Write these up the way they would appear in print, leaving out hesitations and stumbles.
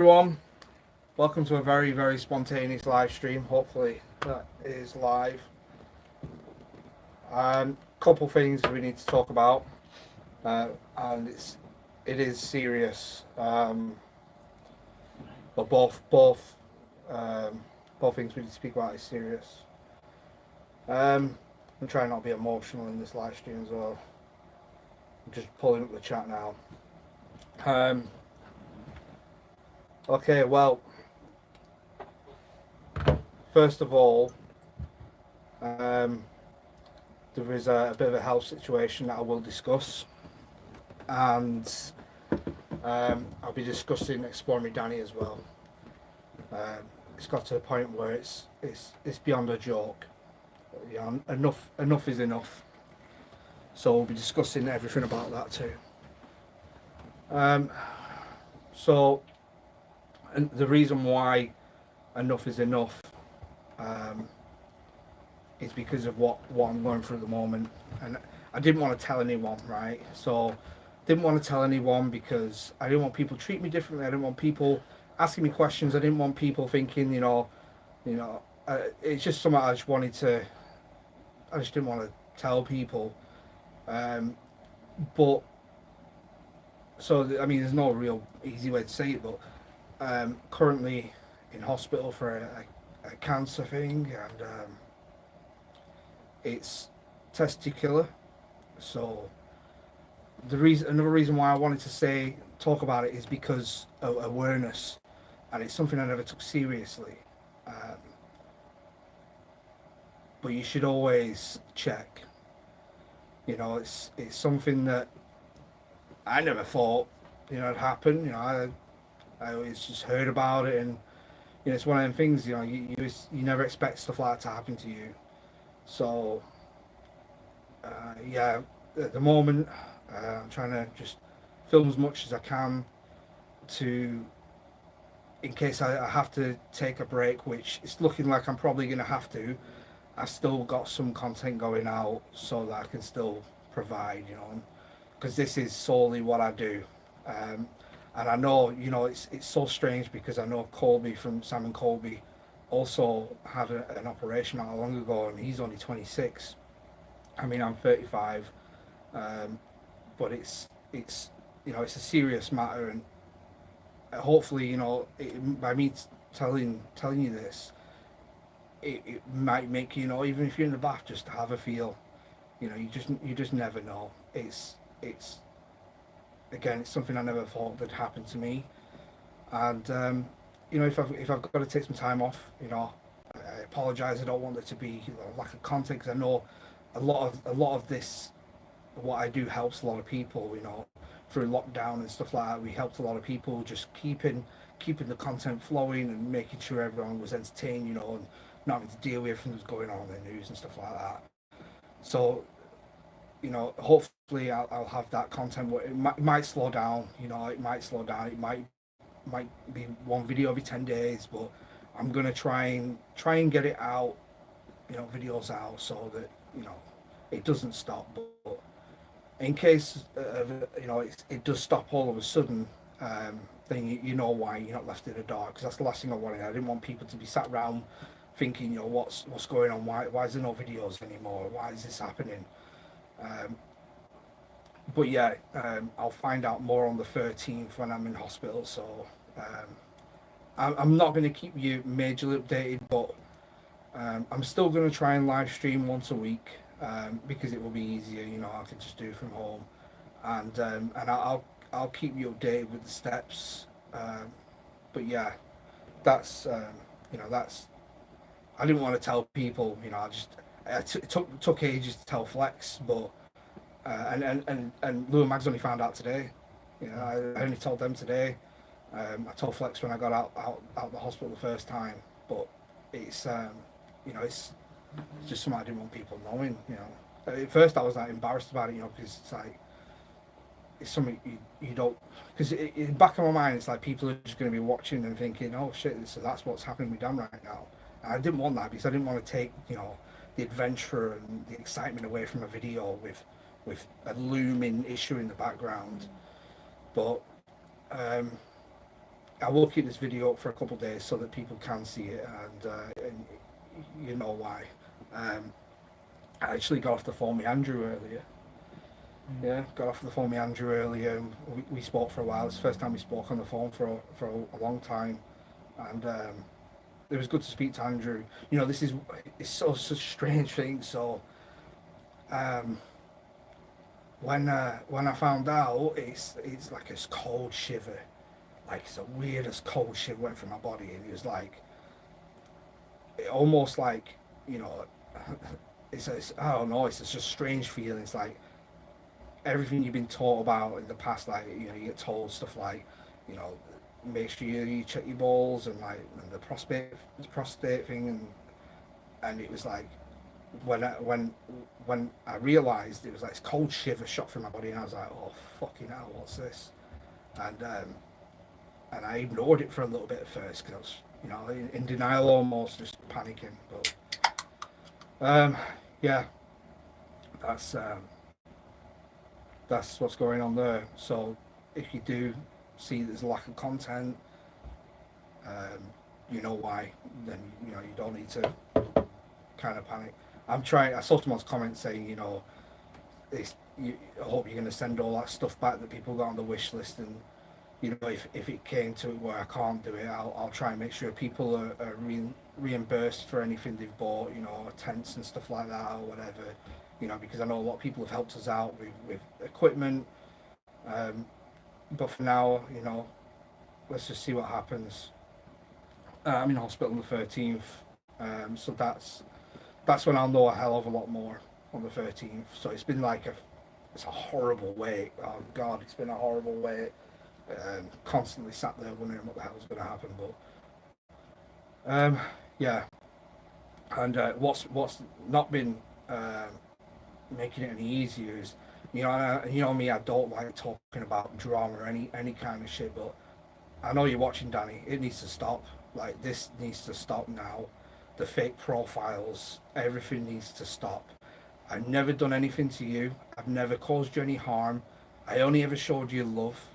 Everyone, welcome to a very spontaneous live stream. Hopefully that is live. Couple things we need to talk about, and it is serious. But both things we need to speak about is serious. I'm trying not to be emotional in this live stream as well. I'm just pulling up the chat now. Okay, well, first of all, there is a bit of a health situation that I will discuss, and I'll be discussing exploring with Danny as well. It's got to the point where it's beyond a joke. You know, enough is enough. So we'll be discussing everything about that too. So, and the reason why enough is enough is because of what I'm going through at the moment, and I didn't want to tell anyone, right? So, didn't want to tell anyone because I didn't want people to treat me differently. I didn't want people asking me questions. I didn't want people thinking, it's just something I just wanted to. I just didn't want to tell people, but so I mean, there's no real easy way to say it, but currently in hospital for a cancer thing, and it's testicular. So another reason why I wanted to talk about it is because of awareness, and it's something I never took seriously. But you should always check. You know, it's something that I never thought had happened. I always just heard about it, and it's one of them things. You never expect stuff like that to happen to you. So yeah, at the moment I'm trying to just film as much as I can to, in case I have to take a break, which it's looking like I'm probably going to have to. I've still got some content going out so that I can still provide, because this is solely what I do. And I know, it's so strange because I know Colby from Sam & Colby also had an operation not long ago, and he's only 26. I mean, I'm 35, but it's it's a serious matter, and hopefully, by me telling you this, it might make even if you're in the bath, just to have a feel. You just never know. It's again, it's something I never thought would happen to me, and if I've got to take some time off, I apologise. I don't want it to be lack of content, because I know a lot of this, what I do, helps a lot of people. Through lockdown and stuff like that, we helped a lot of people, just keeping the content flowing and making sure everyone was entertained, and not having to deal with everything that's going on in the news and stuff like that. So, hopefully I'll have that content. It might slow down, it might slow down. It might be one video every 10 days, but I'm gonna try and get it out, videos out, so that it doesn't stop. But in case it does stop all of a sudden, then you know why you're not left in the dark, because that's the last thing I wanted. I didn't want people to be sat around thinking, what's going on, why is there no videos anymore, why is this happening. But yeah, I'll find out more on the 13th when I'm in hospital. So I'm not going to keep you majorly updated, but I'm still going to try and live stream once a week, because it will be easier. I can just do it from home, and I'll keep you updated with the steps. But yeah, that's that's. I didn't want to tell people. It took ages to tell Flex, but and Lou and Mags only found out today. I only told them today. I told Flex when I got out the hospital the first time, but it's it's just something I didn't want people knowing. At first I was embarrassed about it, because it's something you don't, because in the back of my mind it's like people are just going to be watching and thinking, oh shit, so that's what's happening with Dan right now. And I didn't want that, because I didn't want to take the adventure and the excitement away from a video with a looming issue in the background. But I will keep this video up for a couple of days so that people can see it, and you know why. I actually got off the phone with Andrew earlier. Yeah, got off the phone with Andrew earlier, and we spoke for a while. It's the first time we spoke on the phone for a long time, and it was good to speak to Andrew. You know, it's such a strange thing. So when I found out, it's like a cold shiver, like it's the weirdest cold shiver went through my body, and it was like almost like, you know, it's I don't know, it's just a strange feeling. It's like everything you've been taught about in the past, like, you know, you get told stuff like, you know, make sure you check your balls, and like, and the prostate thing, and it was like when I realised, it was like this cold shiver shot through my body, and I was like, oh fucking hell, what's this? And I ignored it for a little bit at first because I was, you know, in denial, almost just panicking. But yeah, that's what's going on there. So if you do see there's a lack of content, you know why. Then, you know, you don't need to kind of panic. I saw someone's comment saying, you know, I hope you're going to send all that stuff back that people got on the wish list, and, you know, if it came to it where I can't do it, I'll try and make sure people are reimbursed for anything they've bought, you know, tents and stuff like that or whatever, you know, because I know a lot of people have helped us out with equipment. But for now, you know, let's just see what happens. I'm in hospital on the 13th, so that's when I'll know a hell of a lot more on the 13th. So it's been like it's a horrible wait. Oh God, it's been a horrible wait. Constantly sat there wondering what the hell's going to happen. But yeah, and what's not been making it any easier is, you know me, I don't like talking about drama or any kind of shit. But I know you're watching, Danny. It needs to stop. Like, this needs to stop now. The fake profiles, everything needs to stop. I've never done anything to you. I've never caused you any harm. I only ever showed you love.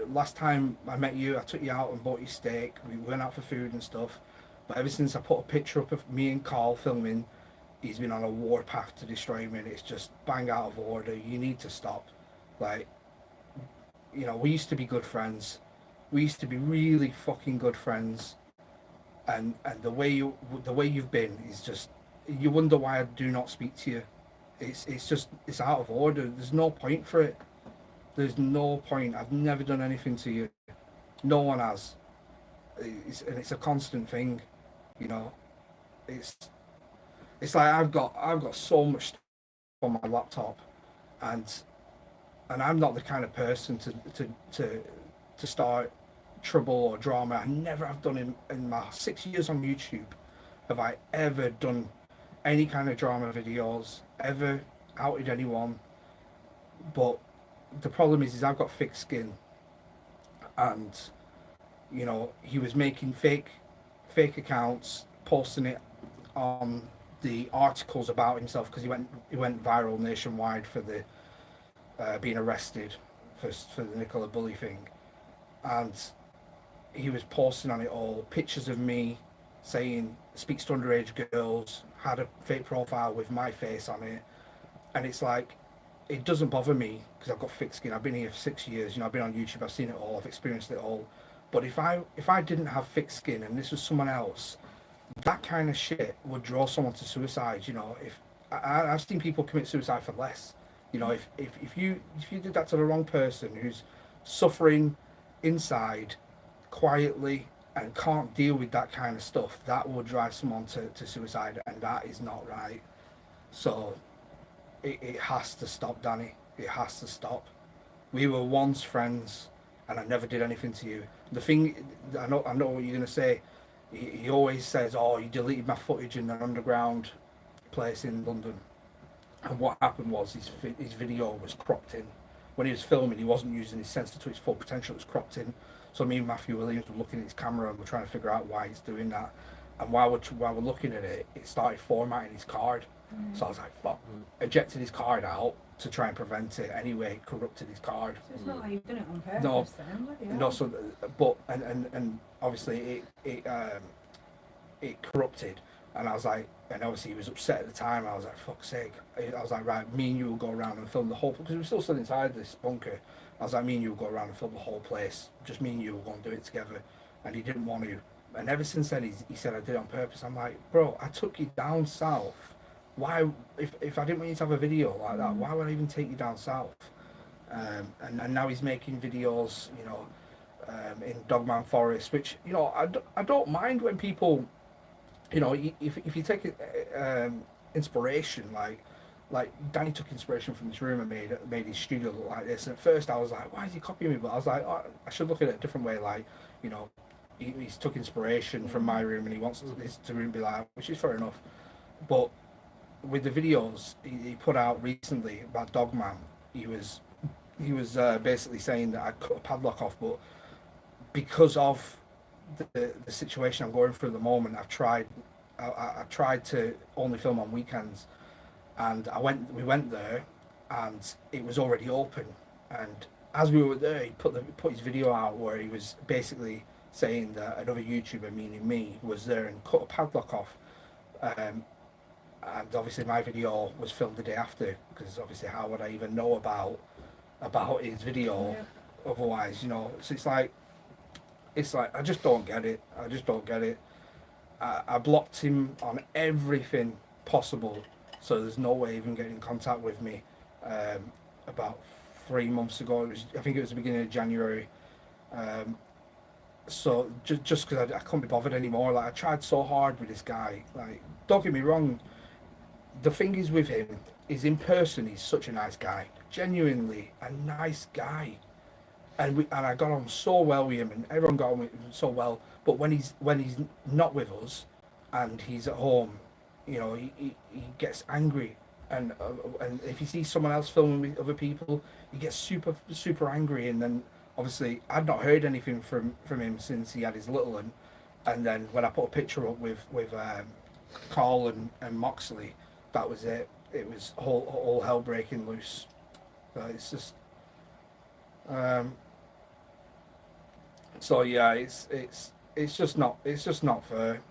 Last time I met you, I took you out and bought you steak. We went out for food and stuff. But ever since I put a picture up of me and Carl filming, he's been on a warpath to destroy me, and it's just bang out of order. You need to stop. Like, you know, we used to be good friends. We used to be really fucking good friends. And the way you've been is just, you wonder why I do not speak to you. It's out of order. There's no point for it. There's no point. I've never done anything to you. No one has. And it's a constant thing, you know. It's like I've got so much stuff on my laptop, and I'm not the kind of person to start trouble or drama. I never have done in my 6 years on YouTube. Have I ever done any kind of drama videos, ever outed anyone? But the problem is I've got thick skin, and, you know, he was making fake accounts, posting it on the articles about himself, because he went viral nationwide for the being arrested for the Nicola Bully thing, and he was posting on it all pictures of me saying speaks to underage girls, had a fake profile with my face on it, and it's like, it doesn't bother me because I've got thick skin. I've been here for 6 years, you know, I've been on YouTube, I've seen it all, I've experienced it all. But if I didn't have thick skin and this was someone else, that kind of shit would draw someone to suicide. You know, if I've seen people commit suicide for less. You know, if you did that to the wrong person who's suffering inside quietly and can't deal with that kind of stuff, that would drive someone to suicide, and that is not right. So it has to stop, Danny. It has to stop. We were once friends, and I never did anything to you. The thing, I know what you're gonna say. He always says, "Oh, you deleted my footage in an underground place in London." And what happened was his video was cropped in. When he was filming, he wasn't using his sensor to its full potential. It was cropped in. So me and Matthew Williams were looking at his camera and we're trying to figure out why he's doing that. And while we're looking at it, it started formatting his card. So I was like, fuck. Ejected his card out, to try and prevent it anyway, corrupted his card. So it's not like you've done it on purpose No, then, bloody hell. no. So, but and obviously it corrupted, and I was like, and obviously he was upset at the time. I was like, fuck's sake. I was like, right, me and you will go around and film the whole, because we were still inside this bunker. I was like, me and you will go around and film the whole place. Just me and you will go and do it together. And he didn't want to. And ever since then, he said I did it on purpose. I'm like, bro, I took you down south. Why, if I didn't want you to have a video like that, why would I even take you down south? And now he's making videos, you know, in Dogman Forest, which, you know, I don't mind when people, you know, if you take inspiration, like Danny took inspiration from this room and made his studio look like this. And at first I was like, why is he copying me? But I was like, oh, I should look at it a different way. Like, you know, he's took inspiration from my room and he wants his room to be like, which is fair enough. But with the videos he put out recently about Dogman, he was basically saying that I cut a padlock off, but because of the situation I'm going through at the moment, I tried to only film on weekends, and we went there, and it was already open. And as we were there, he put his video out where he was basically saying that another YouTuber, meaning me, was there and cut a padlock off. And obviously my video was filmed the day after, because obviously how would I even know about his video otherwise, you know? So it's like I just don't get it. I blocked him on everything possible, so there's no way even getting in contact with me. About 3 months ago, I think it was the beginning of January. So just because I couldn't be bothered anymore. Like, I tried so hard with this guy. Like, don't get me wrong, the thing is with him is, in person he's such a nice guy, genuinely a nice guy, and I got on so well with him, and everyone got on with him so well. But when he's not with us and he's at home, you know, he gets angry, and if he sees someone else filming with other people, he gets super angry. And then obviously I'd not heard anything from him since he had his little one, and then when I put a picture up with Carl and Moxley, that was it. It was whole hell breaking loose. So it's just so yeah, it's just not fair.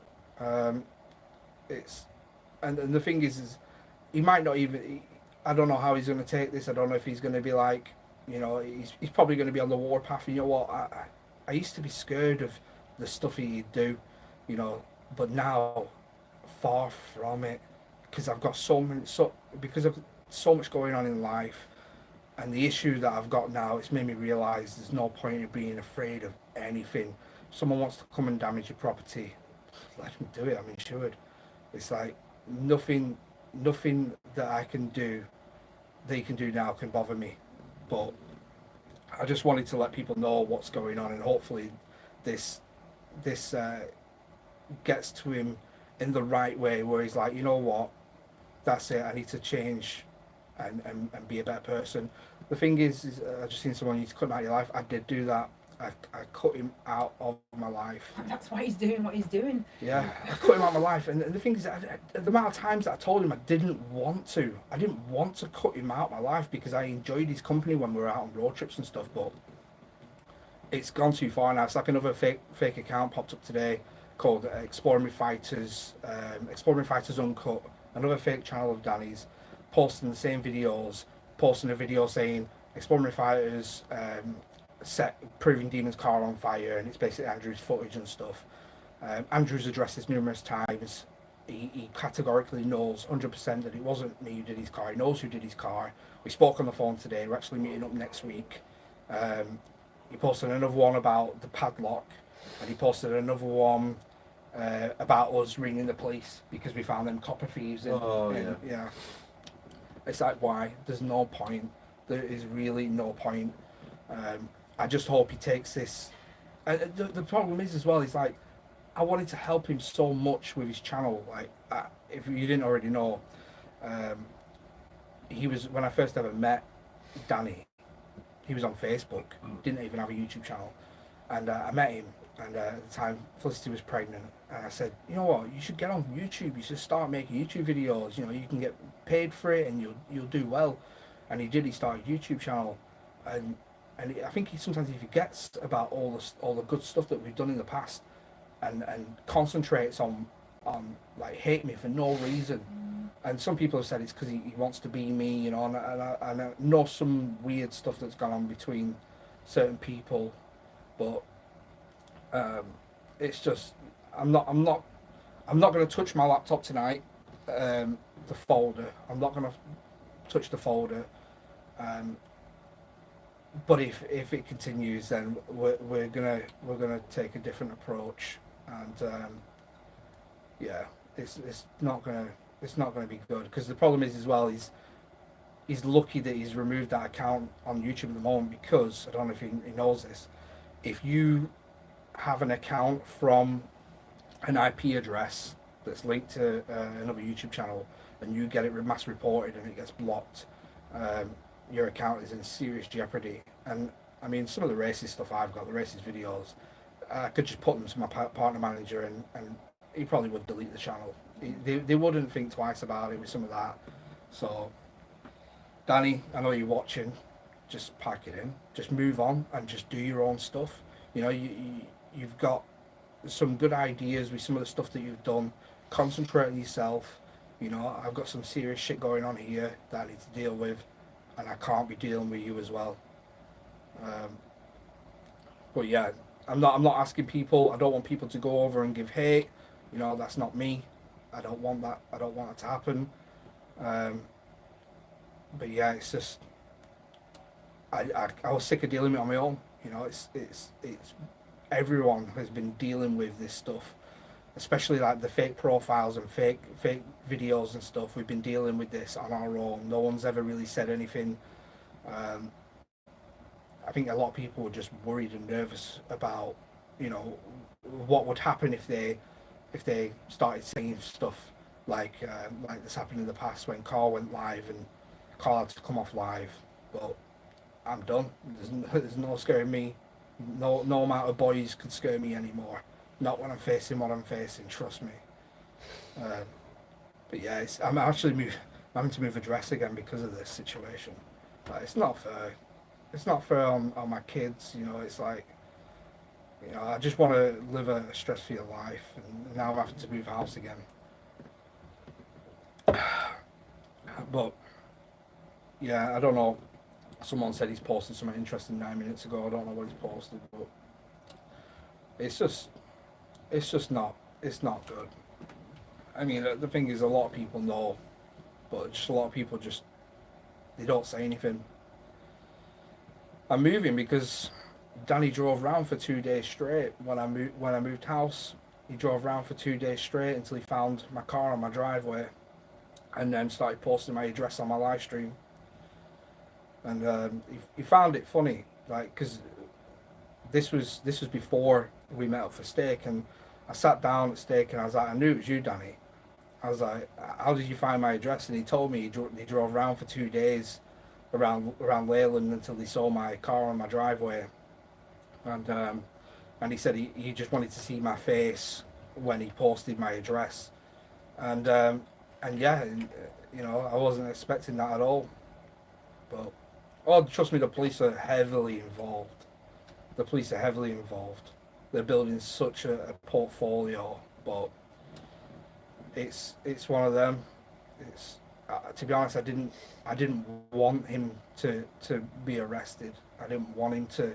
It's and the thing is he might not even. I don't know how he's going to take this. I don't know if he's going to be like, you know, he's probably going to be on the warpath. And you know what? I used to be scared of the stuff he'd do, you know, but now far from it, because I've got because of so much going on in life, and the issue that I've got now, it's made me realise there's no point in being afraid of anything. If someone wants to come and damage your property, let them do it. I mean, should. It's like nothing that I can do, they can do now, can bother me. But I just wanted to let people know what's going on, and hopefully this gets to him in the right way, where he's like, you know what, that's it, I need to change and be a better person. The thing is I just seen someone, you need to cut him out of your life. I did do that. I cut him out of my life. That's why he's doing what he's doing. Yeah, I cut him out of my life. And the thing is, the amount of times that I told him I didn't want to cut him out of my life, because I enjoyed his company when we were out on road trips and stuff, but it's gone too far now. It's like another fake account popped up today called Exploring with Fighters Uncut, another fake channel of Danny's, posting the same videos, posting a video saying Exploring with Fighters set Proving Demon's car on fire, and it's basically Andrew's footage and stuff. Andrew's addressed this numerous times. He categorically knows 100% that it wasn't me who did his car. He knows who did his car. We spoke on the phone today. We're actually meeting up next week. He posted another one about the padlock, and he posted another one about us ringing the police because we found them copper thieves. Yeah. It's like, why? There's no point. There is really no point. I just hope he takes this. And the problem is as well, is like, I wanted to help him so much with his channel. Like, if you didn't already know, he was, when I first ever met Danny, he was on Facebook, didn't even have a YouTube channel. And I met him, and at the time Felicity was pregnant, and I said, you know what, you should get on YouTube, you should start making YouTube videos, you know, you can get paid for it and you'll do well. and he started a YouTube channel, and I think sometimes he forgets about all the good stuff that we've done in the past, and concentrates on like hate me for no reason. And some people have said it's because he wants to be me, you know, and I know some weird stuff that's gone on between certain people, but it's just I'm not going to touch my laptop tonight. The folder. I'm not going to touch the folder. But if it continues, then we're gonna take a different approach, and yeah, it's not gonna be good, because the problem is as well, he's lucky that he's removed that account on YouTube at the moment, because I don't know if he knows this. If you have an account from an IP address that's linked to another YouTube channel, and you get it mass reported and it gets blocked, your account is in serious jeopardy. And I mean, some of the racist stuff I've got, the racist videos, I could just put them to my partner manager, and he probably would delete the channel. They wouldn't think twice about it with some of that. So, Danny, I know you're watching. Just pack it in. Just move on and just do your own stuff. You know, you've got some good ideas with some of the stuff that you've done. Concentrate on yourself. You know, I've got some serious shit going on here that I need to deal with, and I can't be dealing with you as well. But yeah, I'm not asking people. I don't want people to go over and give hate. You know, that's not me. I don't want that. I don't want it to happen. But yeah, it's just I was sick of dealing with it on my own. You know, it's everyone has been dealing with this stuff, especially like the fake profiles and fake videos and stuff. We've been dealing with this on our own. No one's ever really said anything. I think a lot of people were just worried and nervous about, you know, what would happen if they started saying stuff like this happened in the past when Carl went live and Carl had to come off live. But I'm done. There's no scaring me. No amount of boys could scare me anymore. Not when I'm facing what I'm facing. Trust me. But yeah, I'm having to move address again because of this situation. Like, it's not fair. It's not fair on my kids. You know, it's like, you know, I just want to live a stress-free life, and now I'm having to move house again. But yeah, I don't know. Someone said he's posted something interesting 9 minutes ago. I don't know what he's posted, but it's just not good. I mean, the thing is, a lot of people know, but just a lot of people they don't say anything. I'm moving because Danny drove around for 2 days straight when I moved house. He drove around for 2 days straight until he found my car on my driveway, and then started posting my address on my live stream. And he found it funny, like, because this was before we met up for steak, and I sat down at steak and I was like, I knew it was you, Danny. I was like, how did you find my address? And he told me he drove around for 2 days around Leyland until he saw my car on my driveway, and he said he just wanted to see my face when he posted my address, and yeah, you know, I wasn't expecting that at all. But trust me, the police are heavily involved. They're building such a portfolio, but it's one of them. It's to be honest, I didn't want him to be arrested. I didn't want him to,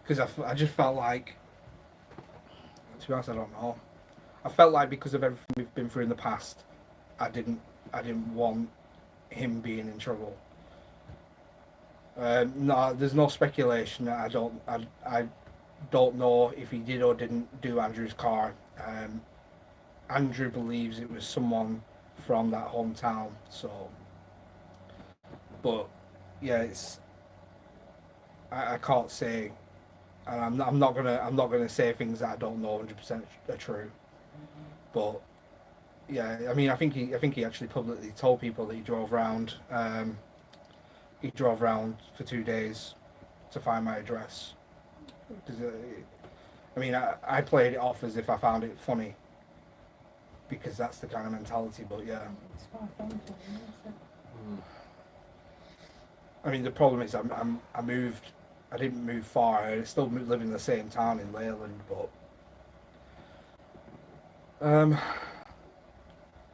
because I just felt like, to be honest, I don't know. I felt like because of everything we've been through in the past, I didn't want him being in trouble. No, there's no speculation. I don't know if he did or didn't do Andrew's car. Andrew believes it was someone from that hometown. So, but yeah, I can't say, and I'm not gonna say things that I don't know 100% are true. But yeah, I mean, I think he actually publicly told people that he drove around. He drove around for 2 days to find my address. I mean, I played it off as if I found it funny, because that's the kind of mentality. But yeah, It's far from it, isn't it? I mean, the problem is I moved. I didn't move far. I still live in the same town in Leyland, but um,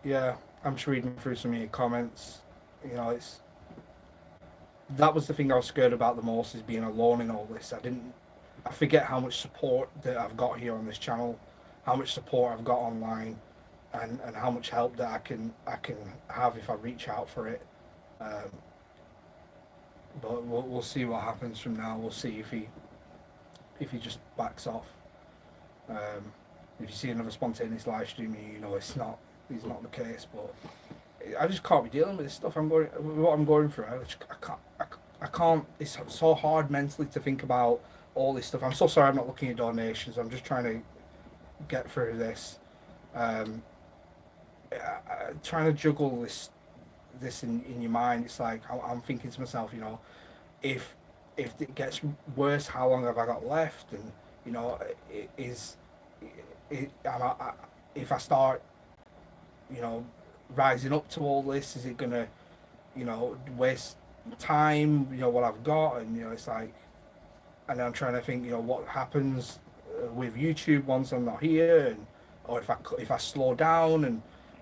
yeah, I'm just reading through some of your comments. You know, it's that was the thing I was scared about the most, is being alone in all this. I forget how much support that I've got here on this channel, how much support I've got online, and how much help that I can have if I reach out for it. Um, but we'll see what happens from now. We'll see if he just backs off. Um, if you see another spontaneous live stream, you know it's not the case. But I just can't be dealing with this stuff. What I'm going through. I can't. It's so hard mentally to think about all this stuff. I'm so sorry. I'm not looking at donations. I'm just trying to get through this. Trying to juggle this in your mind. It's like I'm thinking to myself, you know, if it gets worse, how long have I got left? And you know, if I start, you know, rising up to all this, is it gonna, you know, waste time? You know what I've got, and you know, it's like, and I'm trying to think, you know, what happens with YouTube once I'm not here, and or if I slow down, and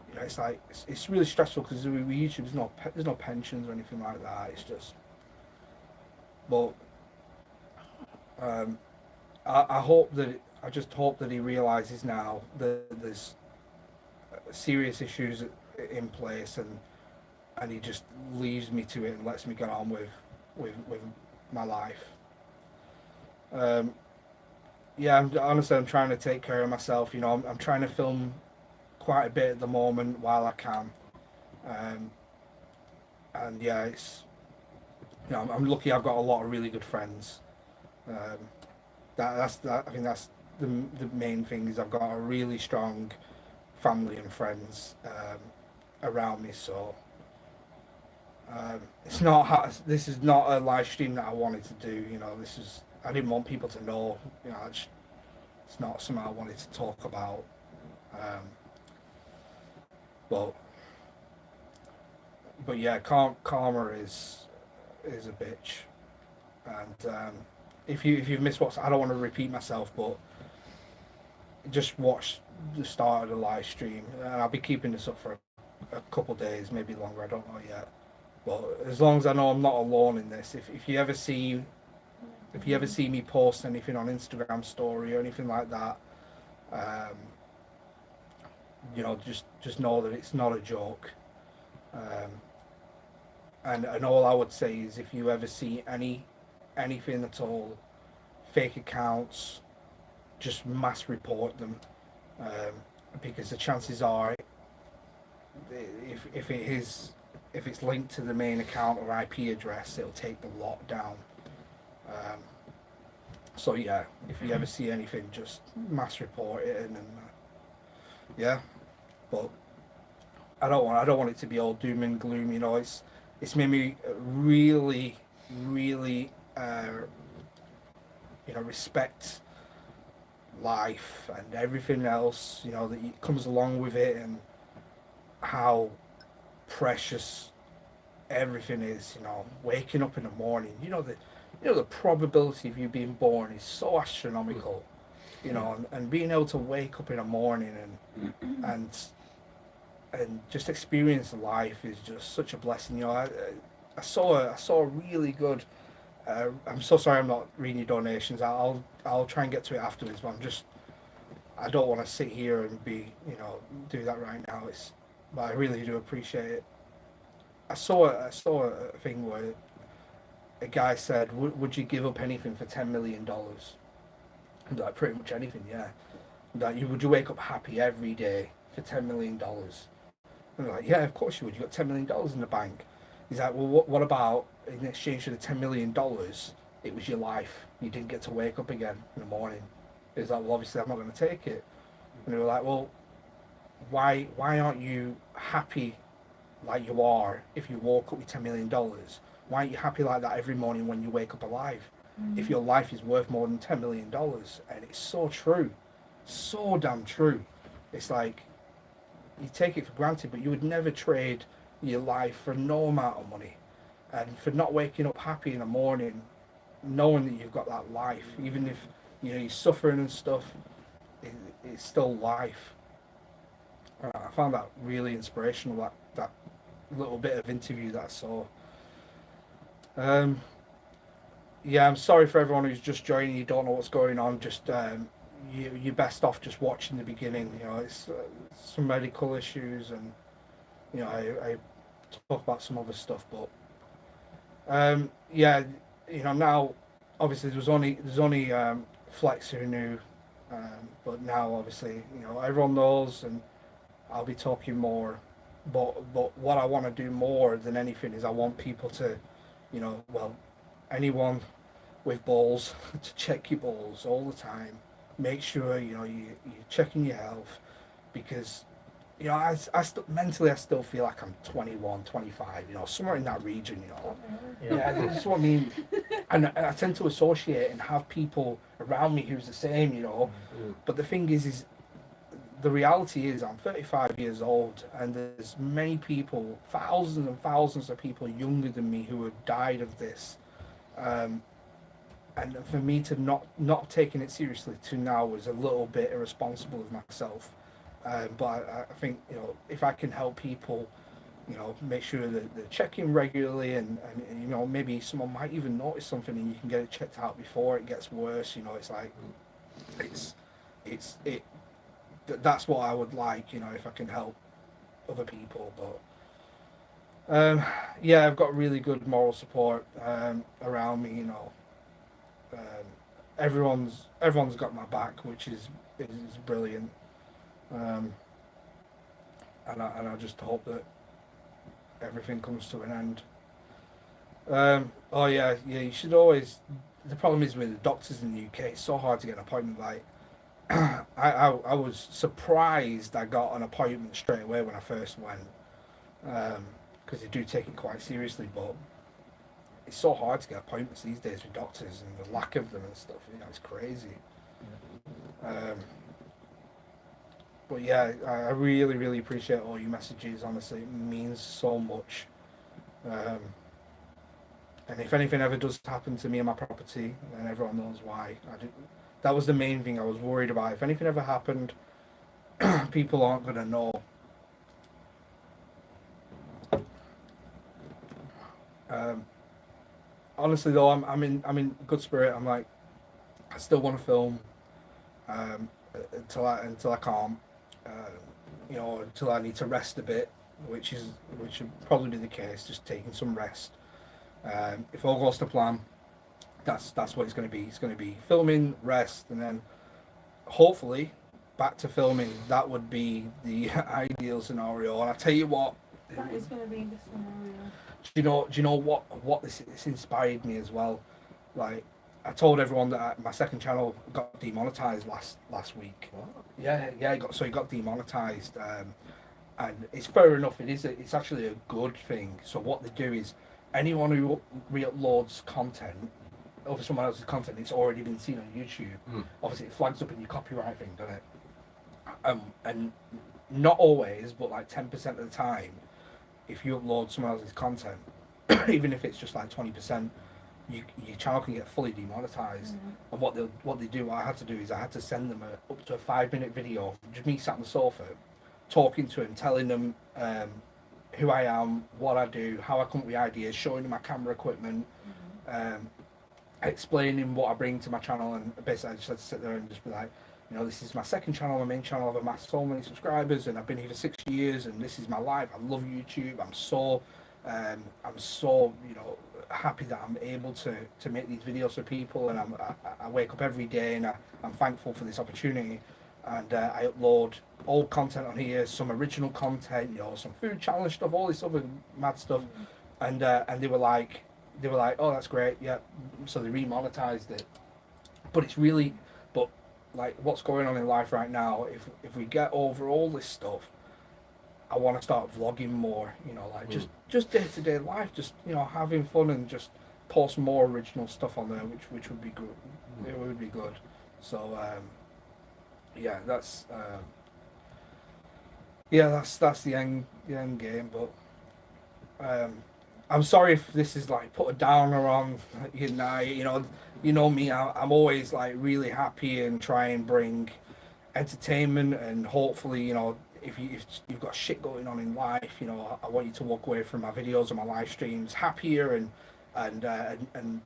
you know, it's like it's really stressful because with YouTube there's no pensions or anything like that. It's just, but I just hope that he realizes now that there's serious issues in place, and he just leaves me to it and lets me get on with my life. Yeah, honestly, I'm trying to take care of myself. You know, I'm trying to film quite a bit at the moment while I can, and yeah, it's, you know, I'm lucky. I've got a lot of really good friends. That's I think that's the main thing, is I've got a really strong family and friends around me. So it's not, this is not a live stream that I wanted to do. You know, I didn't want people to know. You know, it's not something I wanted to talk about. But yeah, karma is a bitch. And if you've missed I don't want to repeat myself, but just watch the start of the live stream, and I'll be keeping this up for a couple of days, maybe longer. I don't know yet. But as long as I know I'm not alone in this, if you ever see me post anything on Instagram story or anything like that, you know, just know that it's not a joke. And all I would say is, if you ever see anything at all, fake accounts, just mass report them, because the chances are, if it's linked to the main account or IP address, it'll take the lot down. So yeah, if you ever see anything, just mass report it, and yeah. But I don't want it to be all doom and gloom. You know, it's made me really, really, you know, respect life and everything else, you know, that comes along with it, and how precious everything is. You know, waking up in the morning, you know, the probability of you being born is so astronomical. You know, and being able to wake up in the morning and just experience life is just such a blessing. You know, I saw a really good. I'm so sorry I'm not reading your donations. I'll try and get to it afterwards. But I don't want to sit here and do that right now. But I really do appreciate it. I saw a thing where a guy said, "Would you give up anything for $10 million?" And like, pretty much anything, yeah. Would you wake up happy every day for $10 million? And they're like, yeah, of course you would. You got $10 million in the bank. He's like, well, what about in exchange for the $10 million? It was your life. You didn't get to wake up again in the morning. He's like, well, obviously I'm not going to take it. And they were like, well, why aren't you happy like you are if you woke up with $10 million? Why aren't you happy like that every morning when you wake up alive? If your life is worth more than $10 million. And it's so true. So damn true. It's like, you take it for granted, but you would never trade your life for no amount of money. and for not waking up happy in the morning, knowing that you've got that life, even if you're suffering and stuff, it's still life. I found that really inspirational. That little bit of interview that I saw. Yeah, I'm sorry for everyone who's just joining. You don't know what's going on. Just you're best off just watching the beginning. It's some medical issues, and I talk about some other stuff, but yeah, now obviously there's only Flex who knew, but now obviously everyone knows, and I'll be talking more. But what I want to do more than anything is I want people to, well, anyone with balls to check your balls all the time. Make sure you're checking your health, because mentally I still feel like I'm 21, 25, somewhere in that region, Yeah, that's what I mean. And I tend to associate and have people around me who's the same, But the thing is the reality is I'm 35 years old, and there's many people, thousands and thousands of people younger than me who have died of this. And for me to not taking it seriously to now was a little bit irresponsible of myself. But I think if I can help people, make sure that they're checking regularly, and maybe someone might even notice something and you can get it checked out before it gets worse. It's like that's what I would like, if I can help other people. But yeah, I've got really good moral support around me. Everyone's got my back, which is brilliant. And I just hope that everything comes to an end. Oh yeah, you should always. The problem is with the doctors in the UK, it's so hard to get an appointment. Like, I was surprised I got an appointment straight away when I first went, because they do take it quite seriously. But it's so hard to get appointments these days with doctors, and the lack of them and stuff. It's crazy. But yeah, I really, really appreciate all your messages. Honestly, it means so much. And if anything ever does happen to me and my property, then everyone knows why. That was the main thing I was worried about. If anything ever happened, people aren't going to know. Honestly though, I'm in good spirit. I'm like, I still want to film until I can't. Until I need to rest a bit, which would probably be the case. Just taking some rest. If all goes to plan, that's what it's going to be. It's going to be filming, rest, and then hopefully back to filming. That would be the ideal scenario. And I tell you what, That is going to be the scenario. Do you know what this inspired me as well? Like, I told everyone that my second channel got demonetized last week. What? Yeah, it got demonetized, and it's fair enough. It's actually a good thing. So what they do is anyone who re-uploads content over someone else's content, it's already been seen on YouTube. Obviously, it flags up in your copyright thing, doesn't it? And not always, but like 10% of the time, if you upload someone else's content, even if it's just like 20%. Your channel can get fully demonetized. And what they do, what I had to do is I had to send them up to a 5-minute video, just me sat on the sofa, talking to him, telling them who I am, what I do, how I come up with ideas, showing them my camera equipment, explaining what I bring to my channel, and basically I just had to sit there and just be like, this is my second channel, my main channel. I've amassed so many subscribers, and I've been here for 6 years, and this is my life. I love YouTube. I'm so happy that I'm able to make these videos for people, and I wake up every day and I'm thankful for this opportunity, and I upload old content on here, some original content, some food challenge stuff, all this other mad stuff, and they were like, oh, that's great, yeah. So they remonetized it, but like what's going on in life right now, if we get over all this stuff, I want to start vlogging more, just day-to-day life, just having fun, and just post more original stuff on there, which would be good. It would be good. So yeah, that's the end game. But I'm sorry if this is like put a downer on you know. You know me. I'm always like really happy and try and bring entertainment, and hopefully, if you've got shit going on in life, I want you to walk away from my videos and my live streams happier and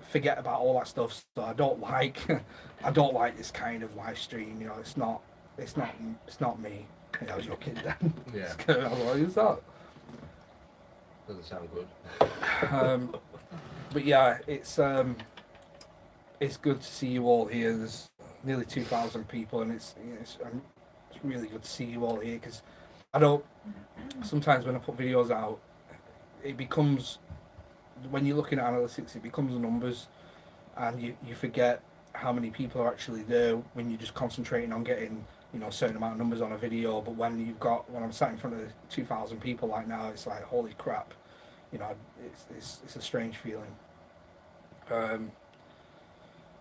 forget about all that stuff. So I don't like I don't like this kind of live stream. It's not me. I was joking then. Yeah, What is that? doesn't sound good. But yeah, it's good to see you all here. There's nearly 2,000 people, and it's really good to see you all here, because I don't. Sometimes when I put videos out, it becomes, when you're looking at analytics, it becomes numbers, and you forget how many people are actually there when you're just concentrating on getting a certain amount of numbers on a video. But when I'm sat in front of 2,000 people like now, it's like, holy crap, it's a strange feeling. But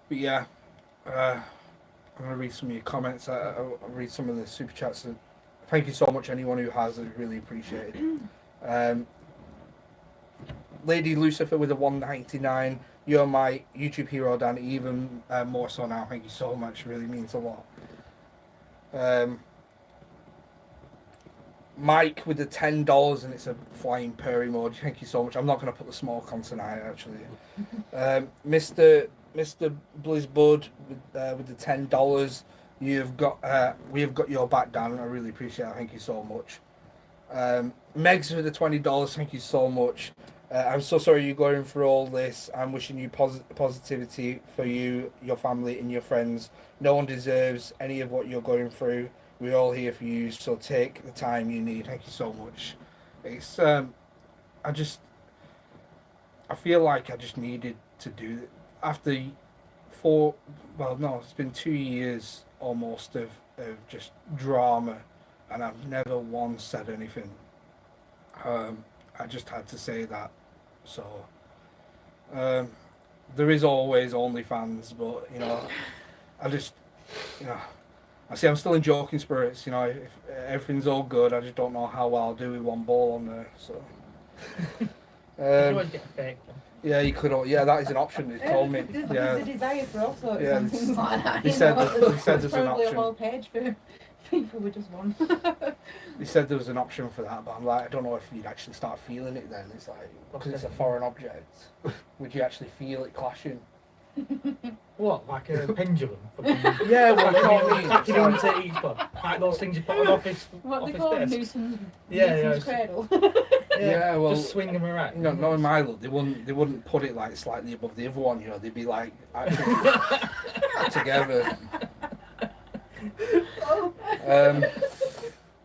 yeah, I'm gonna read some of your comments. I'll read some of the super chats. Thank you so much, anyone who has. I really appreciate it. Lady Lucifer with a 199. You're my YouTube hero, Dan. Even more so now. Thank you so much. Really means a lot. Mike with the $10, and it's a flying purr emoji. Thank you so much. I'm not going to put the smoke on tonight, actually. Mr. Blizzbud with the $10. We have got your back, Dan. I really appreciate it. Thank you so much. Megs with the $20. Thank you so much. I'm so sorry you're going through all this. I'm wishing you positivity for you, your family, and your friends. No one deserves any of what you're going through. We're all here for you, so take the time you need. Thank you so much. It's I feel like I just needed to do it after it's been 2 years almost of just drama, and I've never once said anything. I just had to say that. So there is always OnlyFans, but I see I'm still in joking spirits. If everything's all good, I just don't know how well I'll do with one ball on there. So You can always get a fake one. yeah, you could. Yeah, that is an option. They told me. There's Yeah, a desire for all sorts Yeah, of things like that. he you said know, that- he said there's an probably option. a whole page for people with just one. they said there was an option for that, but I'm like, I don't know if you'd actually start feeling it then. It's like, because it's a foreign object, would you actually feel it clashing? What, like a pendulum? Yeah, well, you know what I mean. Tacking onto each one. Like those things you put on office What they office call desks. Newton's, Yeah, Newton's yeah. cradle. Yeah, well, just swing them around. knowing my look, they wouldn't put it like slightly above the other one. They'd be like actually together.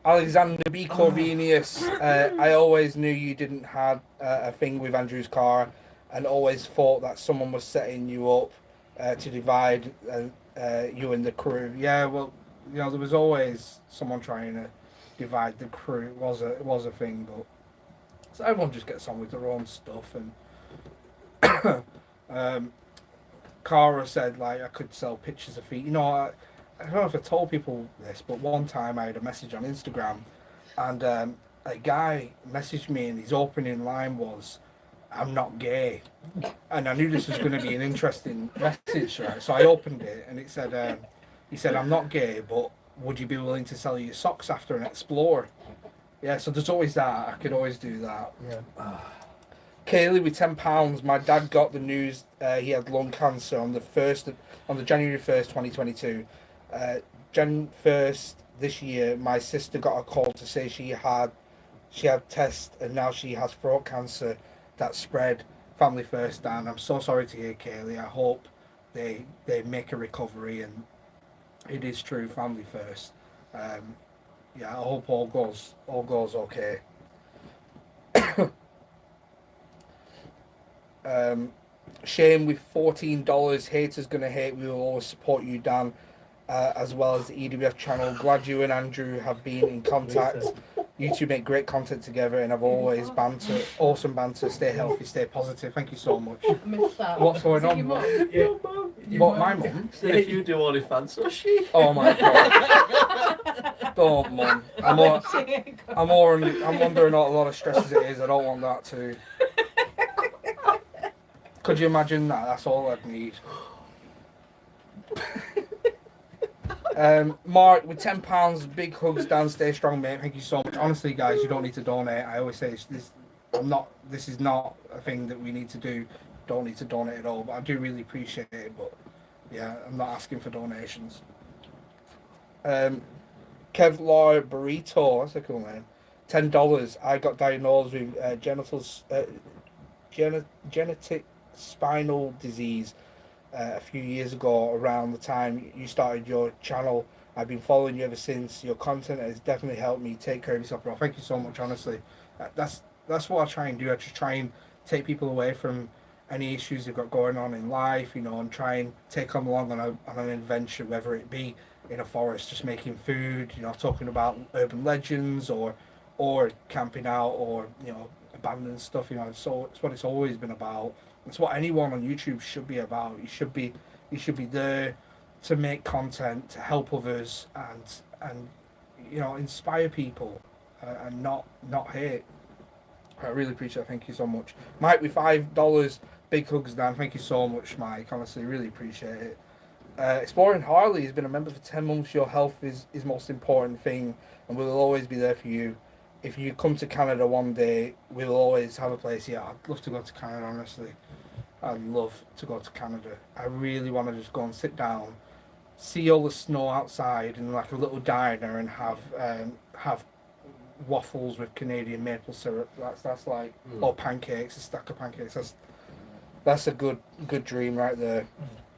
Alexander B. Corvinius, I always knew you didn't have a thing with Andrew's car, and always thought that someone was setting you up to divide you and the crew. Yeah, well, there was always someone trying to divide the crew. It was a thing, but so everyone just gets on with their own stuff. And Cara said, like, I could sell pictures of feet. I don't know if I told people this, but one time I had a message on Instagram, and a guy messaged me, and his opening line was, "I'm not gay," and I knew this was going to be an interesting message, right? So I opened it, and it said, he said, "I'm not gay, but would you be willing to sell your socks after an Explorer?" Yeah, so there's always that. I could always do that. Yeah. Kaylee with £10. My dad got the news he had lung cancer on the January 1st, 2022. Jan 1st this year, my sister got a call to say she had tests, and now she has throat cancer that spread. Family first, Dan. I'm so sorry to hear, Kaylee. I hope they make a recovery, and it is true, family first. Yeah, I hope all goes okay. Shane with $14. Haters gonna hate. We will always support you, Dan, as well as the EWF channel. Glad you and Andrew have been in contact. You two make great content together, and I've always awesome banter. Stay healthy, stay positive. Thank you so much. I missed that. What's going Is it on? your mum? Yeah. What, my mum? If you do OnlyFans, so she. Oh my god! Don't, mum. I'm wondering a lot of stress as it is. I don't want that too. Could you imagine that? That's all I'd need. Mark, with £10, big hugs, Dan. Stay strong, mate. Thank you so much. Honestly, guys, you don't need to donate. I always say this. This is not a thing that we need to do. Don't need to donate at all. But I do really appreciate it. But yeah, I'm not asking for donations. Kevlar Burrito. That's a cool name. $10. I got diagnosed with genetic spinal disease a few years ago, around the time you started your channel. I've been following you ever since. Your content has definitely helped me take care of yourself, bro. Thank you so much, honestly. That's what I try and do. I just try and take people away from any issues they've got going on in life, you know, and try and take them along on an adventure, whether it be in a forest just making food, you know, talking about urban legends or camping out, or, you know, abandoned stuff. You know, so it's what it's always been about. It's what anyone on YouTube should be about. You should be there to make content, to help others, and you know, inspire people, and not hate. I really appreciate it. Thank you so much, Mike. With $5, big hugs, Dan. Thank you so much, Mike. Honestly, really appreciate it. Exploring Harley has been a member for 10 months. Your health is most important thing, and we'll always be there for you. If you come to Canada one day, we'll always have a place here. I'd love to go to Canada, honestly. I'd love to go to Canada. I really want to just go and sit down, see all the snow outside in like a little diner, and have waffles with Canadian maple syrup. That's like, or pancakes, a stack of pancakes. That's a good dream right there.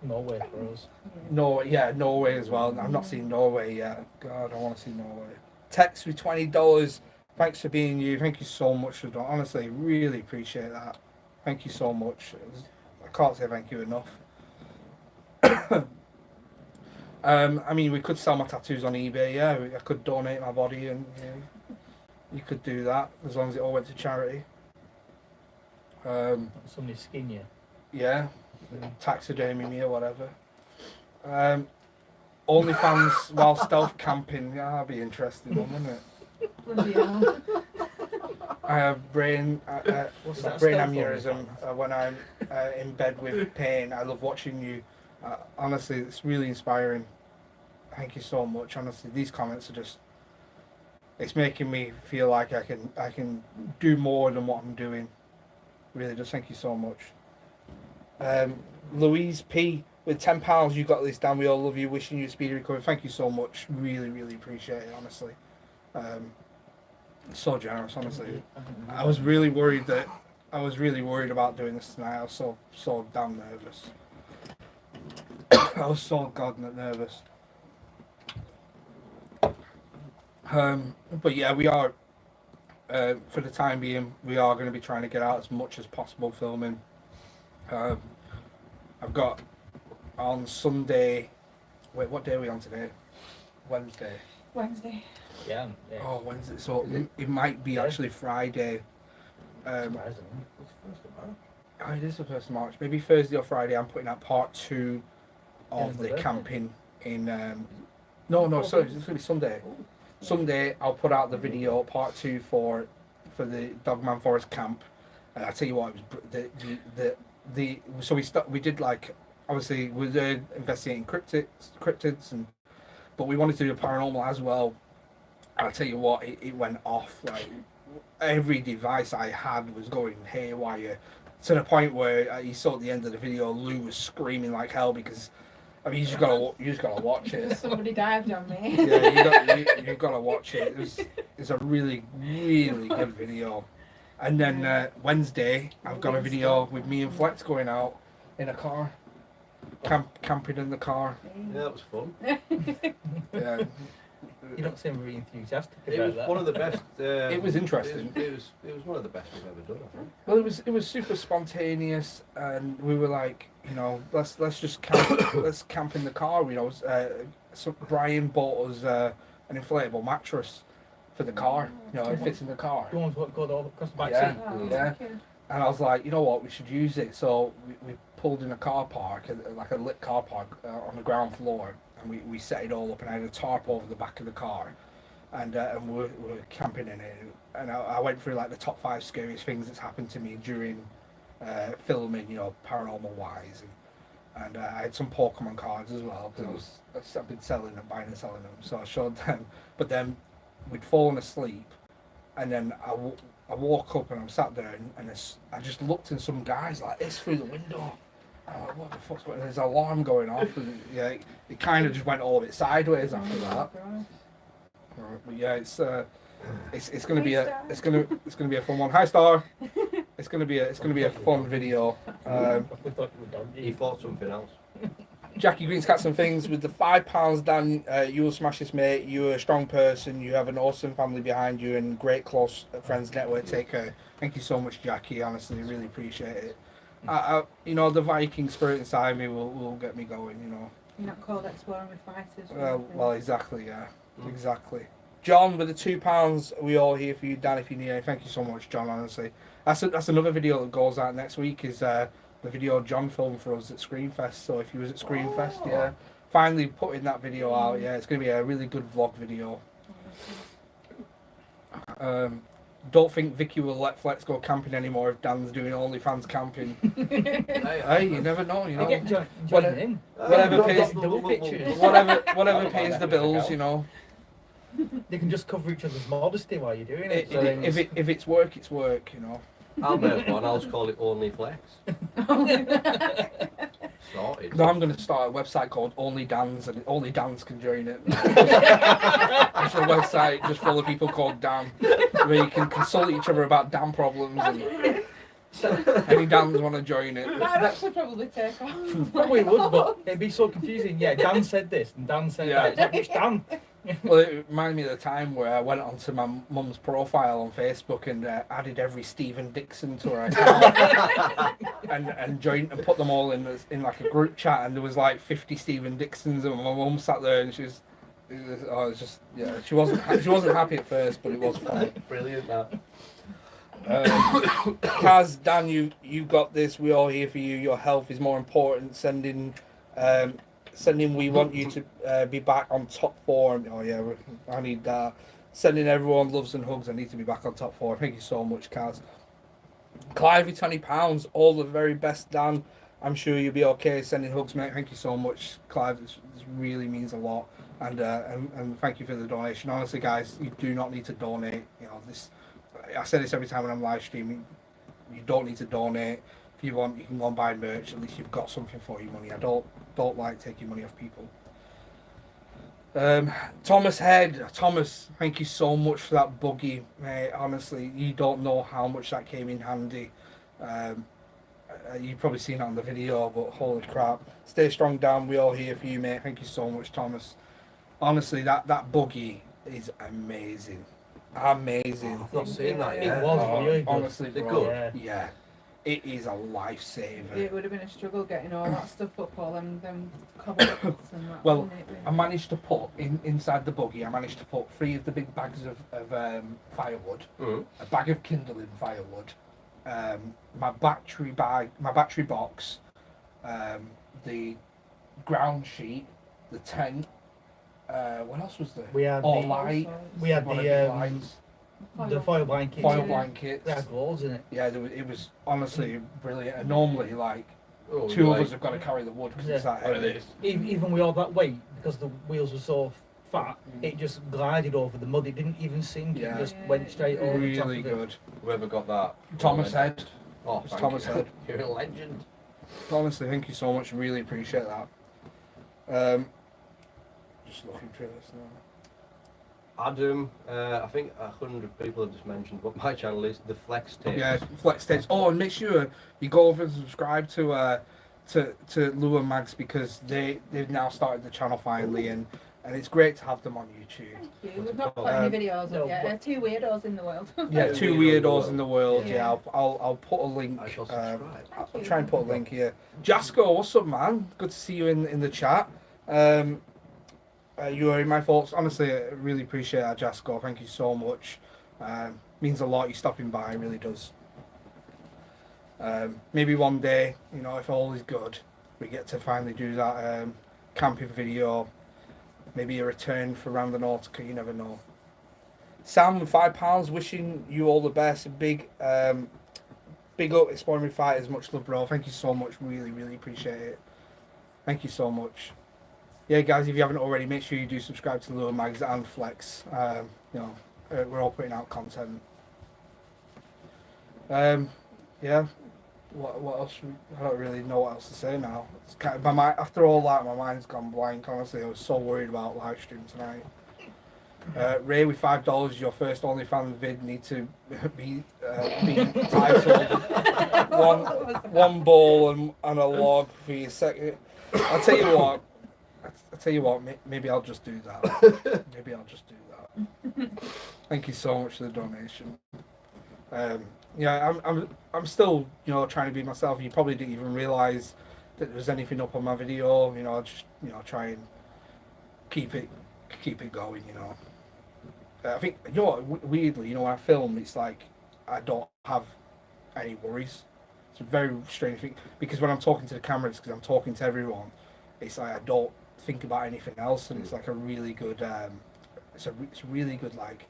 Norway for us. Norway as well. I've not seen Norway yet. God, I want to see Norway. Text with $20. Thanks for being you. Thank you so much for that. Honestly, really appreciate that. Thank you so much. I can't say thank you enough. I mean, we could sell my tattoos on eBay. Yeah, I could donate my body, and you could do that as long as it all went to charity. Somebody skin you. Yeah, taxidermy me or whatever. OnlyFans while stealth camping. Yeah, that'd be interesting, wouldn't it? Bloody hell. I have brain Is that brain stealth aneurysm when I'm in bed with pain. I love watching you. Honestly, it's really inspiring. Thank you so much. Honestly, these comments are it's making me feel like I can do more than what I'm doing. Really, just thank you so much. Louise P with £10, you got this, Dan. We all love you. Wishing you a speedy recovery. Thank you so much. Really, really appreciate it. Honestly, so generous. Honestly, I was really worried about doing this tonight. I was so damn nervous. I was so goddamn nervous. But yeah, we are. For the time being, we are going to be trying to get out as much as possible filming. I've got on Sunday. Wait, what day are we on today? Wednesday. Wednesday. Yeah. Oh, Wednesday. So it might be actually Friday. Surprising. Oh, it is the 1st of March. Maybe Thursday or Friday. I'm putting out part 2 of the camping in. No. Sorry, it's gonna be Sunday. Sunday, I'll put out the video part 2 for the Dogman Forest camp, and I tell you what, it was so we did like, obviously we were investigating cryptids, but we wanted to do a paranormal as well. And I tell you what, it went off. Like every device I had was going haywire, to the point where you saw at the end of the video, Lou was screaming like hell because. I mean, you just gotta watch it. Somebody dived on me. Yeah, you gotta watch it. It's a really, really good video. And then Wednesday, I've got a video with me and Flex going out in a car, camping in the car. Yeah, that was fun. Yeah, You don't seem really enthusiastic It about was that. one of the best. it was interesting. It was one of the best we've ever done, I think. Well, it was super spontaneous, and we were like, you know, let's just camp. Let's camp in the car. You know, so Brian bought us an inflatable mattress for the car. You know, it fits in the car. The ones what go all across the back Yeah. seat. Oh, Yeah. okay. And I was like, you know what, we should use it. So we pulled in a car park, like a lit car park on the ground floor, and we set it all up, and I had a tarp over the back of the car, and we were camping in it. And I went through like the top 5 scariest things that's happened to me during filming, you know, paranormal wise, and I had some Pokemon cards as well because I've been selling them, buying and selling them. So I showed them, but then we'd fallen asleep, and then I woke up and I'm sat there and I just looked at some guys like this through the window. I'm like, what the fuck's going on? There's an alarm going off, and yeah, it kind of just went all a bit sideways after that. But yeah, it's gonna be it's gonna be a fun one. Hi Star, it's gonna be a fun video. We thought you were done. He thought something else. Jackie Green's Cats and Things with the £5, Dan. You will smash this, mate. You're a strong person. You have an awesome family behind you and great close friends network. Take care. Thank you so much, Jackie. Honestly, really appreciate it. You know, the Viking spirit inside me will get me going. You know. You're not called exploring with fighters. Well, exactly. Yeah, exactly. John with the £2. We all here for you, Dan. If you need it, thank you so much, John. Honestly, that's another video that goes out next week. Is the video John filmed for us at Screenfest. So if you was at Screenfest, yeah, finally putting that video out. Yeah, it's gonna be a really good vlog video. Don't think Vicky will let Flex go camping anymore if Dan's doing OnlyFans camping. Hey, you never know, you know. Join in. Whatever pays, Double pictures. whatever pays the bills, you know. They can just cover each other's modesty while you're doing it. So then If it's work, it's work, you know. I'll make one. I'll just call it Only Flex. Sorted. No, I'm going to start a website called Only Dan's, and only Dan's can join it. It's a website just full of people called Dan, where you can consult each other about Dan problems, and any Dans want to join it. That'd actually probably take off. Probably would, but it'd be so confusing. Yeah, Dan said this and Dan said Yeah. that. Which Dan? Well, it reminded me of the time where I went onto my mum's profile on Facebook and added every Stephen Dixon to her account and joined and put them all in like a group chat, and there was like 50 Stephen Dixons, and my mum sat there and it was just yeah, she wasn't happy at first, but it was fun. Brilliant that. Kaz, Dan, you got this. We're all here for you. Your health is more important. Sending. We want you to be back on top form. Oh yeah, I need that. Sending everyone loves and hugs. I need to be back on top form. Thank you so much, Kaz. Clivey, £20. All the very best, Dan. I'm sure you'll be okay. Sending hugs, mate. Thank you so much, Clive. This really means a lot. And thank you for the donation. Honestly, guys, you do not need to donate. You know this. I say this every time when I'm live streaming. You don't need to donate. If you want, you can go and buy merch. At least you've got something for your money. I don't like taking money off people. Thomas Head, Thomas, thank you so much for that buggy, mate. Honestly, you don't know how much that came in handy. You've probably seen it on the video, but holy crap! Stay strong, Dan. We all here for you, mate. Thank you so much, Thomas. Honestly, that buggy is amazing. Amazing. I've not seen that It yet. was really good. Honestly, Is it bro, good? yeah, it is a lifesaver. It would have been a struggle getting all that stuff up, all them cobbled huts and that. Well, wouldn't it, really? I managed to put inside the buggy. I managed to put 3 of the big bags of firewood, a bag of kindling firewood, my battery box, the ground sheet, the tent. What else was there? We had All the light. we had one of the lights, foil blanket. foil Yeah. blankets. They had gloves in it. Yeah, it was honestly brilliant. And normally, like, Oh, 2 of like- us have got to carry the wood because Yeah. it's that What it heavy. is. Even with all that weight, because the wheels were so fat, it just glided over the mud. It didn't even sink. Yeah. It just went straight over the top Really of it. good. Whoever got that. Thomas Head. Oh, It's thank Thomas you. Head. You're a legend. Honestly, thank you so much. Really appreciate that. Just looking through this now. Adam, I think 100 people have just mentioned what my channel is, the Flex Tapes. Yeah, Flex Tapes. Oh, and make sure you go over and subscribe to Lou and Mags, because they've now started the channel finally, and it's great to have them on YouTube. Thank you. We've not put Um, any videos no, up yet. but- 2 weirdos in the world. Yeah, 2 weirdos in the world. Yeah, Yeah. I'll put a link. I shall subscribe. I'll try and put a link here. Jasco, what's up, man? Good to see you in the chat. You are in my thoughts. Honestly, I really appreciate that, Jasco. Thank you so much. Means a lot. You stopping by, it really does. Maybe one day, you know, if all is good, we get to finally do that camping video. Maybe a return for Round the Nautica. You never know. Sam, £5. Wishing you all the best. Big big up Exploring Fighters. Much love, bro. Thank you so much. Really, really appreciate it. Thank you so much. Yeah, guys, if you haven't already, make sure you do subscribe to Lure Mags and Flex. We're all putting out content. Yeah. What else? I don't really know what else to say now. It's kind of, after all that, my mind's gone blank. Honestly, I was so worried about live stream tonight. Ray, with $5, your first OnlyFans vid need to be titled one ball and a log for your second. I'll tell you what. Maybe I'll just do that. Maybe I'll just do that. Thank you so much for the donation. I'm still trying to be myself. You probably didn't even realize that there was anything up on my video. I just try and keep it going. I think weirdly, when I film, it's like I don't have any worries. It's a very strange thing because when I'm talking to the camera, it's because I'm talking to everyone. It's like I don't think about anything else, and it's like a really good. It's really good, like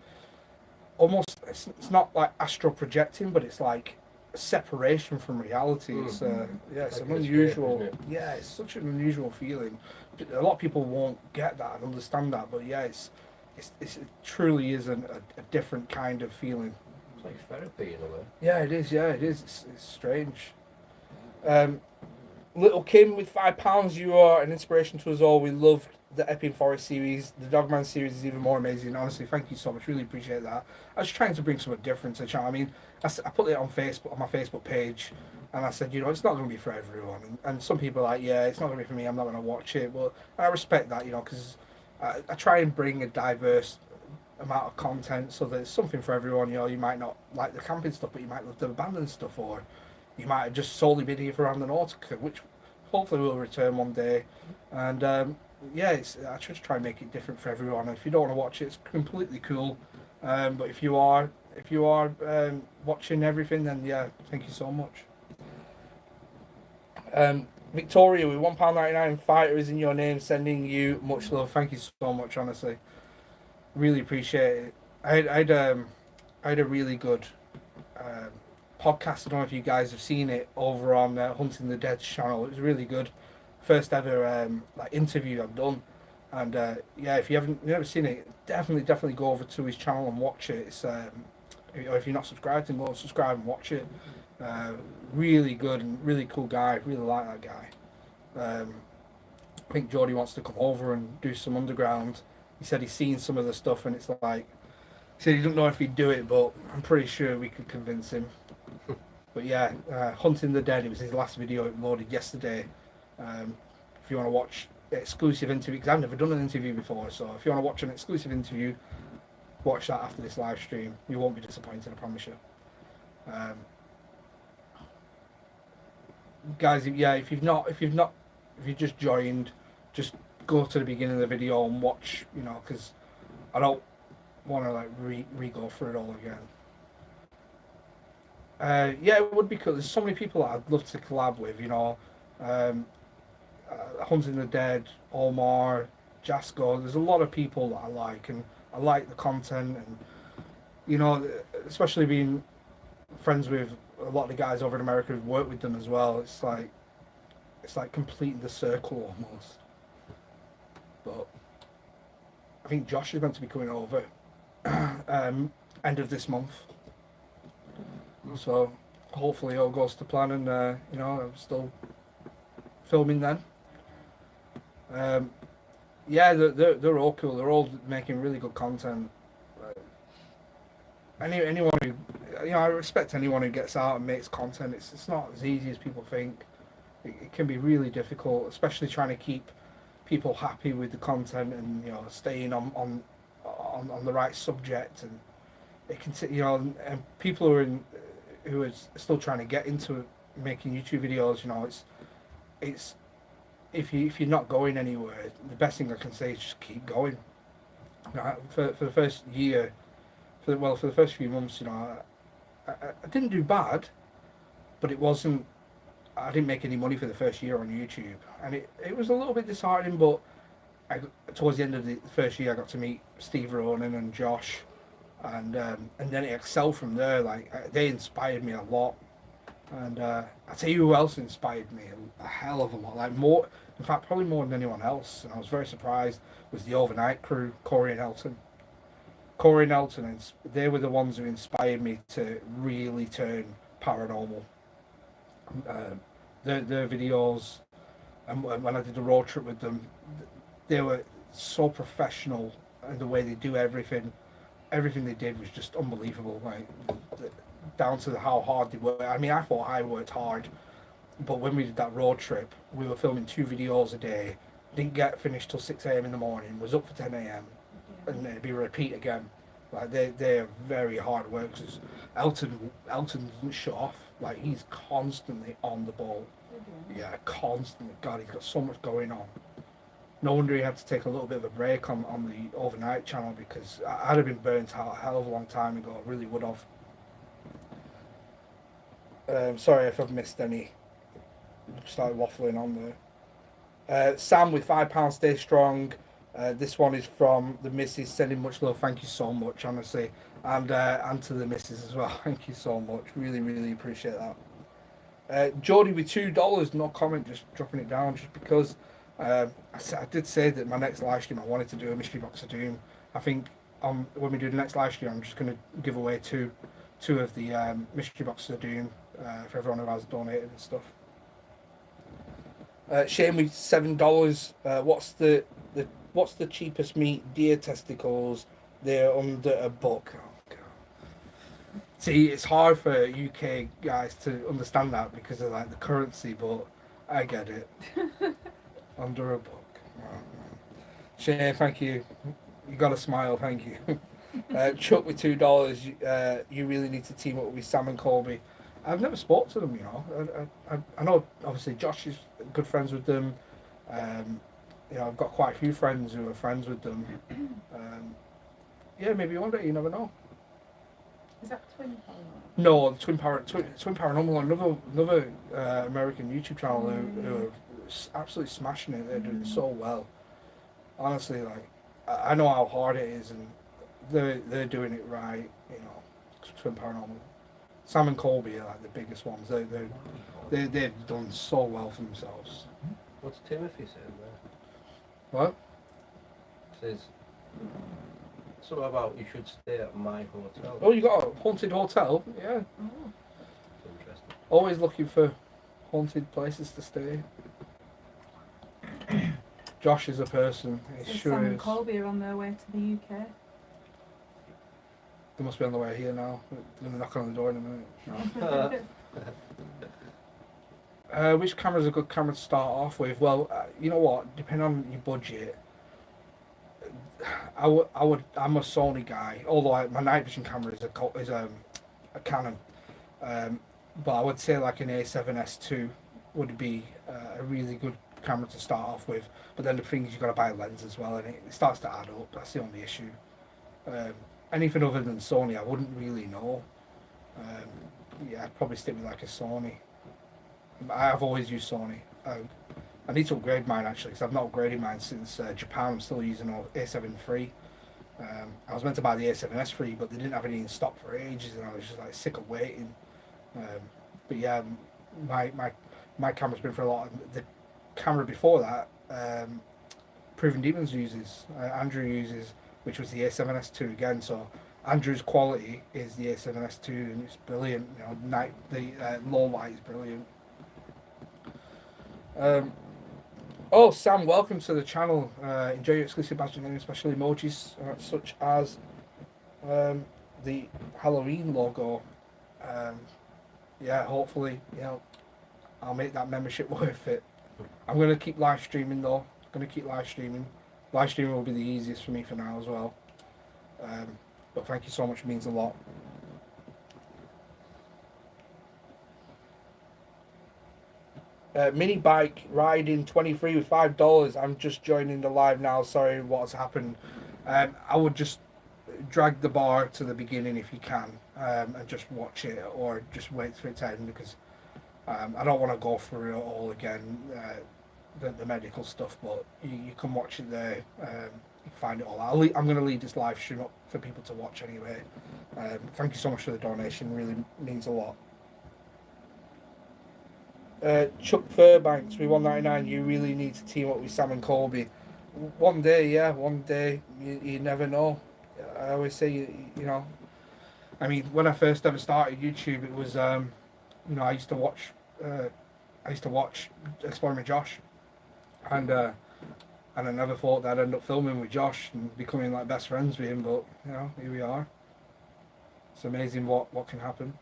almost. It's not like astral projecting, but it's like a separation from reality. It's it's an unusual. Yeah, it's such an unusual feeling. A lot of people won't get that and understand that, but yeah, it truly is a different kind of feeling. It's like therapy in a way. Yeah, it is. Yeah, it is. It's strange. Little Kim with £5. You are an inspiration to us all. We loved the Epping Forest series. The Dogman series is even more amazing. Honestly, thank you so much. Really appreciate that. I was trying to bring something different to the channel. I mean, I put it on Facebook, on my Facebook page, and I said, it's not going to be for everyone. And some people are like, yeah, it's not going to be for me. I'm not going to watch it. But I respect that, because I try and bring a diverse amount of content so that it's something for everyone. You might not like the camping stuff, but you might love the abandoned stuff, or you might have just solely been here for Randonautica, which hopefully will return one day. And I just try and make it different for everyone. And if you don't want to watch it, it's completely cool. But if you are watching everything, then yeah, thank you so much. Victoria with £1.99 fighter is in your name, sending you much love. Thank you so much, honestly. Really appreciate it. I had a really good podcast. I don't know if you guys have seen it over on Hunting the Dead's channel. It was really good. First ever interview I've done. And if you've never seen it, definitely go over to his channel and watch it. It's or if you're not subscribed, then go subscribe and watch it. Really good and really cool guy. Really like that guy. I think Jordy wants to come over and do some underground. He said he's seen some of the stuff and it's like, he said he didn't know if he'd do it, but I'm pretty sure we could convince him. But yeah, Hunting the Dead, it was his last video uploaded yesterday. If you want to watch exclusive interview, because I've never done an interview before, so if you want to watch an exclusive interview, watch that after this live stream. You won't be disappointed, I promise you. Guys, if you've just joined, just go to the beginning of the video and watch, because I don't want to re-go through it all again. It would be cool. There's so many people that I'd love to collab with, Hunting the Dead, Omar, Jasko. There's a lot of people that I like, and I like the content, and especially being friends with a lot of the guys over in America who've worked with them as well. It's like completing the circle almost. But I think Josh is meant to be coming over end of this month. So hopefully all goes to plan, and I'm still filming then. They're all cool. They're all making really good content. Anyone who, I respect anyone who gets out and makes content. It's not as easy as people think. It can be really difficult, especially trying to keep people happy with the content and staying on the right subject, and it can and people who are still trying to get into making YouTube videos. It's if you're not going anywhere, the best thing I can say is just keep going. For the first year, for the first few months, I didn't do bad, but it wasn't. I didn't make any money for the first year on YouTube, and it was a little bit disheartening. But towards the end of the first year, I got to meet Steve Ronan and Josh, and then it excelled from there. Like they inspired me a lot, And I tell you who else inspired me a hell of a lot, like more, in fact, probably more than anyone else. And I was very surprised was the Overnight crew, Corey and Elton. Corey and Elton, they were the ones who inspired me to really turn paranormal. Their videos, and when I did the road trip with them, they were so professional in the way they do everything. Everything they did was just unbelievable. Like down to how hard they work. I mean, I thought I worked hard, but when we did that road trip, we were filming 2 videos a day. Didn't get finished till 6 a.m. in the morning. Was up for 10 a.m. and it'd be a repeat again. Like they're very hard workers. Elton doesn't shut off. Like he's constantly on the ball. Yeah, constantly. God, he's got so much going on. No wonder he had to take a little bit of a break on the Overnight channel, because I'd have been burnt out a hell of a long time ago. I really would have. Sorry if I've missed any. Started waffling on there. Sam with £5, stay strong. This one is from the missus, sending much love. Thank you so much, honestly, and to the missus as well. Thank you so much. Really, really appreciate that. Geordie with $2, no comment, just dropping it down, just because I did say that my next live stream I wanted to do a mystery box of doom. I think when we do the next live stream, I'm just going to give away two of the mystery boxes of doom for everyone who has donated and stuff. Shane with $7. What's the cheapest meat? Deer testicles. They're under $1. Oh, God. See, it's hard for UK guys to understand that because of like the currency, but I get it. Under $1. Oh, Shane, thank you. You got a smile, thank you. Chuck with $2. You really need to team up with Sam and Colby. I've never spoke to them, you know. I know obviously Josh is good friends with them. You know, I've got quite a few friends who are friends with them. Yeah, maybe one day, you never know. Is that Twin Paranormal? No, Twin Paranormal, another American YouTube channel who are absolutely smashing it. They're doing so well. Honestly, like I know how hard it is, and they're doing it right. You know, Twin Paranormal. Sam and Colby are like the biggest ones. They've done so well for themselves. What's Timothy saying there? What? Says something about you should stay at my hotel. Oh, you got a haunted hotel? Yeah. Oh. That's interesting. Always looking for haunted places to stay. Josh is a person. He So sure Sam and is. Colby are on their way to the UK. They must be on the way here now. They're going to knock on the door in a minute. No. Which camera's a good camera to start off with? Well, you know what? Depending on your budget, I'm a Sony guy. Although my night vision camera is a Canon, but I would say like an A7S2 would be a really good camera to start off with. But then the thing is, you got to buy a lens as well, and it starts to add up. That's the only issue. Anything other than Sony, I wouldn't really know. Yeah, I'd probably stick with like a Sony. I've always used Sony. I need to upgrade mine actually, because I've not upgraded mine since Japan. I'm still using an A7 III. I was meant to buy the A7S III, but they didn't have any in stock for ages, and I was just like sick of waiting. But yeah, my camera's been for a lot. The camera before that, Proven Demons uses, Andrew uses, which was the A7S2 again. So Andrew's quality is the A7S2, and it's brilliant. You know, the low light is brilliant. Oh, Sam, welcome to the channel. Enjoy your exclusive badge and special emojis, such as the Halloween logo. Yeah, hopefully, you know, I'll make that membership worth it. I'm going to keep live streaming though. Live streaming will be the easiest for me for now as well. But thank you so much, it means a lot. Mini bike riding 23 with $5. I'm just joining the live now. Sorry what's happened. I would just drag the bar to the beginning if you can, and just watch it, or just wait for it to end, because I don't want to go through it all again, the medical stuff, but you can watch it there. You can find it all. I'm going to leave this live stream up for people to watch anyway. Thank you so much for the donation, really means a lot. Chuck Fairbanks with 199. You really need to team up with Sam and Colby. One day, yeah, one day. You never know. I always say, you know. I mean, when I first ever started YouTube, it was, you know, I used to watch Exploring with Josh, and I never thought that I'd end up filming with Josh and becoming like best friends with him. But you know, here we are. It's amazing what can happen.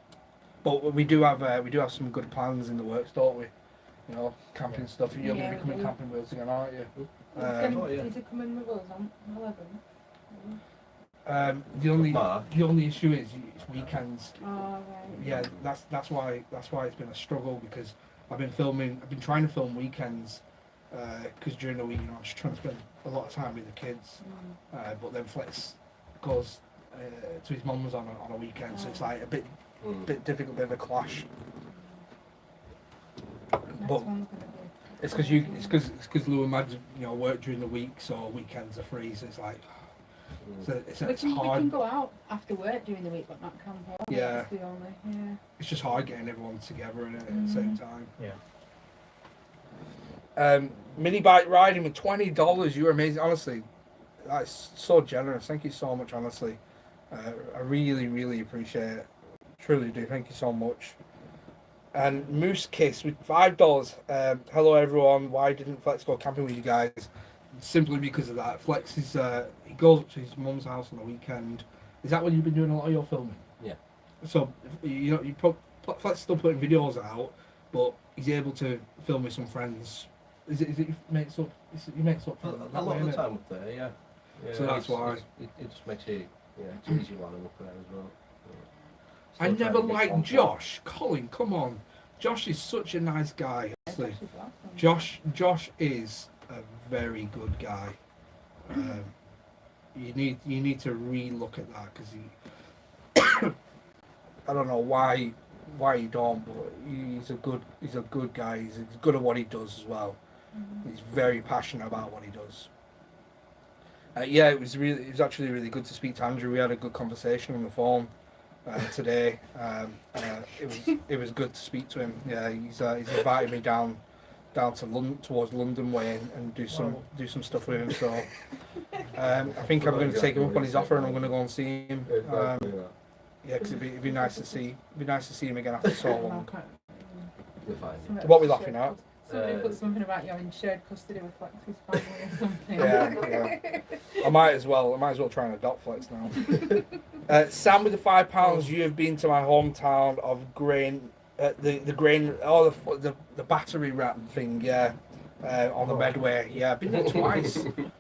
But we do have some good plans in the works, don't we? You know, camping stuff. You're going to be coming camping with us again, aren't you? Is it coming with us on 11? The only issue is it's weekends. Oh, right. Yeah, that's why it's been a struggle, because I've been trying to film weekends, because during the week, you know, I'm just trying to spend a lot of time with the kids. But then Flex goes to his mum's on a weekend, so it's like a bit difficult, bit of a clash. But it's because Lou and Mads, you know, work during the week, so weekends are free. So it's like it's We hard. can go out after work during the week, but not camp out. Yeah. That's the only. Yeah. It's just hard getting everyone together at the same time. Yeah. Mini bike riding with $20. You're amazing. Honestly, that's so generous. Thank you so much. Honestly, I really appreciate it. Truly do. Thank you so much. And Moose Kiss with $5. Hello everyone. Why didn't Flex go camping with you guys? Simply because of that. Flex is he goes up to his mum's house on the weekend. Is that when you've been doing a lot of your filming? Yeah. So you know Flex is still putting videos out, but he's able to film with some friends. Is it he makes up? He makes up for A that lot way, of the innit? time up there, yeah. So that's why. It just makes it, it's easy while I'm up there as well. I Still never trying to get liked content. Josh. Colin, come on. Josh is such a nice guy. Honestly. That's awesome. Josh is a very good guy. You need to re-look at that, because he I don't know why you don't, but he's a good guy. He's good at what he does as well. He's very passionate about what he does. Yeah, it was actually really good to speak to Andrew. We had a good conversation on the phone today. It was good to speak to him. Yeah, he's invited me down to London, towards London way, and do some stuff with him. So I think I'm going to take him up on his offer, and I'm going to go and see him. Yeah, because it'd be nice to see him again after so long. You're fine. What are we laughing at? Somebody put something about you in shared custody with Flex's family or something. Yeah. I might as well try and adopt Flex now. Sam with the £5. You have been to my hometown of Grain, the Grain, the battery wrap thing, yeah, on the Medway. Yeah, I've been there twice. You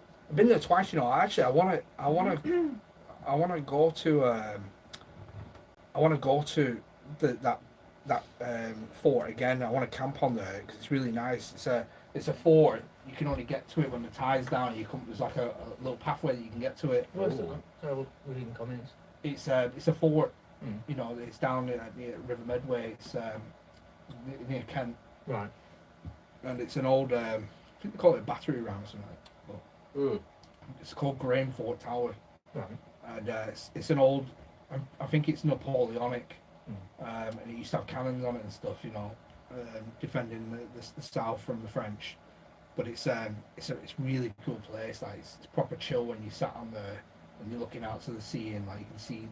know. Actually, I want to go to that fort again. I want to camp on there because it's really nice. It's a fort. You can only get to it when the tide's down. There's like a little pathway that you can get to it. Where's it? So we're reading comments. It's a fort. You know, it's down near River Medway. It's near Kent. Right. And it's an old. I think they call it a battery ram or something. But it's called Grain Fort Tower. Right. And it's an old. I think it's Napoleonic. And it used to have cannons on it and stuff, you know, defending the south from the French. But it's really cool place. Like it's proper chill when you sat on there and you're looking out to the sea, and like you can see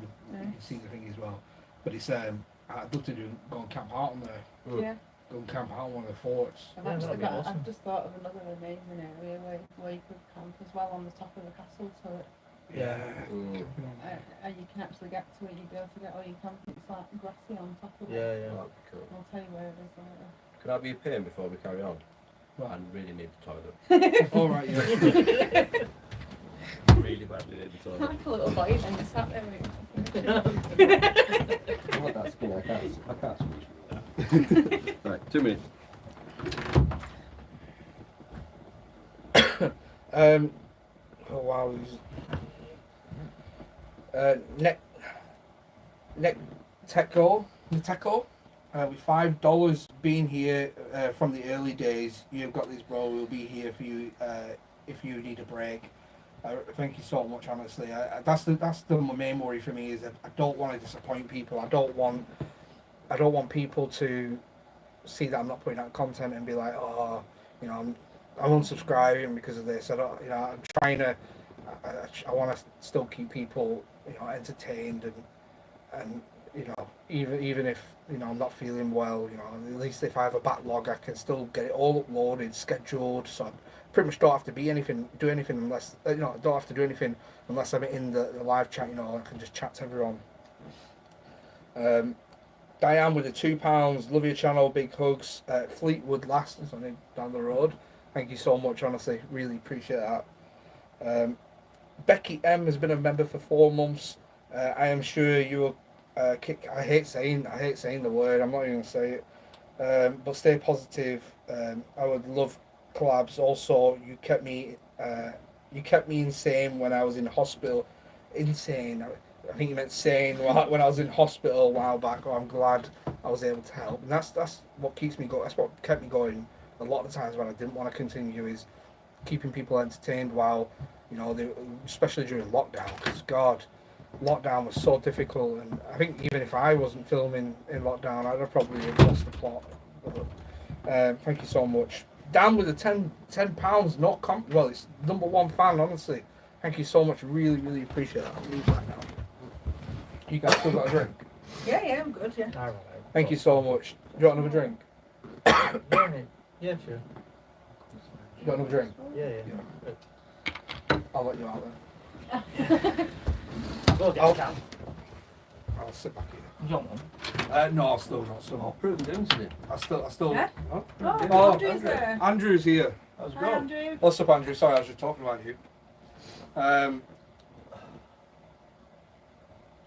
the thing as well. But it's I'd love to go and camp out on there. Yeah. Go and camp out on one of the forts. I've just thought of another amazing area where you could camp as well on the top of the castle turret. Yeah. And you can actually get to it. You'd be able to get all your camping. It's like grassy on top of it. Yeah, yeah. That'd be cool. I'll tell you where it is later. Can I be a pain before we carry on? Right. I really need the toilet. All right. Yeah. Really badly need the toilet. Like a little boy and you sat there with I want that skin. I can't squeeze through that. Right, 2 minutes. Oh wow. Neteco, with $5 being here from the early days. You've got this, bro. We'll be here for you if you need a break. Thank you so much. Honestly, that's the main worry for me, is that I don't want to disappoint people. I don't want people to see that I'm not putting out content and be like, oh, you know, I'm unsubscribing because of this. I don't, you know, I'm trying to. I want to still keep people, you know, entertained and you know, even if you know I'm not feeling well, you know, at least if I have a backlog, I can still get it all uploaded, scheduled. So I pretty much don't have to do anything unless you know I don't have to do anything unless I'm in the live chat. You know, I can just chat to everyone. Diane with the £2. Love your channel. Big hugs. Fleetwood Last is only down the road. Thank you so much. Honestly, really appreciate that. Becky M has been a member for 4 months. I am sure you will kick. I hate saying the word. I'm not even gonna say it. But stay positive. I would love collabs. Also, you kept me insane when I was in hospital. Insane. I think you meant sane when I was in hospital a while back. Oh, I'm glad I was able to help. And that's what keeps me going. That's what kept me going. A lot of the times when I didn't want to continue is keeping people entertained while, you know, especially during lockdown. Because God, lockdown was so difficult, and I think even if I wasn't filming in lockdown, I'd have probably lost the plot. But, thank you so much. Dan with the £10, no comp. Well, it's #1 fan, honestly. Thank you so much. Really, really appreciate that. I'll leave that now. You guys still got a drink? Yeah, I'm good. Yeah. Alright. Thank you so much. Do you want another drink? Yeah, sure. You want another drink? Yeah. I'll let you out then. Go get Oh. a can. I'll sit back here. You want one? No, I'll still not. So I'll prove them, isn't it? I still. Yeah? Huh? Oh, Oh, Andrew's okay. there. Andrew's here. How's it Hi, going? Andrew. What's up, Andrew? Sorry, I was just talking about you.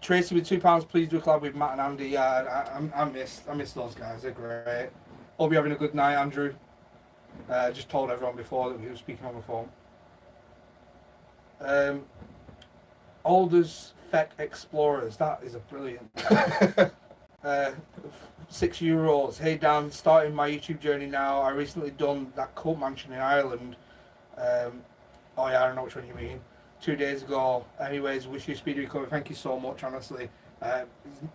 Tracy with £2. Please do a collab with Matt and Andy. Yeah, I miss those guys. They're great. Hope you're having a good night, Andrew. Just told everyone before that we were speaking on the phone. Alders Feck Explorers. That is a brilliant. €6. Hey Dan, starting my YouTube journey now. I recently done that cult mansion in Ireland. Oh yeah, I don't know which one you mean. 2 days ago. Anyways, wish you a speedy recovery. Thank you so much, honestly.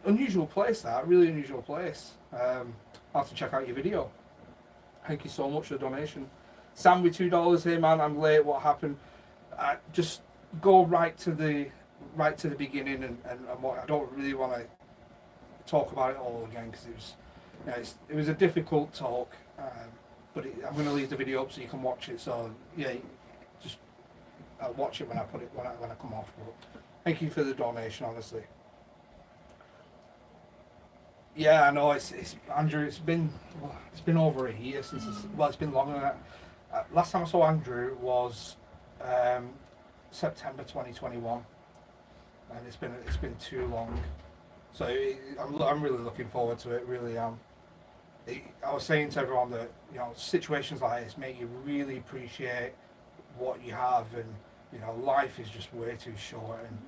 Unusual place, that. Really unusual place. I'll have to check out your video. Thank you so much for the donation. Sam with $2. Hey man, I'm late. What happened? Just go right to the beginning and what I don't really want to talk about it all again because it was, you know, it was a difficult talk. But I'm going to leave the video up so you can watch it. So yeah, just I'll watch it when I come off. But thank you for the donation, honestly. Yeah, I know it's Andrew. It's been over a year since it's been longer than that. Last time I saw Andrew was September 2021, and it's been too long. So I'm really looking forward to it. Really am. I was saying to everyone that, you know, situations like this make you really appreciate what you have, and you know, life is just way too short, and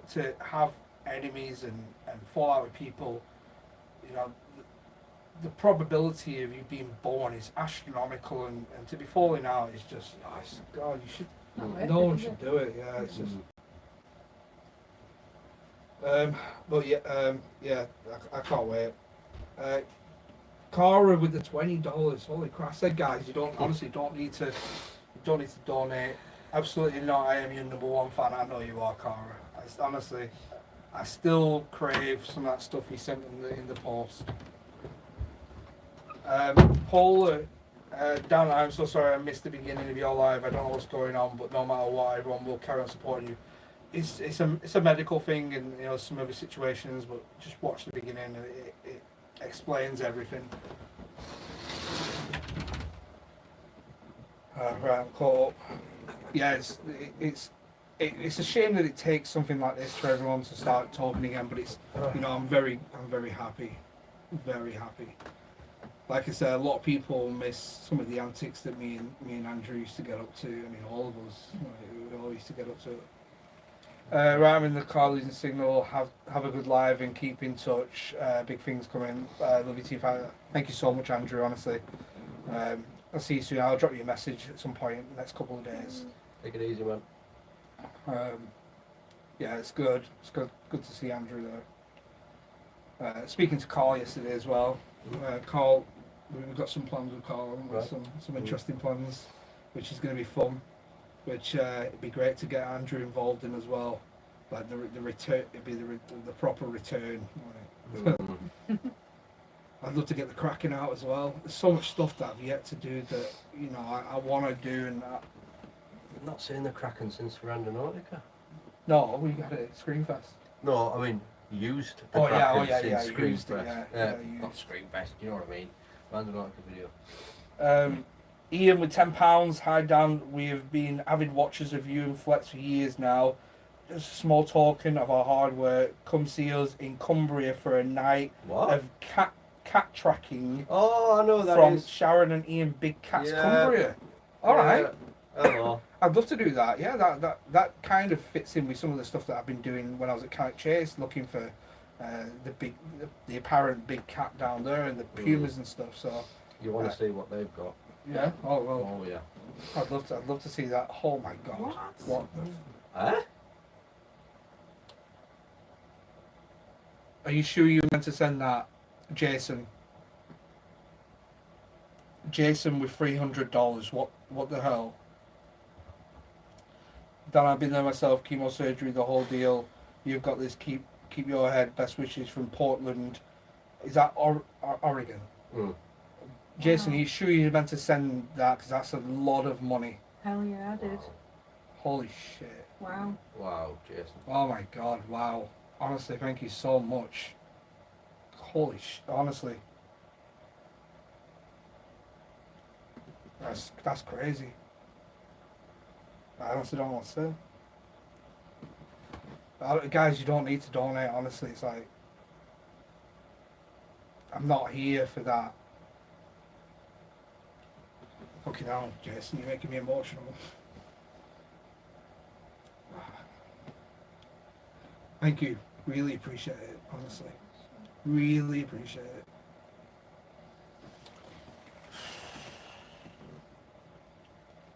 to have enemies and fall out with people, you know, the probability of you being born is astronomical, and to be falling out is just, oh, God, you should, no one should do it. Yeah, it's just. But yeah, I can't wait. Cara with the $20. Holy crap! I said, guys, you don't need to donate. Absolutely not. I am your #1 fan. I know you are, Cara. Honestly, I still crave some of that stuff you sent in the post. Paul, Dan, I'm so sorry I missed the beginning of your live. I don't know what's going on, but no matter what, everyone will carry on supporting you. It's a medical thing, and you know, some other situations, but just watch the beginning and it explains everything. Right, I'm caught up. Yeah, it's a shame that it takes something like this for everyone to start talking again, but it's, you know, I'm very happy, very happy. Like I said, a lot of people miss some of the antics that me and Andrew used to get up to. I mean, all of us, we all used to get up to. Right, I'm in the car losing signal. Have a good live and keep in touch. Big things coming. Love you, team. Thank you so much, Andrew. Honestly, I'll see you soon. I'll drop you a message at some point in the next couple of days. Take it easy, man. Yeah, it's good. It's good to see Andrew there. Speaking to Carl yesterday as well. Carl we've got some plans with Carl, haven't we? Right. Some interesting plans, which is going to be fun. Which it'd be great to get Andrew involved in as well. Like the return, it'd be the proper return. Mm. I'd love to get the Kraken out as well. There's so much stuff that I've yet to do that I want to do, and I've not seen the Kraken since Randonautica. no, we got it at Screenfest. No, I mean used the Oh yeah, Kraken yeah, since used it, Screamfest. yeah, Not used. Screamfest, you know what I mean? Randonautica video. Ian with £10. Hi Dan, we have been avid watchers of you and Flex for years now. Just a small token of our hard work. Come see us in Cumbria for a night What? of cat tracking Oh, I know that from is. Sharon and Ian Big Cats Yeah. Cumbria. All right, Hello. I'd love to do that. Yeah, that kind of fits in with some of the stuff that I've been doing when I was at Kite Chase, looking for the apparent big cat down there and the pumas and stuff. So You want to see what they've got? yeah, oh well, Oh yeah. I'd love to see that. Oh my god, what the Eh? Are you sure you meant to send that, Jason? Jason with $300. What the hell? Dan, I've been there myself. Chemo surgery, the whole deal. You've got this. Keep your head. Best wishes from Portland. Is that Oregon? Mm. Jason, Wow. are you sure you meant to send that? Because that's a lot of money. Hell yeah, I did. Holy shit. Wow. Wow, Jason. Oh my god. Wow. Honestly, thank you so much. Holy honestly. That's crazy. I honestly don't know what to say. Guys, you don't need to donate, honestly. It's like, I'm not here for that. Fucking hell, Jason, you're making me emotional. Thank you. Really appreciate it, honestly. Really appreciate it.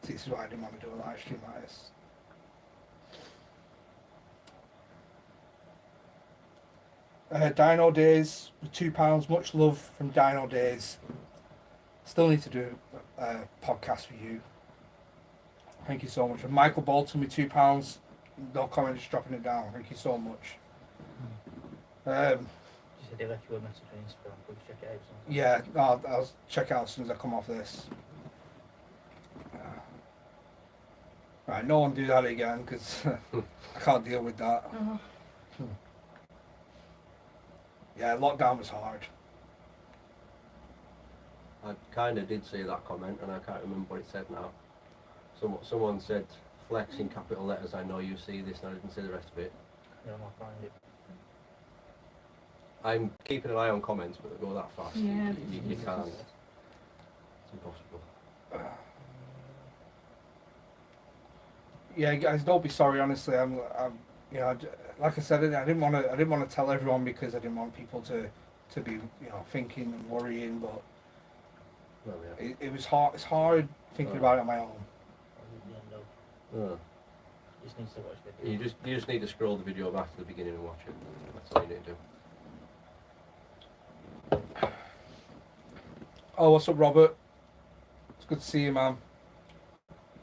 See, this is why I didn't want to do a live stream like this. Dino Days with £2. Much love from Dino Days. Still need to do a podcast for you. Thank you so much. And Michael Bolton with £2. No comment, just dropping it down. Thank you so much. She said they left you a message on Instagram. Please check it out. Something. Yeah, I'll check out as soon as I come off this. Right, no one do that again because I can't deal with that. Oh, Yeah, lockdown was hard. I kind of did see that comment, and I can't remember what it said now. Someone said, "Flex in capital letters." I know you see this, and I didn't see the rest of it. Yeah, I'll find it. I'm keeping an eye on comments, but they go that fast. Yeah, You can't. It's impossible. Yeah, guys, don't be sorry. Honestly, I'm like I said, I didn't want to tell everyone because I didn't want people to be, thinking and worrying. But Well, yeah. it was hard. It's hard thinking about it on my own. Oh. You just need to watch the video. You just need to scroll the video back to the beginning and watch it. That's all you need to do. Oh, what's up, Robert? It's good to see you, man.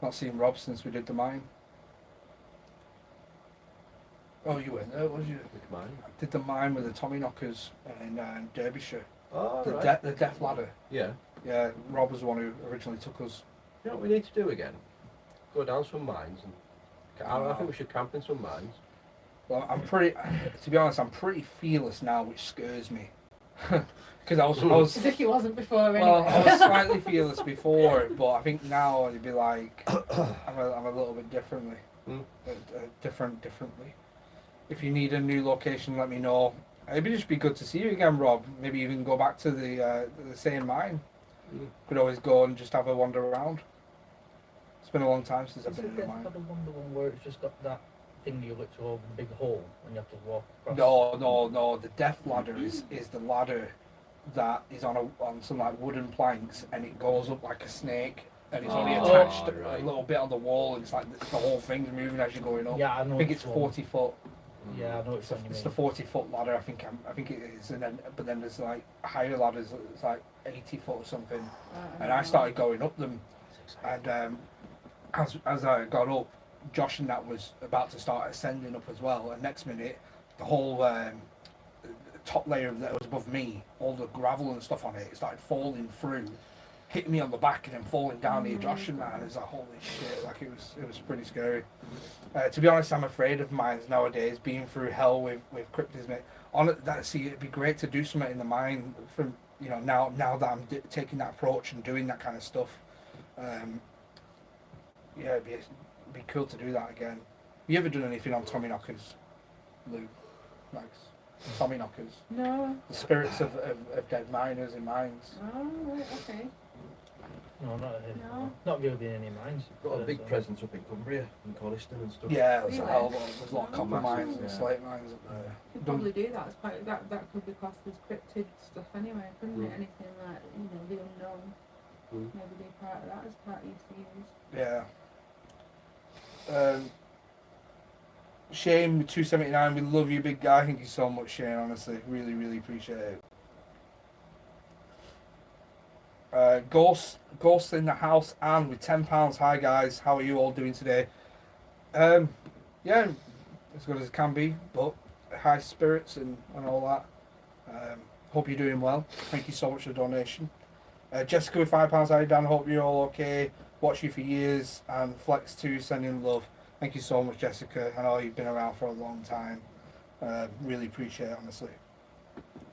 Not seen Rob since we did the mine. Oh, you went there, was you? Which mine? Did the mine with the Tommy Knockers in Derbyshire. Oh, The, right. the Death Ladder. Yeah. Yeah, Rob was the one who originally took us. You know what we need to do again? Go down some mines and I think we should camp in some mines. Well, to be honest, I'm pretty fearless now, which scares me. Because I was as if he wasn't before anyway. well, I was slightly fearless before, but I think now it'd be like I'm a little bit differently, differently. If you need a new location, let me know. It'd just be good to see you again, Rob. Maybe even go back to the same mine. Could always go and just have a wander around. It's been a long time since I've Is been it in a the mine. one where it's just got that thing you look to over the big hole and you have to walk across? No. The Death Ladder is the ladder that is on some like wooden planks, and it goes up like a snake, and it's only Oh, attached right. a little bit on the wall, and it's like the whole thing's moving as you're going up. Yeah, I know. I think which it's one. 40 foot. Yeah, I know It's, it's on you it's mean. the 40-foot ladder. I think it is, and then but then there's like higher ladders. It's like 80 foot or something. And I started going up them, and as I got up, Josh and that was about to start ascending up as well. And next minute, the whole top layer that was above me, all the gravel and stuff on it, started falling through, hitting me on the back, and then falling down near Josh and that. And it's like holy shit! Like it was pretty scary. To be honest, I'm afraid of mines nowadays. Being through hell with cryptism, it'd be great to do something in the mine from now that I'm taking that approach and doing that kind of stuff. Yeah, it'd be cool to do that again. You ever done anything on Tommy Knockers, Lou? Max? Tommy Knockers. No. The spirits of dead miners in mines. Oh, right, okay. No, No. not really in any mines. Got a big presence up in Cumbria, in Coniston and stuff. Yeah, there's a Really? hell of a lot. There's a lot of copper Massive, mines and yeah. slate mines up there. Could probably do that as part that could be classed as cryptid stuff anyway, couldn't it? Mm. Anything like, the unknown. Mm. Maybe do part of that as part of your series. Yeah. Shane with 279, we love you, big guy. Thank you so much, Shane. Honestly, really, really appreciate it. Ghost in the house and with £10. Hi guys, how are you all doing today? Yeah, as good as it can be, but high spirits and all that. Hope you're doing well. Thank you so much for the donation. Jessica with £5. Hi Dan, hope you're all okay. Watched you for years, and Flex2 sending love. Thank you so much, Jessica. I know you've been around for a long time. Really appreciate it, honestly.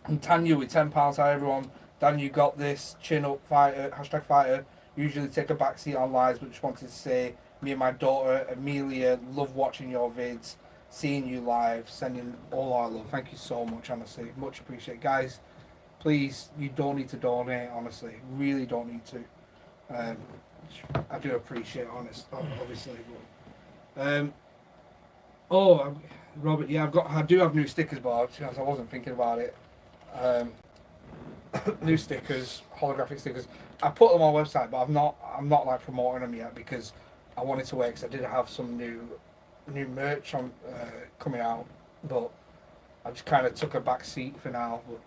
And Tanya with £10. Hi everyone. Dan, you got this. Chin up, fighter. # fighter. Usually take a back seat on lives, but just wanted to say, me and my daughter Amelia love watching your vids, seeing you live, sending all our love. Thank you so much, honestly. Much appreciated. Guys, please, you don't need to donate, honestly. Really don't need to. I do appreciate it, obviously. But, Robert, yeah, I do have new stickers, but to be honest, I wasn't thinking about it. New stickers, holographic stickers. I put them on my website, but I'm not like promoting them yet because I wanted to wait because I did have some new merch on coming out, but I just kind of took a back seat for now. But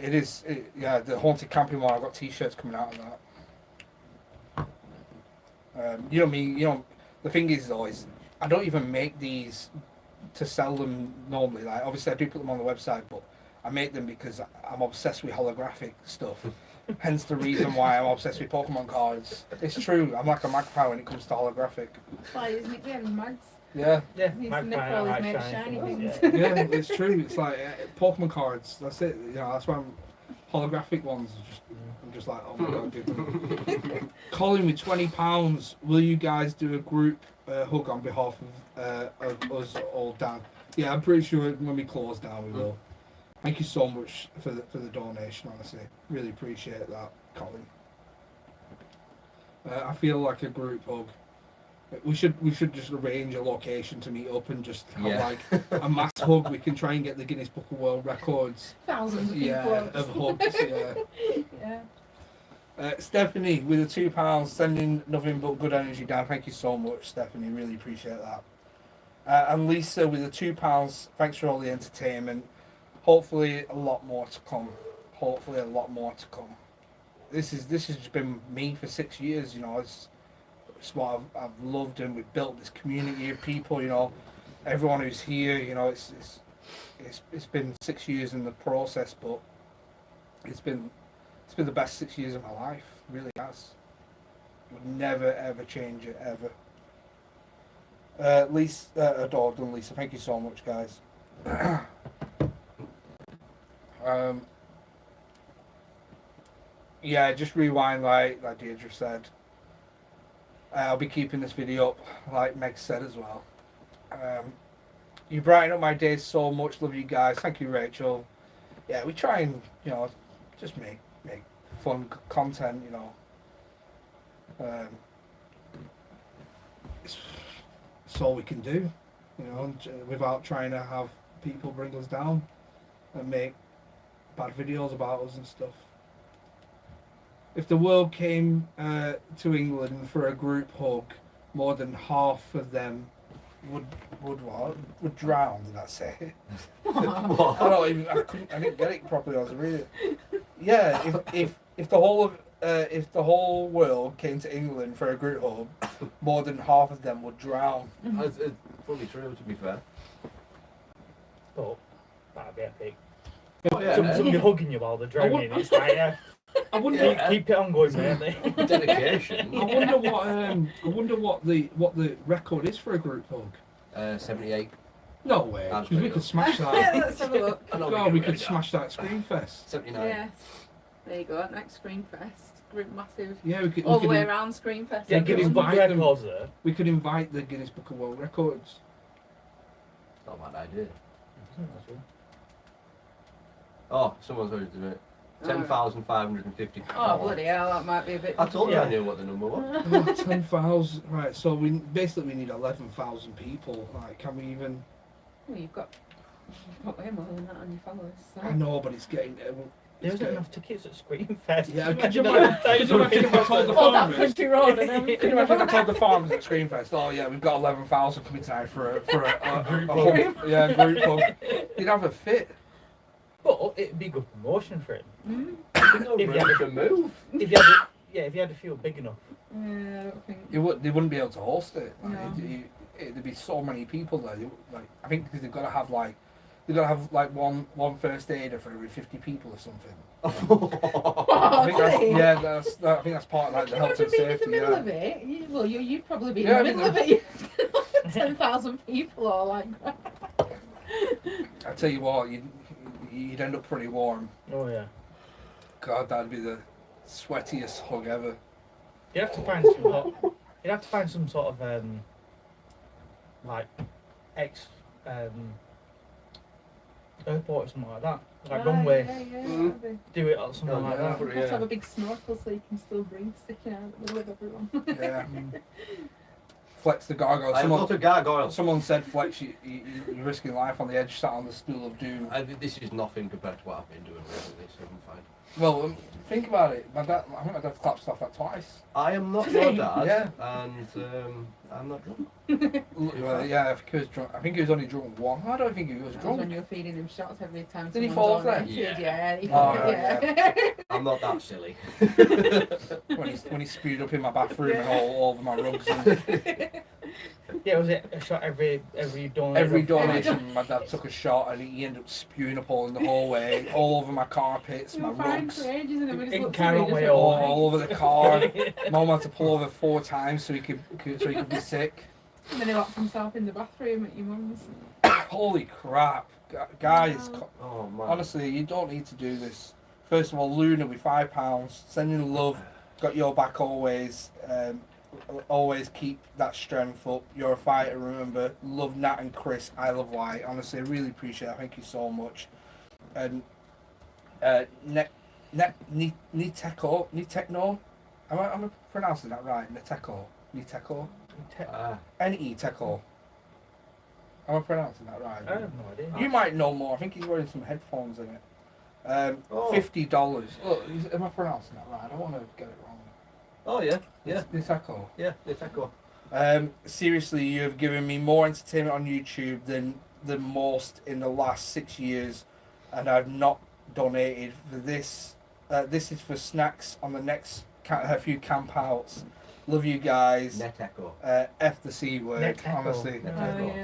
the Haunted Camping one. I've got t-shirts coming out of that. You know me. The thing is though, I don't even make these to sell them normally. Like obviously I do put them on the website, but I make them because I'm obsessed with holographic stuff. Hence the reason why I'm obsessed with Pokemon cards. It's true. I'm like a magpie when it comes to holographic. Why isn't it getting mags? Yeah. Yeah, He's magpie, Nicole is high made of shine shiny things, things. yeah. Yeah, it's true. It's like Pokemon cards. That's it. That's why holographic ones. I'm just like, oh my god, dude. Colin with £20. Will you guys do a group hug on behalf of us all, Dan? Yeah, I'm pretty sure when we close down, we will. Thank you so much for the donation. Honestly, really appreciate that, Colin. I feel like a group hug. We should just arrange a location to meet up and just have like a mass hug. We can try and get the Guinness Book of World Records. Thousands of people. Yeah, of hugs. Yeah. Yeah. Stephanie with the £2 sending nothing but good energy down. Thank you so much, Stephanie. Really appreciate that. And Lisa with the £2. Thanks for all the entertainment. Hopefully a lot more to come. This has just been me for 6 years. It's what I've loved, and we've built this community of people. Everyone who's here. It's been 6 years in the process, but it's been the best 6 years of my life. Really has. Would never ever change it ever. Lisa, adored and Lisa. Thank you so much, guys. Yeah, just rewind like Deirdre said. I'll be keeping this video up, like Meg said as well. You brighten up my days so much. Love you guys. Thank you, Rachel. Yeah, we try and just make fun content. It's all we can do. Without trying to have people bring us down and make bad videos about us and stuff. If the world came to England for a group hug, more than half of them would what? Would drown, did I say? What? I didn't get it properly, I was reading it. Yeah, if the whole world came to England for a group hug, more than half of them would drown. It's probably true, to be fair. But that'd be epic. Oh, yeah. Somebody hugging you while they're drowning. It's like, yeah. I wonder Yeah. Keep it on going, mate. Dedication. I wonder what the record is for a group hug. 78. No way. That's 'Cause we pretty could good. smash Yeah, that. let's have a look. I know God, we get could rid of smash that Screamfest. 79. Yes. There you go. Next Screamfest. Group massive. Yeah, we could. All we the could way in- around Screamfest. Yeah, could give us invite good them. records there. We could invite the Guinness Book of World Records. Not a bad idea. Oh, someone's already done it. 10,550. Oh, bloody hell, that might be a bit. I told you Yeah. I knew what the number was. Oh, 10,000. Right, so we need 11,000 people. Like, can we even? Well, you've got way more than that on your followers. So. I know, but it's getting. There It's wasn't getting enough tickets at Screamfest. Yeah, could Imagine you that. imagine- could you imagine if I told the All that farmers? country road and everything. Can you imagine if I told the farmers at Screamfest, oh yeah, we've got 11,000 coming tonight for a Group hug. Yeah, group hug. You'd have a fit. But it'd be good promotion for it. Mm. There's no If you room had- to move. If you had, if you had a field big enough. Yeah, I don't think. They wouldn't be able to host it. Like, No. there'd be so many people there. Like, I think because they've got to have like one first aider for every 50 people or something. I think that's, really? yeah, I think that's part of like Can the you health imagine and being in the safety. middle Yeah. of it? Well, you'd probably be Yeah, in I the mean, middle of it. 10,000 people all like. I tell you what, you'd end up pretty warm. Oh yeah. God, that'd be the sweatiest hug ever. You'd have to find some. You'd have to find some sort of like airport or something like that. Like runway. Yeah, Mm. that'd be- Do it or something Oh, like yeah. that. You have to have a big snorkel so you can still breathe sticking out in the middle of everyone. Yeah. Mm. Flex the gargoyle. I have a lot of gargoyles. Someone said, Flex, you're risking life on the edge, sat on the stool of doom. This is nothing compared to what I've been doing recently, so I'm fine. Well, think about it. I think my dad's clapped stuff that twice. I am not your dad, Yeah. and I'm not drunk. Well, yeah, I think he was drunk. I think he was only drunk one. I don't think he was That was when drunk. you were feeding him shots every time. Did he someone fall off then? donated. Yeah. Yeah. He Oh, did, right, yeah. I'm not that silly. when he spewed up in my bathroom and all over my rugs. And Yeah, was it a shot every donation? every donation, my dad took a shot and he ended up spewing up all in the hallway, all over my carpets, You my were fine rugs, for ages and then we just In looked at you Carol and Way just went, all over the car. Mum had to pull over 4 times so he could be sick. And then he locked himself in the bathroom at your mum's. Holy crap, guys! Wow. Oh man. Honestly, you don't need to do this. First of all, Luna with £5, sending love, got your back always. Always keep that strength up. You're a fighter, remember. Love Nat and Chris. I love White. Honestly, I really appreciate it. Thank you so much. And Nitekno. Am I pronouncing that right? Niteko. N-E-Teko. Am I pronouncing that right? I have no idea. You might know more. I think he's wearing some headphones in it. Oh. $50. Look, am I pronouncing that right? I don't want to get it wrong. Oh yeah, yeah, Niteko. yeah. It's echo. Seriously, you have given me more entertainment on YouTube than most in the last 6 years, and I've not donated for this. This is for snacks on the next few camp outs. Love you guys. Net echo. F the C word, Neteko. honestly. Net- Oh, Neteko.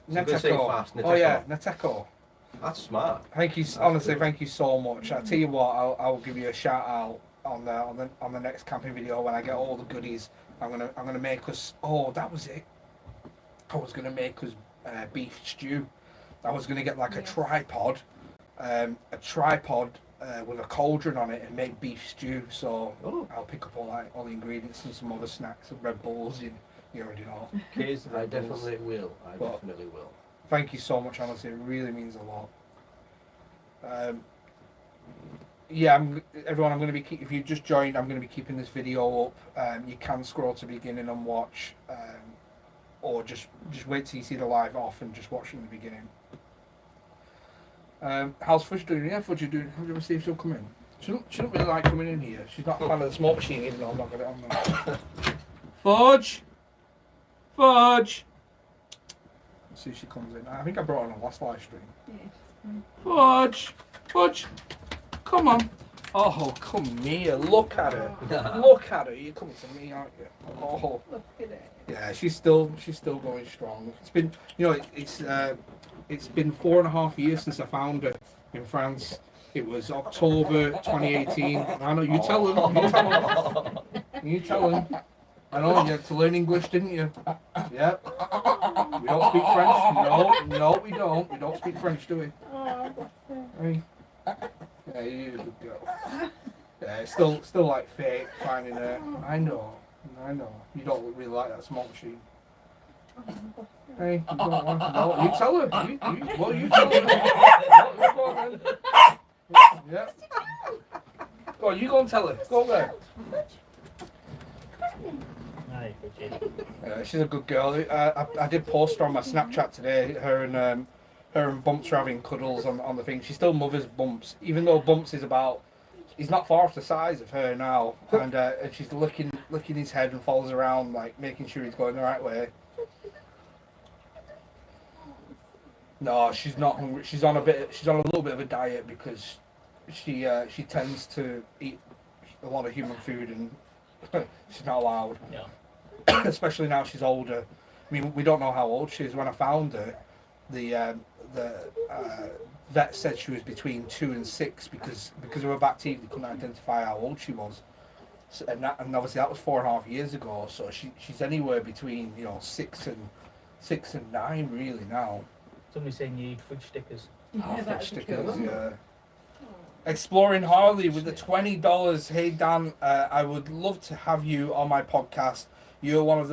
yeah, Neteko. say fast, Oh Neteko. yeah, Neteko. That's smart. Thank you, That's honestly, good. thank you so much. I tell you what, I'll give you a shout out on the next camping video when I get all the goodies. I'm gonna make us. Oh, that was it. I was gonna make us beef stew. I was gonna get like a Yes. tripod, with a cauldron on it and make beef stew. So Oh, I'll pick up all the ingredients and some other snacks, and Red Bulls. You already know. kids, I definitely will. I Well- definitely will. Thank you so much, honestly. It really means a lot. Yeah, everyone. I'm going to be if you just joined, I'm going to be keeping this video up. You can scroll to beginning and watch, or just wait till you see the live off and just watch from the beginning. How's Fudge doing? Yeah, Fudge doing. Have you ever seen she'll come in? She don't really like coming in here. She's not a fan of the smoke machine, even though I've not got it on there. Fudge, see if she comes in. I think I brought her on the last live stream. Yeah. Fudge! Fudge! Come on. Oh, come here. Look at her. Look at her. You're coming to me, aren't you? Oh. Look at it. Yeah, she's still going strong. It's been, you know, it's been 4.5 years since I found her in France. It was October 2018. I know, you tell him. You tell him. You tell him. I know, you had to learn English, didn't you? Yep. We don't speak French. No, we don't. We don't speak French, do we? Oh, bless her. Hey. Yeah, you're a good girl. Yeah, it's still like fake finding her. I know. You don't really like that smoke machine. Hey, you don't want to know. You tell her. You tell her. Well, go on then. Yeah. Go on, you go and tell her. Go there. Aye, Bridget. She's a good girl. I did post her on my Snapchat today. Her and Bumps are having cuddles on the thing. She still mothers Bumps, even though Bumps is about. He's not far off the size of her now, and she's licking his head and follows around, like making sure he's going the right way. No, she's not hungry. She's on a little bit of a diet because she tends to eat a lot of human food and she's not allowed. Yeah. Especially now she's older. I mean, we don't know how old she is. When I found her, the vet said she was between 2 and 6 because of her back teeth. They couldn't identify how old she was, so, and obviously that was 4.5 years ago. So she's anywhere between 6 and 9 really now. Somebody's saying you need fridge stickers. Yeah, Fridge that'd be stickers, cool. yeah. Exploring Harley with the $20. Hey Dan, I would love to have you on my podcast. You're one of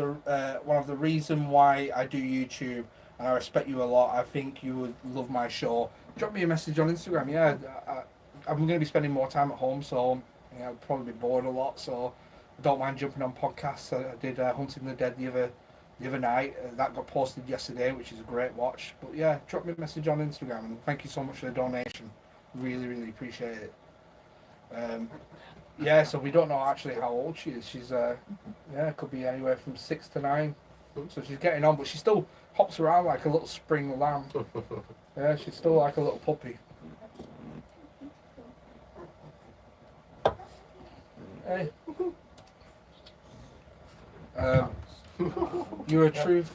the reason why I do YouTube, and I respect you a lot. I think you would love my show. Drop me a message on Instagram. Yeah, I'm going to be spending more time at home, so I'll probably be bored a lot. So I don't mind jumping on podcasts. I did Hunting the Dead the other night. That got posted yesterday, which is a great watch. But yeah, drop me a message on Instagram, and thank you so much for the donation. Really, really appreciate it. Yeah, so we don't know actually how old she is. She's it could be anywhere from 6 to 9. So she's getting on, but she still hops around like a little spring lamb. Yeah, she's still like a little puppy. Hey. You're a true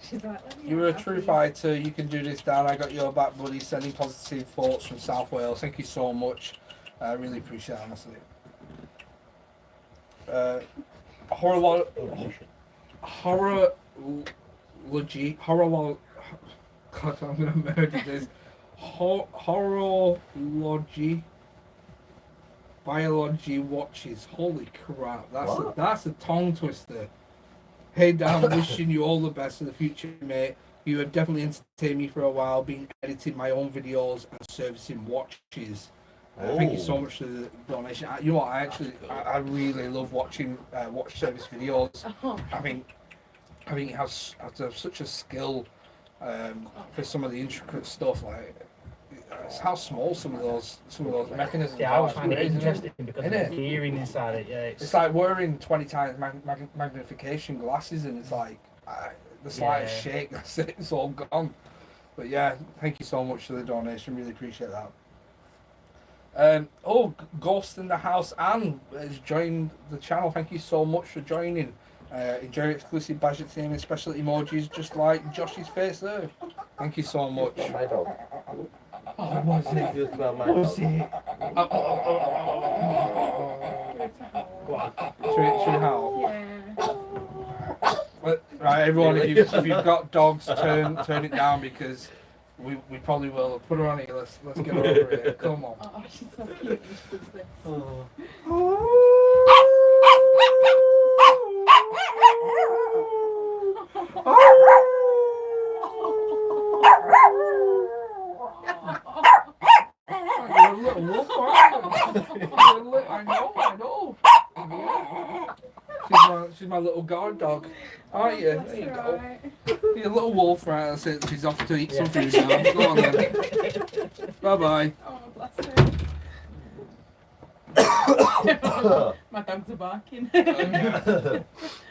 She's like, "Let me You're a have true these." fighter. You can do this, Dan. I got your back, buddy. Sending positive thoughts from South Wales. Thank you so much. I really appreciate it, honestly. God, I'm gonna murder this. Horology. Biology watches. Holy crap! That's a tongue twister. Hey Dan, wishing you all the best in the future, mate. You have definitely entertained me for a while, been editing my own videos and servicing watches. Thank you so much for the donation. You know what? I really love watching watch service videos. Oh, I think it has such a skill for some of the intricate stuff. Like it's how small some of those mechanisms Yeah, are. I always It's find it crazy, isn't interesting because of Innit? the gearing inside it. Yeah, It's like wearing 20 times magnification glasses, and it's like the slightest Yeah. shake, that's it, it's all gone. But yeah, thank you so much for the donation, really appreciate that. Ghost in the House Anne has joined the channel. Thank you so much for joining. Enjoy exclusive badge team and special emojis just like Josh's face there. Thank you so much. My dog. Oh, was it? You smell my Was dog. it? Go on. Should we howl? yeah. Right, everyone, if you've got dogs, turn it down because we probably will. Put her on here. Let's get over it. Come on. Oh, she's so cute. She does this. You're a little wolf, aren't you? I know. Yeah. She's my little guard dog, aren't you? That's There you go. alright. You're a little wolf, right? That's it. She's off to eat some food now. Go on then. Bye bye. Oh, bless her. My dogs are barking.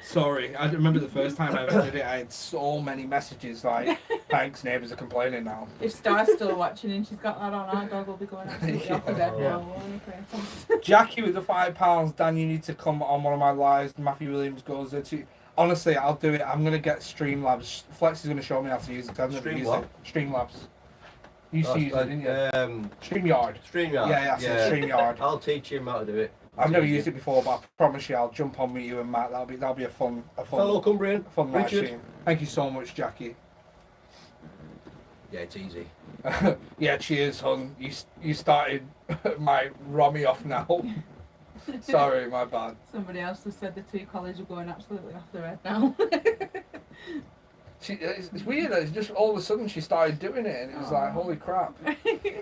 Sorry, I remember the first time I ever did it. I had so many messages like, "Thanks, neighbours are complaining now." If Star's still watching and she's got that on, our dog will be going absolutely off the bed Yeah. now. Won't he, Kratos? Jackie with the £5. Dan, you need to come on one of my lives. Matthew Williams goes there too. Honestly, I'll do it. I'm gonna get Streamlabs. Flex is gonna show me how to use it. 'Cause I've never Stream used what? it. Streamlabs. You used to use it, didn't you? Streamyard. StreamYard. Yeah, Streamyard. I'll teach him how to do it. I've never used it before, but I promise you, I'll jump on with you and Matt. That'll be a fun Fellow Cumbrian, fun live Richard. stream. Thank you so much, Jackie. Yeah, it's easy. Yeah, cheers, hon. You started my Romy off now. Sorry, my bad. Somebody else has said the two colleges are going absolutely off the head now. It's weird. It's just all of a sudden she started doing it, and it was like, holy crap.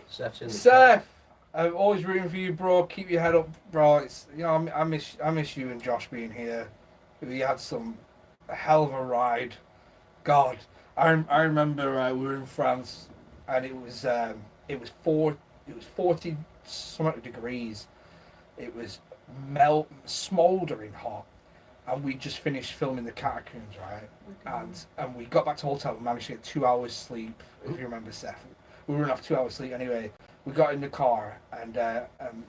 Seth's in the chat. Seth, I'm always rooting for you, bro. Keep your head up, bro. It's I miss you and Josh being here. We had a hell of a ride. God, I remember we were in France, and it was 40 something degrees. It was smouldering hot, and we just finished filming the catacombs, right? And we got back to the hotel and managed to get 2 hours sleep. If you remember, Seth, we were enough 2 hours sleep anyway. We got in the car and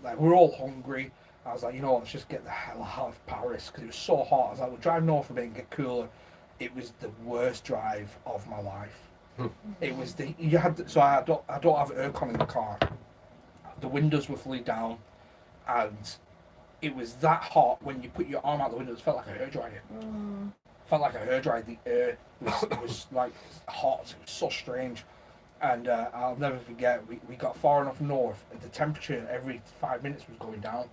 like we were all hungry. I was like, you know what, let's just get the hell out of Paris because it was so hot. I was like, we'll drive north a bit and get cooler. It was the worst drive of my life. It was so I don't have aircon in the car. The windows were fully down, and it was that hot when you put your arm out the window. It felt like a hairdryer. Felt like a hairdryer. The air was like hot. It was so strange. And I'll never forget, we got far enough north, the temperature every 5 minutes was going down.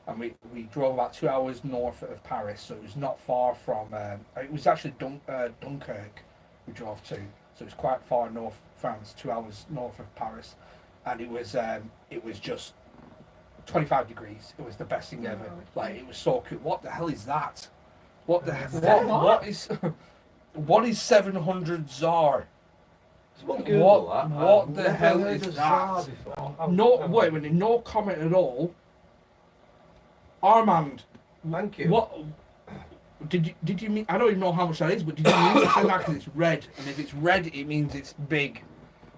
And we drove about 2 hours north of Paris, so it was not far from, it was actually Dunkirk we drove to. So it was quite far north France, 2 hours north of Paris. And it was just 25 degrees. It was the best thing ever. Like, it was so cool. What the hell is that? What the hell? What is 700 ZAR? Someone Google What- that. what I've the never hell heard is of that? Zara before. No comment at all. Armand, Thank you. what did you mean? I don't even know how much that is, but did you mean to say that because it's red? And if it's red, it means it's big.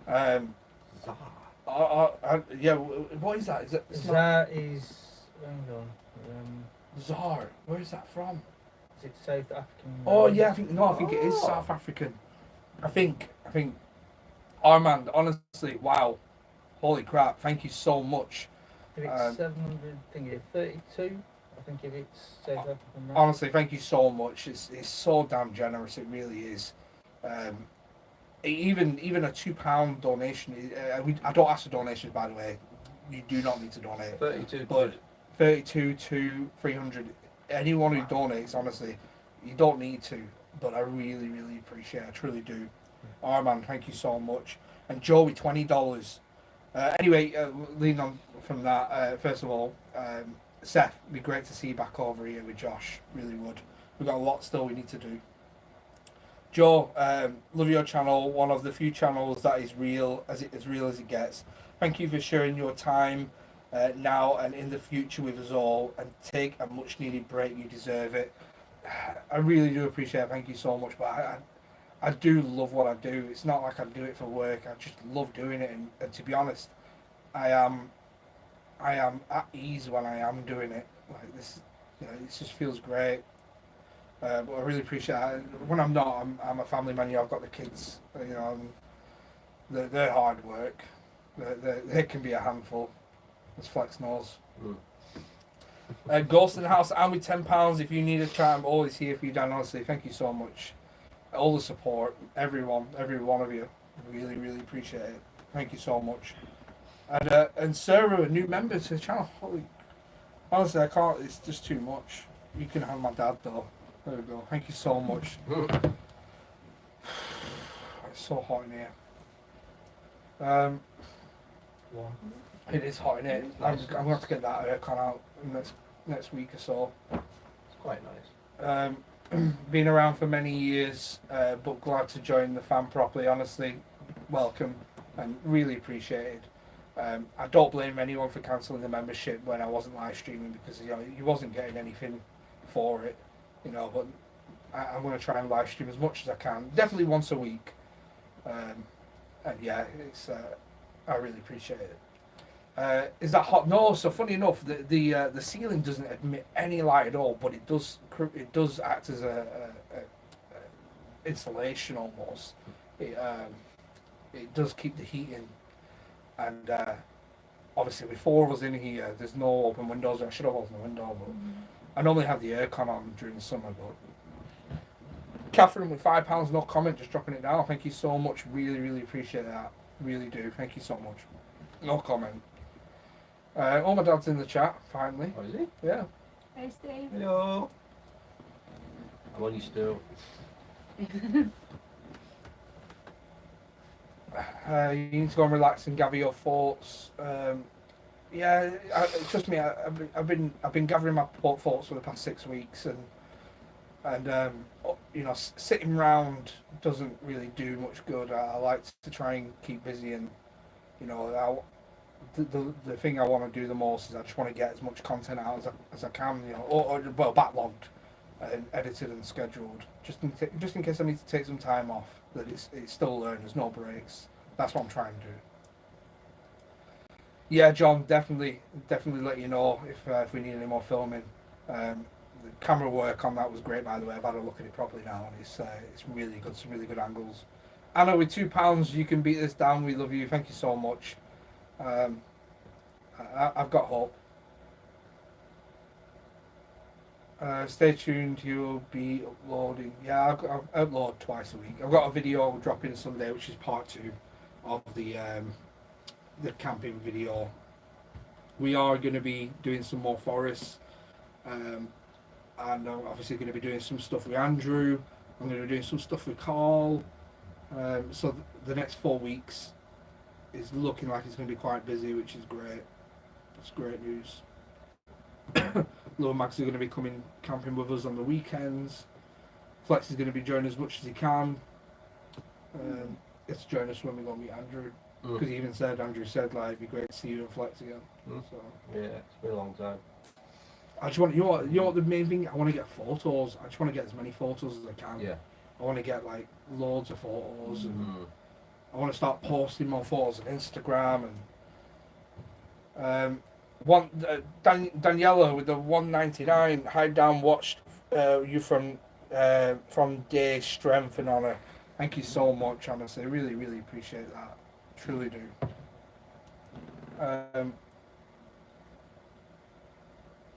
Zara. Yeah. What is that? Is it? It's not That is. Hang on. ZAR. Where is that from? Is it South African? Oh yeah, I think it is Oh. South African. I think Armand, honestly, wow. Holy crap, thank you so much. If it's 700, I think it's 32. I think if it's South African. Right? Honestly, thank you so much. It's so damn generous, it really is. Even a £2 donation, I don't ask for donations, by the way. You do not need to donate. 32 But quid. 32 to 300, anyone who donates, honestly, you don't need to, but I really, really appreciate it. I truly do. Armand, thank you so much. And Joey, $20. Anyway, leading on from that, first of all, Seth, it'd be great to see you back over here with Josh. Really would. We've got a lot still we need to do. Joe, love your channel. One of the few channels that is real as it gets. Thank you for sharing your time now and in the future with us all, and take a much needed break. You deserve it. I really do appreciate it. Thank you so much. But I do love what I do. It's not like I do it for work. I just love doing it. And to be honest, I am at ease when I am doing it. Like this, it just feels great. But I really appreciate it. When I'm not, I'm a family man. I've got the kids. They're hard work. They can be a handful, as Flex knows. Ghost in the House, and with £10. If you need a chat, I'm always here for you, Dan. Honestly, thank you so much. All the support, every one of you. Really, really appreciate it. Thank you so much. And Sarah, a new member to the channel. Honestly, I can't. It's just too much. You can have my dad though. There we go. Thank you so much. It's so hot in here. It is hot in here. I'm gonna have to get that aircon out next week or so. It's quite nice. Been around for many years, but glad to join the fam properly. Honestly, welcome and really appreciated. I don't blame anyone for cancelling the membership when I wasn't live streaming because you wasn't getting anything for it, But I'm going to try and live stream as much as I can, definitely once a week. And yeah, it's I really appreciate it. Is that hot? No. So funny enough, the ceiling doesn't emit any light at all, but it does act as a insulation almost. It does keep the heat in, and obviously with 4 of us in here, there's no open windows. I should have opened the window, but I normally have the aircon on during the summer. But Catherine with £5, no comment, just dropping it down. Thank you so much. Really, really appreciate that. Really do. Thank you so much. No comment. Oh, my dad's in the chat finally. Oh, is he? Yeah. Hey, Steve. Hello. I'm on you still. You need to go and relax and gather your thoughts. Yeah, trust me. I've been gathering my thoughts for the past 6 weeks, and sitting around doesn't really do much good. I like to try and keep busy, and the thing I want to do the most is I just want to get as much content out as I can, or backlogged and edited and scheduled, just in case I need to take some time off. That it's still learning, there's no breaks. That's what I'm trying to do. Yeah, John, definitely let you know if we need any more filming. The camera work on that was great, by the way. I've had a look at it properly now, and it's really good. Some really good angles. Anna, with £2, you can beat this down. We love you. Thank you so much. I've got hope. Stay tuned, you'll be uploading. Yeah, I'll upload twice a week. I've got a video dropping Sunday, which is part 2 of the camping video. We are going to be doing some more forests, and I'm obviously going to be doing some stuff with Andrew. I'm going to be doing some stuff with Carl. So the next 4 weeks is looking like it's going to be quite busy, which is great. It's great news. Little Max is going to be coming camping with us on the weekends. Flex is going to be joining as much as he can. It's join us when we go meet Andrew. Because Andrew said, like, it'd be great to see you and Flex again. So Yeah, it's been a long time. I just want, you know what the main thing? I want to get photos. I just want to get as many photos as I can. Yeah. I want to get like loads of photos, and I want to start posting more photos on Instagram. And Daniela with the 199. Hi Dan, watched you from day strength and honor. Thank you so much, honestly. Really, really appreciate that. Truly do.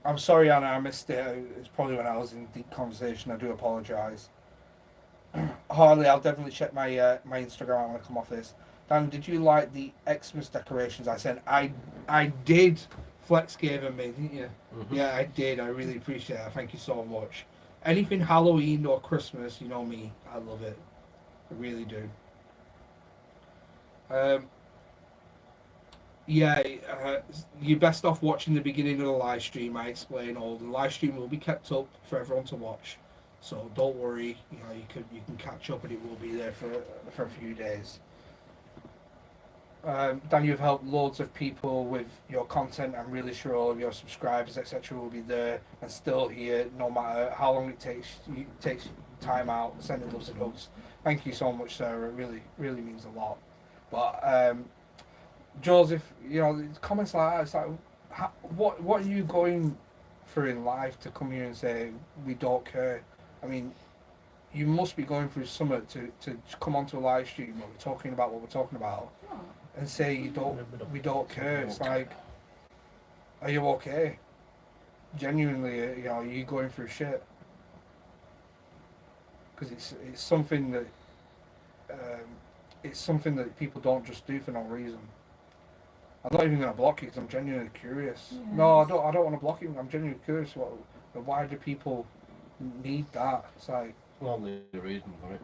I'm sorry, Anna, I missed it. It's probably when I was in deep conversation. I do apologise. Harley, I'll definitely check my my Instagram when I come off this. Dan, did you like the Xmas decorations I sent? I did. Flex gave them me, didn't you? Yeah, I did. I really appreciate it. Thank you so much. Anything Halloween or Christmas, you know me, I love it. I really do. You're best off watching the beginning of the live stream. I explain all. The live stream will be kept up for everyone to watch, so don't worry. You can catch up, and it will be there for a few days. Dan, you've helped loads of people with your content. I'm really sure all of your subscribers, etc., will be there and still here, no matter how long it takes time out. Sending loves and hugs. Thank you so much, Sarah. It really, really means a lot. But Joseph, comments like that, it's like, what are you going through in life to come here and say we don't care? I mean, you must be going through something to come onto a live stream where we're talking about what we're talking about and say we don't care. It's like, are you okay? Genuinely, are you going through shit? Because it's something that people don't just do for no reason. I'm not even going to block you because I'm genuinely curious. Yes. No, I don't want to block you. I'm genuinely curious. Why do people need that? It's like, Well, there's a reason for it.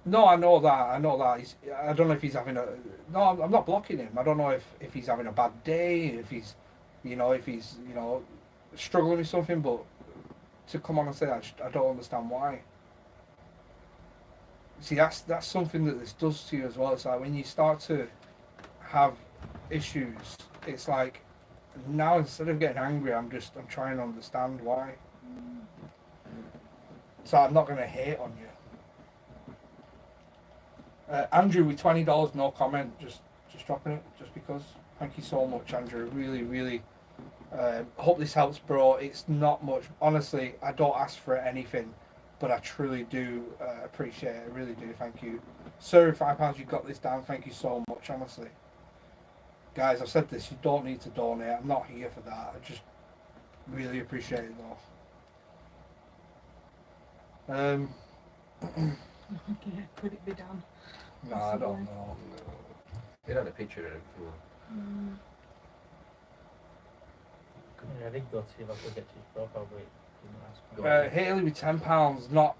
No, I know that. I don't know if he's having a. No, I'm not blocking him. I don't know if he's having a bad day. If he's struggling with something. But to come on and say that, I don't understand why. see, that's something that this does to you as well. It's like when you start to have issues, it's like now instead of getting angry, I'm trying to understand why. So I'm not gonna hate on you. Andrew with $20, no comment, just dropping it just because. Thank you so much, Andrew. Really, really. Hope this helps, bro. It's not much. Honestly, I don't ask for anything, but I truly do appreciate it. I really do. Thank you. Sir, £5, you got this down. Thank you so much, honestly. Guys, I've said this. You don't need to donate. I'm not here for that. I just really appreciate it, though. Yeah, could it be done? No, I don't know. It had a picture of it before. Yeah, I did go to see if I could get to his profile, but it didn't ask me. Haley with £10, not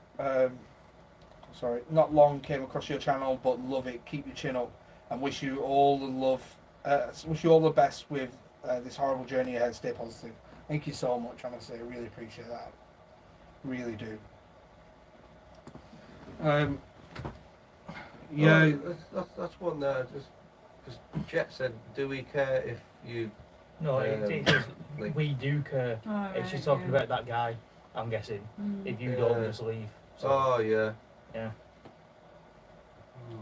not long came across your channel, but love it. Keep your chin up, and wish you all the love. Wish you all the best with this horrible journey ahead. Stay positive. Thank you so much, honestly. I really appreciate that. Really do. Yeah. That's one there. Just because Jet said, "Do we care if you?" No, it is. like- We do care. Oh, It's just talking about that guy, I'm guessing. If you don't, just leave. So, Oh yeah. yeah.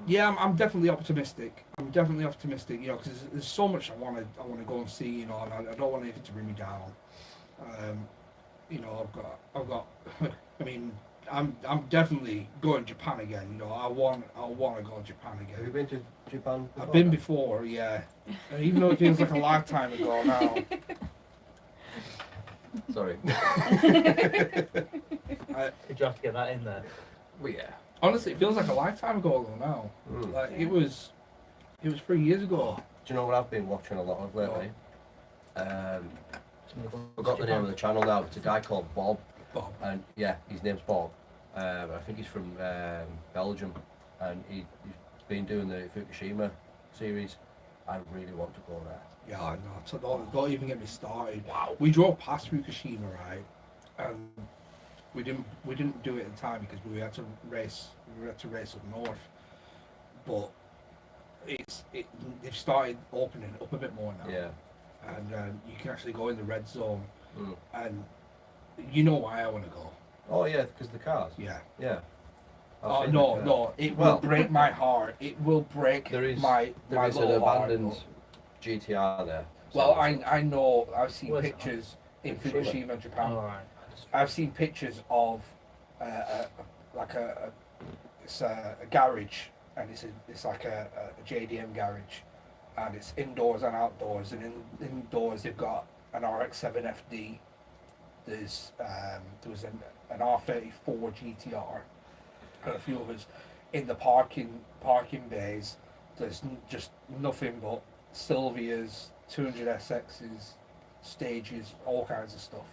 Yeah, I'm definitely optimistic. I'm definitely optimistic, you know, because there's so much I want to go and see, you know, and I don't want anything to bring me down. You know, I've got. I mean, I'm definitely going to Japan again. You know, I want to go to Japan Have you again. been to Japan? I've been before, yeah, and even though it feels like a lifetime ago now. Sorry. Did you have to get that in there? Well, yeah. Honestly, it feels like a lifetime ago though now. Mm. Like it was 3 years ago. Do you know what I've been watching a lot of lately? Forgot the name of the channel now. It's a guy called Bob, Bob. and yeah, his name's Bob. I think he's from Belgium, and he's been doing the Fukushima series. I really want to go there. Yeah, I know. So don't even get me started. Wow. We drove past Fukushima, right? And we didn't do it at the time because we had to race. We had to race up north. But they've started opening up a bit more now. Yeah. And you can actually go in the red zone. Mm. And you know why I want to go. Oh yeah, because the cars. Yeah. Yeah. I've Oh seen no, the car. no! It Well- will break my heart. It will break There is my there is an little heart. abandoned GTR there. Well, So- I know. I've seen Where's it? pictures in Fukushima. Fukushima, Japan. Alright. I've seen pictures of it's a garage, and it's like a JDM garage, and it's indoors and outdoors. And indoors they've got an RX-7 FD. There was an R34 GTR, and a few others in the parking bays. There's just nothing but Sylvias, 200 SXs, stages, all kinds of stuff,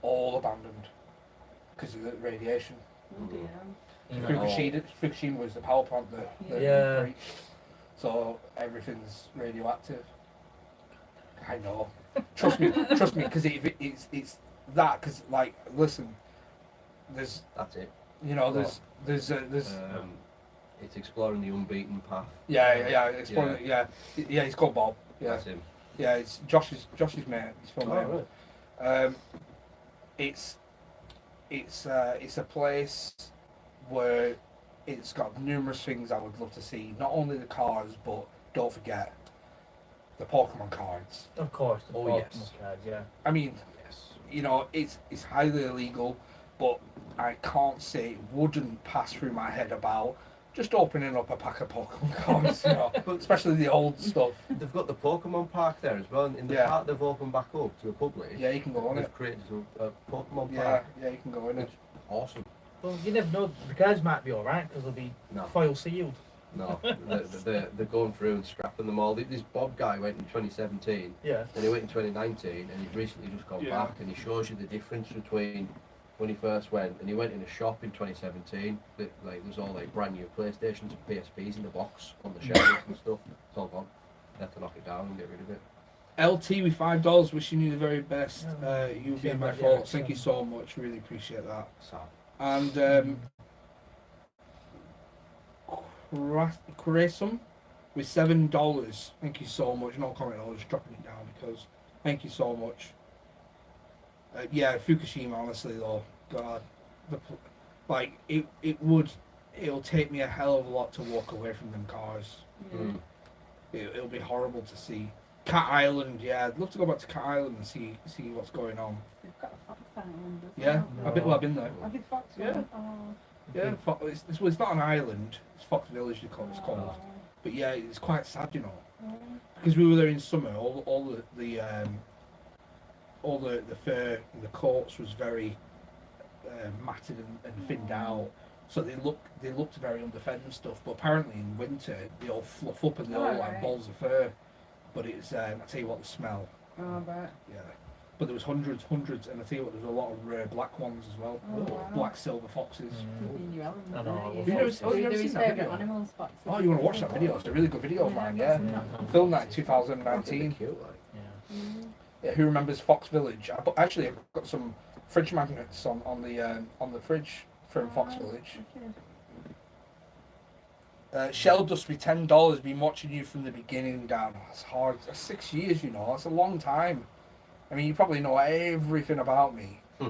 all abandoned because of the radiation. Oh, You know, Fukushima was the power plant that Yeah. breached, so everything's radioactive. I know. Trust me, because it's that. Because like, listen, there's That's it. there's It's exploring the unbeaten path. yeah, it's probably, yeah, he's called Bob. Yeah, That's him. yeah, it's Josh's mate. He's from there. Oh, right. It's a place where it's got numerous things I would love to see. Not only the cars, but don't forget the Pokemon cards. Of course. The Oh, Pokemon yes. cards, yeah. I mean, Yes. you know, it's highly illegal, but I can't say it wouldn't pass through my head about just opening up a pack of Pokemon cards, you know, especially the old stuff. They've got the Pokemon Park there as well. And in the Yeah. park they've opened back up to the public. Yeah, you can go on They've it. created a Pokemon Yeah, Park. yeah, you can go in it. It's awesome. Well, you never know. The cards might be alright because they'll be No. foil sealed. No, they're going through and scrapping them all. This Bob guy went in 2017, Yeah. and he went in 2019, and he's recently just gone Yeah. back, and he shows you the difference between when he first went, and he went in a shop in 2017 that like there's all like brand new PlayStations and PSPs in the box on the shelves and stuff. It's all gone. They have to knock it down and get rid of it. LT with $5, wishing you the very best. You being my Yeah, thoughts. Thank yeah. you so much. Really appreciate that. So And Mm-hmm. Cresum with $7. Thank you so much. No comment, I was just dropping it down because thank you so much. Yeah, Fukushima, honestly though, God, like it'll take me a hell of a lot to walk away from them cars. Yeah. Mm. It'll be horrible to see. Cat Island, yeah, I'd love to go back to Cat Island and see what's going on. They've got a Fox Island as Yeah, well. I've been there. Have you Fox Yeah. one? Oh. Yeah, it's not an island. It's Fox Village, it's called. But yeah, it's quite sad, you know, Oh. because we were there in summer. All the fur and the coats was very matted and thinned out, so they looked very underfed and stuff. But apparently in winter they all fluff up and they're all like Alright. balls of fur. But it's I tell you what, the smell, Oh, I bet. yeah. But there was hundreds, and I tell you what, there's a lot of rare black ones as well, Oh, wow. black silver foxes. Mm. In your element, I know, aren't I you? love You never- foxes. oh, you never Do seen his that favourite video? animals, foxes. Oh, you want to watch that video? It's a really good video of mine, yeah. Filmed that in 2019. Cute, like. Yeah. Mm. Yeah, who remembers Fox Village? Actually, I've got some fridge magnets on the fridge from Fox Oh, Village. wicked. Shell Dust be $10. Been watching you from the beginning, Dan. That's hard. That's 6 years, you know. That's a long time. I mean, you probably know everything about me. Hmm.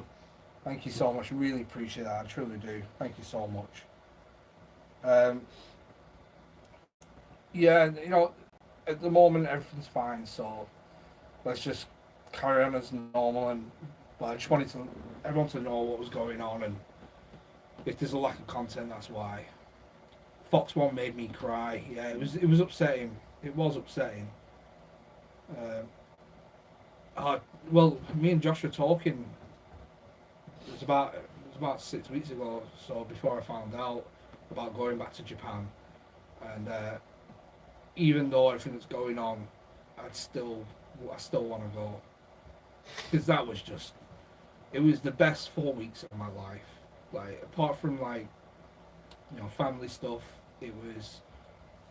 Thank you so much. Really appreciate that. I truly do. Thank you so much. Yeah, you know, at the moment everything's fine. So let's just carry on as normal. But I just wanted everyone to know what was going on, and if there's a lack of content, that's why. Fox One made me cry. Yeah, it was upsetting. It was upsetting. Well, me and Josh were talking. It was about 6 weeks ago. So before I found out about going back to Japan, and even though everything that's going on, I still want to go, because that was just. It was the best 4 weeks of my life. Like, apart from like, you know, family stuff, it was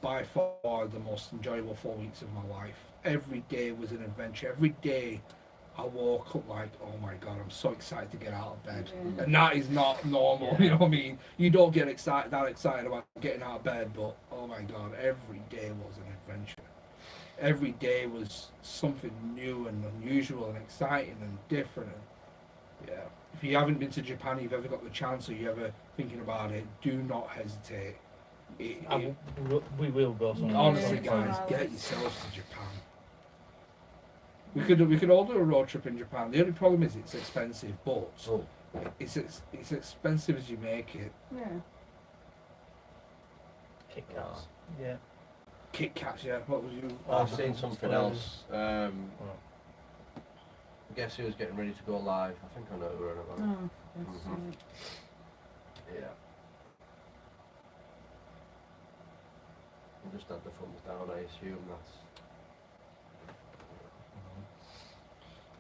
by far the most enjoyable 4 weeks of my life. Every day was an adventure. Every day I woke up like, oh my god, I'm so excited to get out of bed. Yeah. And that is not normal, you know what I mean? You don't get that excited about getting out of bed, but oh my god, every day was an adventure. Every day was something new and unusual and exciting and different. And yeah, if you haven't been to Japan, you've ever got the chance, or you're ever thinking about it, do not hesitate. We will go somewhere. Honestly, Yeah, guys, it's get alright. yourselves to Japan. We could all do a road trip in Japan. The only problem is it's expensive, but Oh, it's expensive as you make it. Yeah. Kit Kats. Yeah. Kit Kats, yeah. What was you? I've seen something else. Oh. Guess who's getting ready to go live? I think I know who we're on about. Oh, that's Mhm. Yeah. I just had the thumbs down, I assume that's.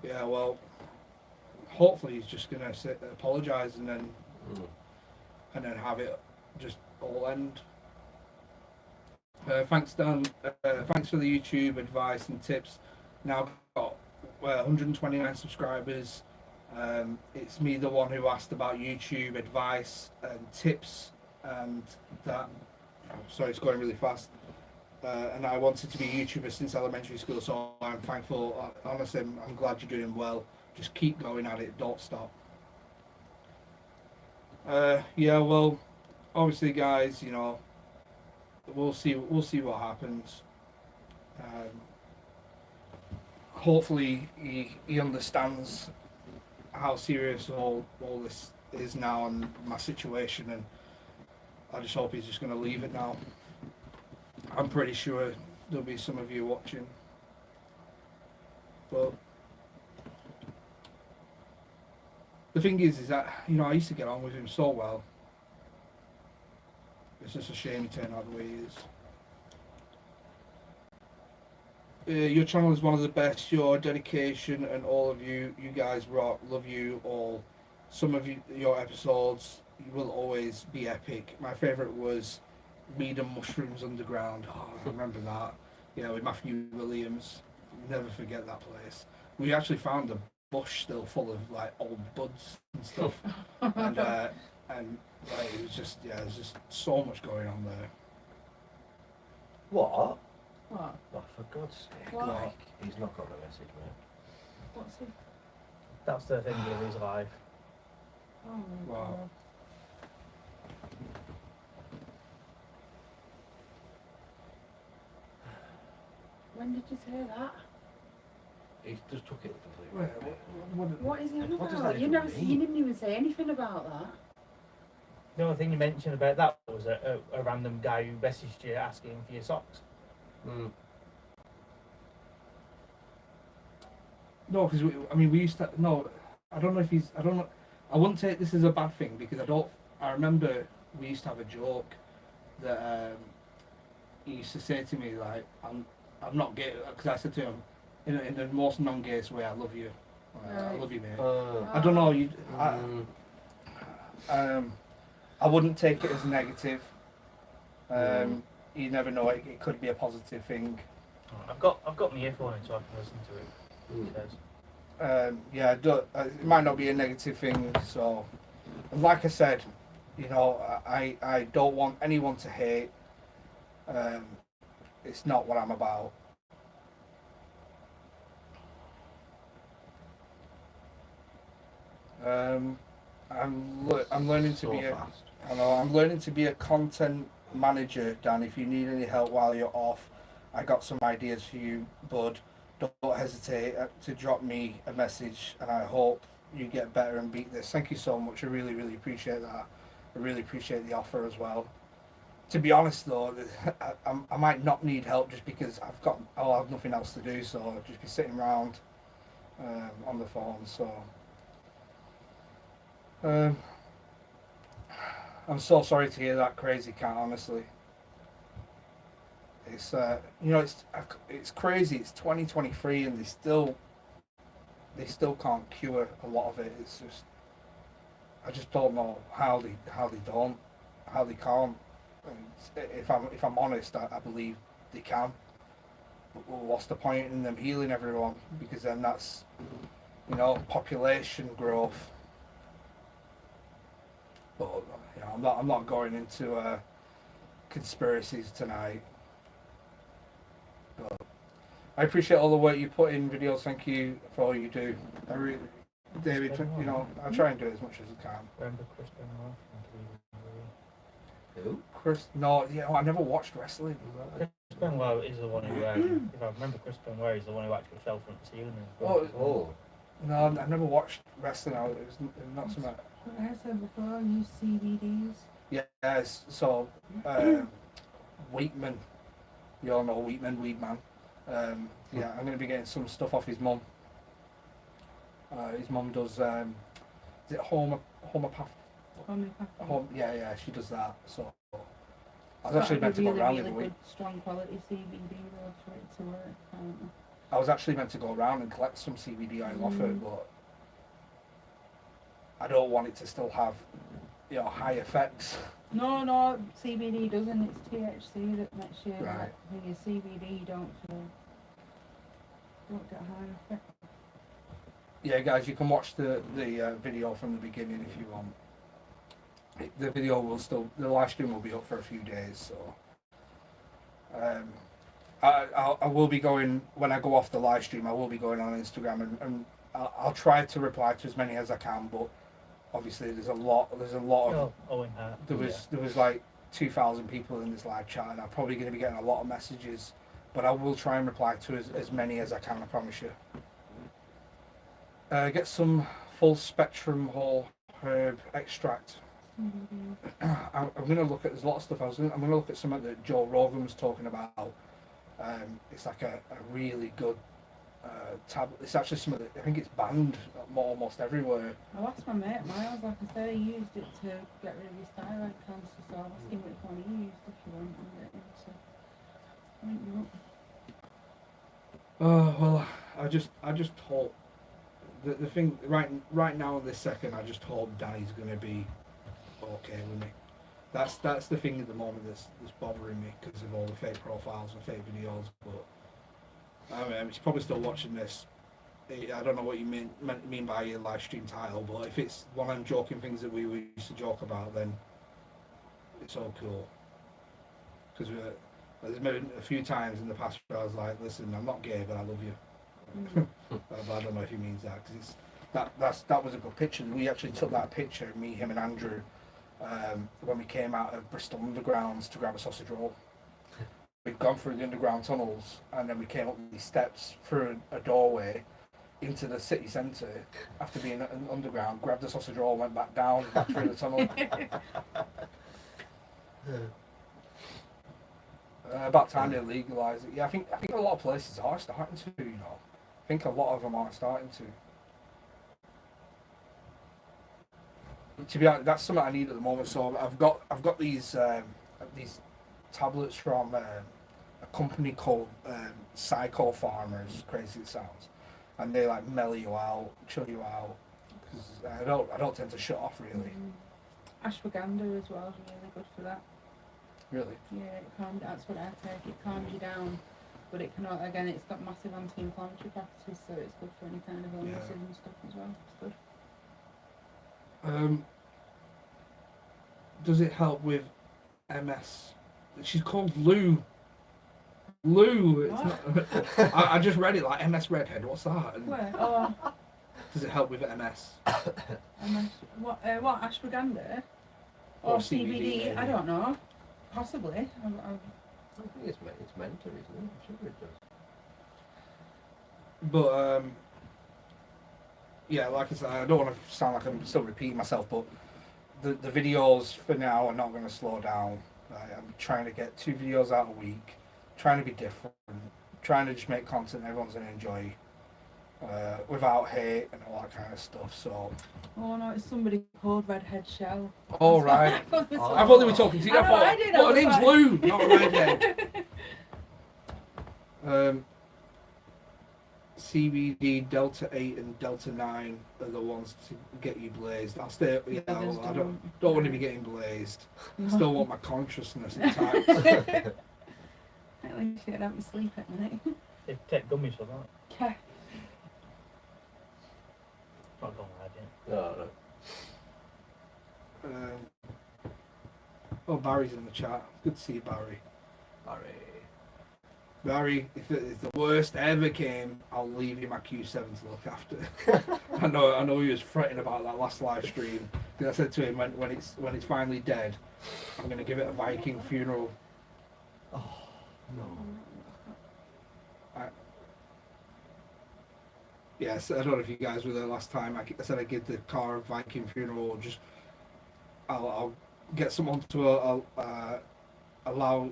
Yeah, well, hopefully he's just gonna apologise and then have it just all end. Thanks, Dan. Thanks for the YouTube advice and tips. Now got 129 subscribers. It's me, the one who asked about YouTube advice and tips, and that. Oh, sorry, it's going really fast. And I wanted to be a YouTuber since elementary school, so I'm thankful. Honestly, I'm glad you're doing well. Just keep going at it. Don't stop. Yeah, well, obviously, guys, you know, we'll see what happens. Hopefully, he understands how serious all this is now and my situation, and I just hope he's just going to leave it now. I'm pretty sure there'll be some of you watching, but the thing is that, you know, I used to get on with him so well. It's just a shame he turned out the way he is. Your channel is one of the best. Your dedication and all of you guys rock. Love you all. Some of your episodes will always be epic. My favourite was Mead and Mushrooms Underground. Oh, I remember that. Yeah, with Matthew Williams. Never forget that place. We actually found a bush still full of like old buds and stuff, and like, it was just there's just so much going on there. What? What? Oh, for God's sake. What? Like, he's not got the message, mate. What's it? That's the thing with his life. Oh my Wow. God. When did you say that? He just took it completely. What is he on What does about? that You even never, mean? you didn't even say anything about that. The only thing you mentioned about that was a random guy who messaged you asking for your socks. Mm. No, because I mean, we used to. No, I don't know if he's. I don't know. I wouldn't take this as a bad thing because I don't. I remember we used to have a joke that he used to say to me like, I'm not gay," because I said to him, in the most non-gayest way, "I love you. I Right. love you, mate." Uh, I don't know. You. mm. I wouldn't take it as negative. Mm. You never know. It could be a positive thing. I've got my earphone in so I can listen to it. Mm. He says. Yeah, it might not be a negative thing. So, and like I said, you know, I don't want anyone to hate. It's not what I'm about. I'm learning to So be a. fast. I know I'm learning to be a content manager, Dan. If you need any help while you're off, I got some ideas for you, bud. Don't hesitate to drop me a message, and I hope you get better and beat this. Thank you so much. I really, really appreciate that. I really appreciate the offer as well. To be honest, though, I might not need help just because I'll have nothing else to do, so I'll just be sitting around on the phone. So. I'm so sorry to hear that, Crazy Cat. Honestly, it's it's crazy. It's 2023 and they still can't cure a lot of it. It's just I just don't know how they can't. And if I'm honest, I believe they can. But what's the point in them healing everyone? Because then that's population growth. But I'm not going into conspiracies tonight. But I appreciate all the work you put in videos. Thank you for all you do. I really, David, I try and do as much as I can. Remember Chris Benoit? Who? Chris, no, I never watched wrestling. Chris Benoit is the one who, if I remember, Chris Benoit is the one who actually fell from the ceiling. And Oh. No, I never watched wrestling. It was not so much. Like I said before, use CBDs. Yes, so Wheatman, you all know Wheatman, Weedman. Yeah, I'm going to be getting some stuff off his mum. His mum does, is it homeopath? Yeah, she does that. So I was actually meant to go around the other week. Good, strong quality CBD though for it to work. Apparently. I was actually meant to go around and collect some CBD oil off it, but I don't want it to still have, high effects. No, CBD doesn't. It's THC that makes you Right. like, when you CBD you don't get high effect. Yeah, guys, you can watch the video from the beginning if you want. The video the live stream will be up for a few days, so. I will be going, when I go off the live stream, I will be going on Instagram and I'll try to reply to as many as I can, but obviously there's a lot of, Owen Hart. there was like 2,000 people in this live chat and I'm probably going to be getting a lot of messages, but I will try and reply to as many as I can, I promise you. Get some full spectrum whole herb extract. I'm going to look at, there's a lot of stuff I'm going to look at something that Joe Rogan was talking about. It's like a really good tablet. It's actually something that I think it's banned almost everywhere. I asked my mate Miles, like I said, he used it to get rid of his thyroid cancer, so I asked him which one he used if you want and get him to Well, I just hope the thing right now in this second, I just hope Danny's gonna be okay with me. That's the thing at the moment that's bothering me because of all the fake profiles and fake videos. But I mean, he's probably still watching this. I don't know what you mean by your live stream title, but if it's one of them joking things that we used to joke about, then it's all cool. Because There's been a few times in the past where I was like, listen, I'm not gay, but I love you. Mm. But I don't know if he means that, because that was a good picture. We actually took that picture, me, him and Andrew, when we came out of Bristol Undergrounds to grab a sausage roll. We'd gone through the underground tunnels, and then we came up these steps through a doorway into the city centre after being underground, grabbed the sausage roll, went back down, back through the tunnel. About time they legalise it. Yeah, I think a lot of places are starting to, you know. I think a lot of them are starting to. To be honest, that's something I need at the moment. So I've got these tablets from a company called Psycho Farmers. Crazy it sounds, and they like mellow you out, chill you out. Because I don't tend to shut off really. Ashwagandha as well is really good for that. Really. Yeah, that's what I take. It calms you down, but it can again, it's got massive anti-inflammatory properties, so it's good for any kind of illnesses and stuff as well. It's good. Does it help with MS? She's called Lou. Lou. It's not, I just read it like MS Redhead. What's that? And Where? Oh, does it help with MS? what ashwagandha Or or CBD, CBD? I maybe. don't know. Possibly. I think it's meant to, isn't it? I'm sure it does. But yeah, like I said, I don't want to sound like I'm still repeating myself, but the videos for now are not going to slow down. I'm trying to get 2 videos out a week, trying to be different, trying to just make content everyone's going to enjoy, without hate and all that kind of stuff. So. Oh no, it's somebody called Redhead Shell. All right. I I thought they were talking to you. I I know, thought, I did, I well, her was name's like- Lou, not Redhead. CBD Delta 8 and Delta 9 are the ones to get you blazed. I'll stay. Yeah, The others I don't want to be getting blazed. Still want my consciousness intact. At least you'd have me sleep at night. They take gummies for that. Okay. Not gonna lie, yeah. No. Oh, Barry's in the chat. Good to see you, Barry. Barry, if the worst ever came, I'll leave you my Q7 to look after. I know he was fretting about that last live stream. Because I said to him when it's finally dead, I'm gonna give it a Viking funeral. No. Yes, I don't know if you guys were there last time. I said I'd give the car a Viking funeral. Or just I'll get someone to allow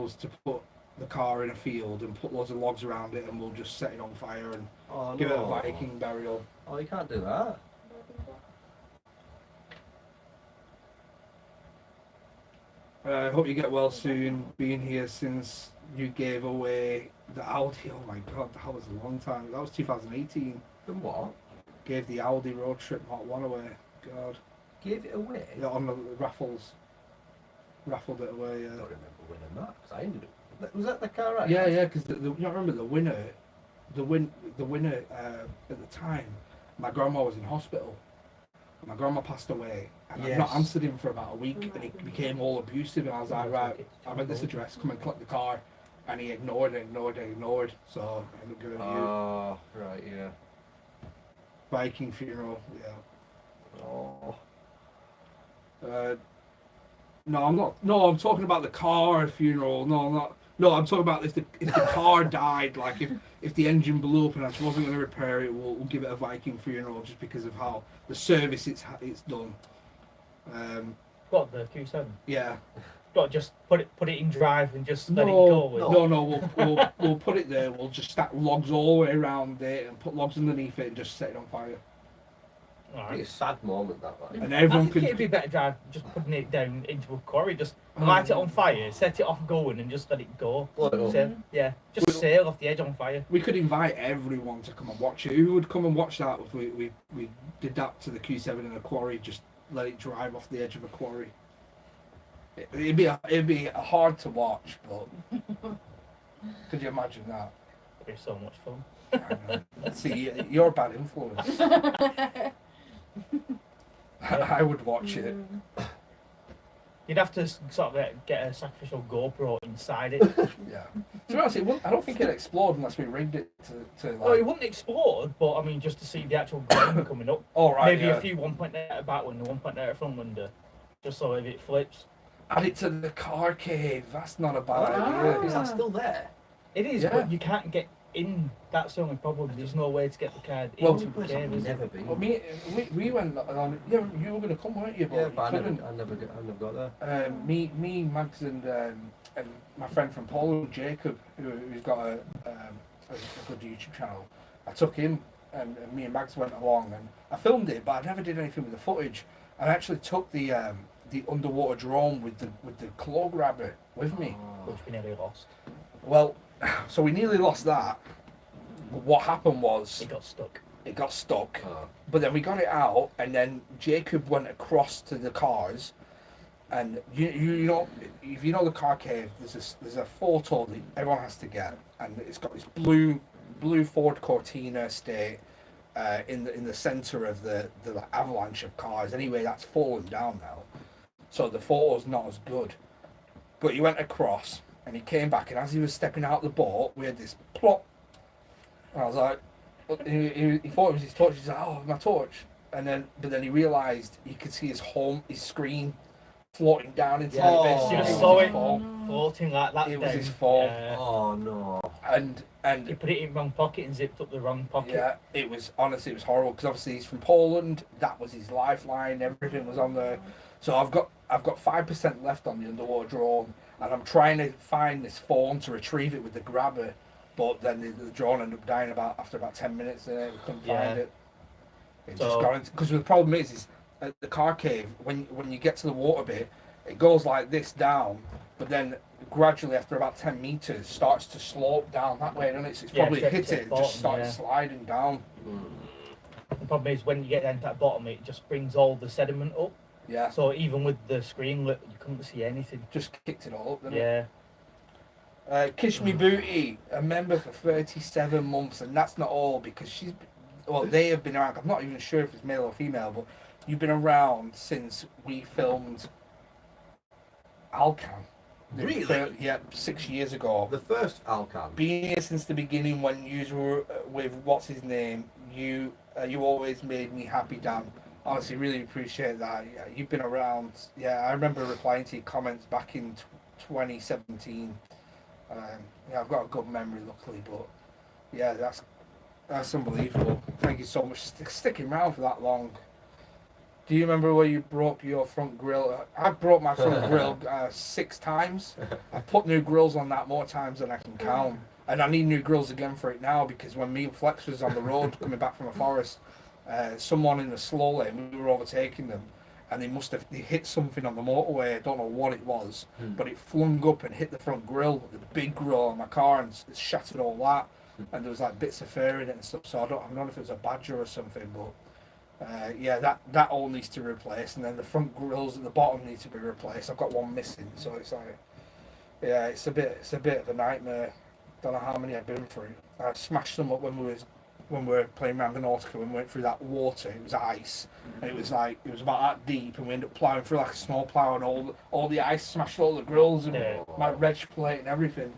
us to put the car in a field and put loads of logs around it, and we'll just set it on fire and Oh, give it a no. Viking burial. Oh, you can't do that. I hope you get well soon. Being here since you gave away the Audi. Oh my god, that was a long time. That was 2018. Then what? Gave the Audi road trip Mark 1 away. God. Give it away? Yeah, on the raffles. Raffled it away, I yeah. don't remember winning that, because I ended up... Was that the car right? Yeah, yeah, because you don't remember the winner. The winner at the time, my grandma was in hospital. My grandma passed away, and I've not Yes. answered him for about a week, and he became all abusive. And I was like, right, I'm at this address, come and collect the car, and he ignored. So I ended up giving it to you. Oh, right, yeah. Viking funeral, yeah. Oh. No, I'm not. No, I'm talking about the car funeral. No, I'm not. No, I'm talking about if the car died, like if the engine blew up and I wasn't going to repair it, we'll give it a Viking funeral just because of how the service it's done. What, the Q7? Yeah. Not just put it in drive and just let it go. We'll put it there. We'll just stack logs all the way around it and put logs underneath it and just set it on fire. It'd be a Alright. sad moment, that one. And I everyone think it'd could. be better drive just putting it down into a quarry, just light it on fire, set it off going and just let it go. Blow it up. Sail, yeah, just sail off the edge on fire. We could invite everyone to come and watch it. Who would come and watch that if we did that to the Q7 in a quarry? Just let it drive off the edge of a quarry. It'd be hard to watch, but could you imagine that? It'd be so much fun. I know. See, you're a bad influence. I would watch it. You'd have to sort of get a sacrificial GoPro inside it. Yeah. To be honest, I don't think it'd explode unless we rigged it to like. Well, it wouldn't explode, but I mean, just to see the actual grain coming up. All right. Maybe yeah. a few 1.8 back window, 1.8 front window, just so if it flips. Add it to the car cave. That's not a bad Ah. idea. Is that still there? It is, Yeah. but you can't get in. That's the only problem. There's no way to get the card Well, into the cave. Is Never it? been. Well, we went on. Yeah, you were going to come, weren't you? Yeah, you but I couldn't. never got there. Me, Mags, and my friend from Poland, Jacob, who's got a good YouTube channel. I took him, and me and Mags went along, and I filmed it, but I never did anything with the footage. I actually took the underwater drone with the claw grabber with me. Which we nearly lost. Well, so we nearly lost that. But what happened was It got stuck. it got stuck. Oh. But then we got it out, and then Jacob went across to the cars, and you know, if you know the car cave, there's a photo that everyone has to get, and it's got this blue Ford Cortina estate in the center of the avalanche of cars. Anyway, that's fallen down now, so the photo's not as good. But he went across, and he came back, and as he was stepping out the boat, we had this plop. And I was like, he thought it was his torch. He's like, oh, my torch. But then he realised he could see his screen floating down into Yeah. the abyss. Oh. You It just was saw his it fault. floating like that. It was then. his fault. Yeah. Oh no. And He put it in the wrong pocket and zipped up the wrong pocket. yeah, it was horrible because obviously he's from Poland. That was his lifeline. Everything was on there. So I've got 5% left on the underwater drone, and I'm trying to find this phone to retrieve it with the grabber. But then the drone ended up dying after about 10 minutes, and we couldn't find it. It just So- got into, because the problem is at the car cave, when you get to the water bit, it goes like this down, but then gradually after about 10 meters starts to slope down that way, and it's Yeah, probably straight hit to it the and bottom, just started yeah. sliding down. The problem is when you get down to that bottom, it just brings all the sediment up. Yeah, So even with the screen lit, you couldn't see anything. just kicked it all up. Didn't it? Yeah. Kishmi Booty, a member for 37 months, and that's not all because they have been around. I'm not even sure if it's male or female, but you've been around since we filmed Alcan. Really? Yeah, 6 years ago. The first Alcan. Been here since the beginning when you were with what's his name. You always made me happy, Dan. Honestly, really appreciate that. Yeah, you've been around. Yeah, I remember replying to your comments back in 2017. Yeah, I've got a good memory, luckily, but yeah, that's unbelievable. Thank you so much for sticking around for that long. Do you remember where you broke your front grille? I've broke my front grille 6 times. I put new grills on that more times than I can count. And I need new grills again for it now because when me and Flex was on the road coming back from a forest, someone in the slow lane, we were overtaking them, and they hit something on the motorway. I don't know what it was, but it flung up and hit the front grille, the big grille on my car, and it shattered all that. And there was like bits of fur in it and stuff. So I don't know if it was a Badger or something, but yeah, that all needs to be replaced, and then the front grills at the bottom need to be replaced. I've got one missing, so it's like, yeah, it's a bit of a nightmare. Don't know how many I've been through. I smashed them up when we were playing around the Nautica, when we went through that water. It was ice, and it was about that deep, and we ended up ploughing through like a snow plough, and all the ice smashed all the grills and my reg plate and everything.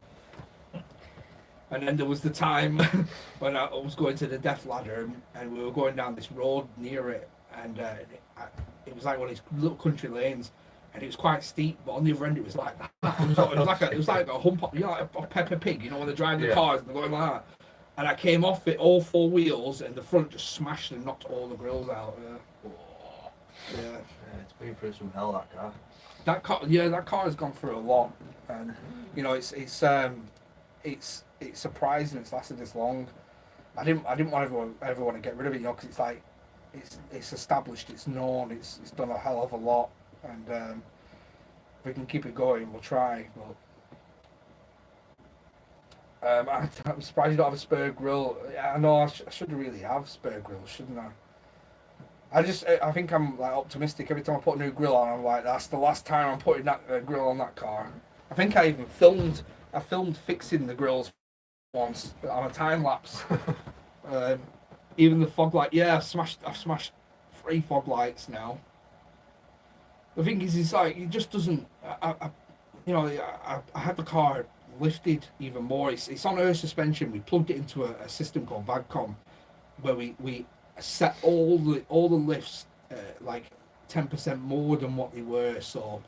And then there was the time when I was going to the Death Ladder, and we were going down this road near it, and it was like one of these little country lanes, and it was quite steep, but on the other end it was like that. It was like a hump, like a Peppa Pig, when they're driving the cars and they're going like that. And I came off it, all 4 wheels, and the front just smashed and knocked all the grills out. Yeah. Yeah, it's been through some hell, that car. That car has gone through a lot, and it's surprising it's lasted this long. I didn't want everyone to get rid of it, because it's like it's established, it's known, it's done a hell of a lot, and if we can keep it going, we'll try. But I'm surprised you don't have a spare grill. I know I should really have spare grills, shouldn't I? I think I'm like optimistic. Every time I put a new grill on, I'm like, that's the last time I'm putting that grill on that car. I think I even filmed fixing the grills once on a time lapse. Even the fog light, I've smashed 3 fog lights now. The thing is like it just doesn't. I had the car lifted even more. It's on air suspension. We plugged it into a system called VAGCOM, where we set all the lifts like 10% more than what they were. So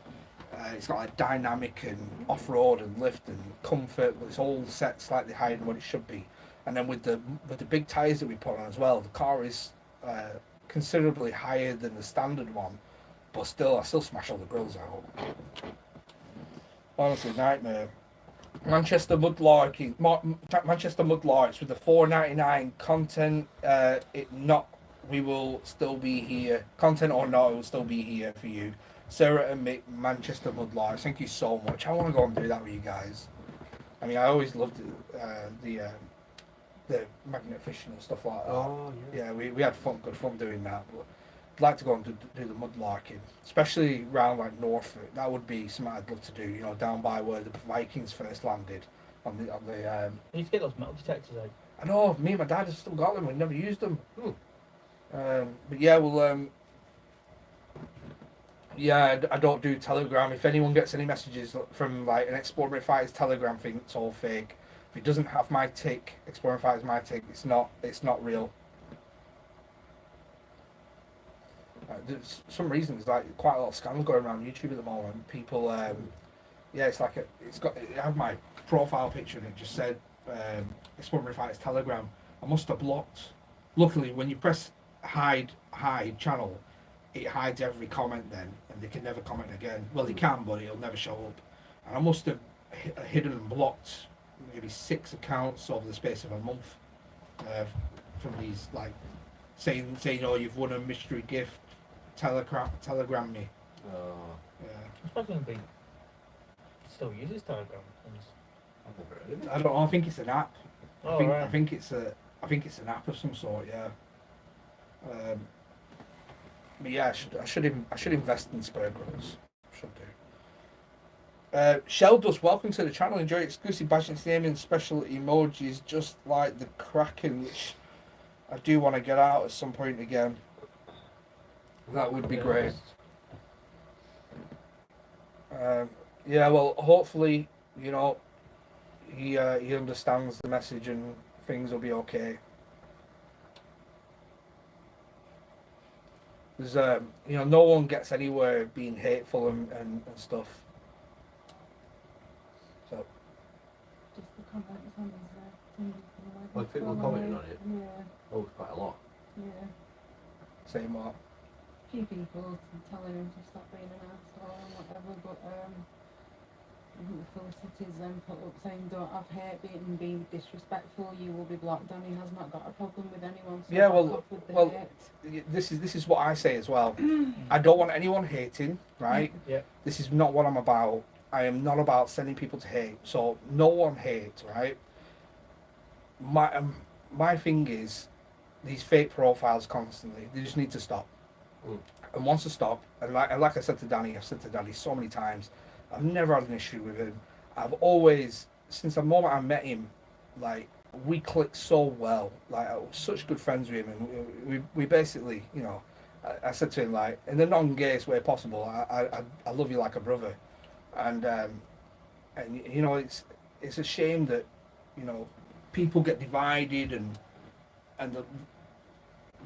it's got like dynamic and off-road and lift and comfort, but it's all set slightly higher than what it should be. And then with the big tyres that we put on as well, the car is considerably higher than the standard one, but I still smash all the grills out. Honestly, nightmare. Manchester Mudlarks with the $4.99 content. We will still be here. Content or not, it will still be here for you. Sarah and Mick, Manchester Mudlarks. Thank you so much. I want to go and do that with you guys. I mean, I always loved the magnet fishing and stuff like that. Oh, Yeah, we had good fun doing that. But I'd like to go and do the mudlarking, especially around like Norfolk. That would be something I'd love to do. You know, down by where the Vikings first landed on the. You need to get those metal detectors out. I know me and my dad have still got them. We never used them. But yeah, well, yeah, I don't do Telegram. If anyone gets any messages from like an Exploring Fighters Telegram thing, it's all fake. If it doesn't have my tick, Exploring Fighters my tick, it's not real. There's some reason there's like quite a lot of scams going around YouTube at the moment. People, yeah, it had my profile picture and it just said Exploring Fighters Telegram. I must have blocked. Luckily, when you press hide channel, it hides every comment then, and they can never comment again. Well, they can, but it'll never show up. And I must have hidden and blocked maybe 6 accounts over the space of a month from these like saying oh, you've won a mystery gift. Telegram me. Yeah. It's probably going to be. Still uses Telegram. I've never heard of it. I don't know. I think it's an app. Oh, I right. think it's an app of some sort. Yeah. But yeah, I should invest in spare grills. Should do. Shell does welcome to the channel. Enjoy exclusive badges, naming, and special emojis, just like the Kraken, which I do want to get out at some point again. That would be great. Yeah, well, hopefully, you know, he understands the message and things will be okay. There's you know, no one gets anywhere being hateful and stuff. So Just the comments on his Like people commenting on it? Yeah, Oh, it's quite a lot. yeah. same what. A few people telling him to stop being an asshole and whatever, but I think the Felicity's put up saying don't have hate, being disrespectful, you will be blocked. Danny has not got a problem with anyone, so Yeah, back well- off with the well, hate. This is what I say as well. I don't want anyone hating, right? Yeah. This is not what I'm about. I am not about sending people to hate. So no one hates, right? My thing is these fake profiles constantly. They just need to stop. And once they stop, and like I said to Danny, I've said to Danny so many times, I've never had an issue with him. I've always, since the moment I met him, like we clicked so well. Like I was such good friends with him, and we basically, you know, I said to him like in the non-gayest way possible, I love you like a brother, and you know it's a shame that, you know, people get divided and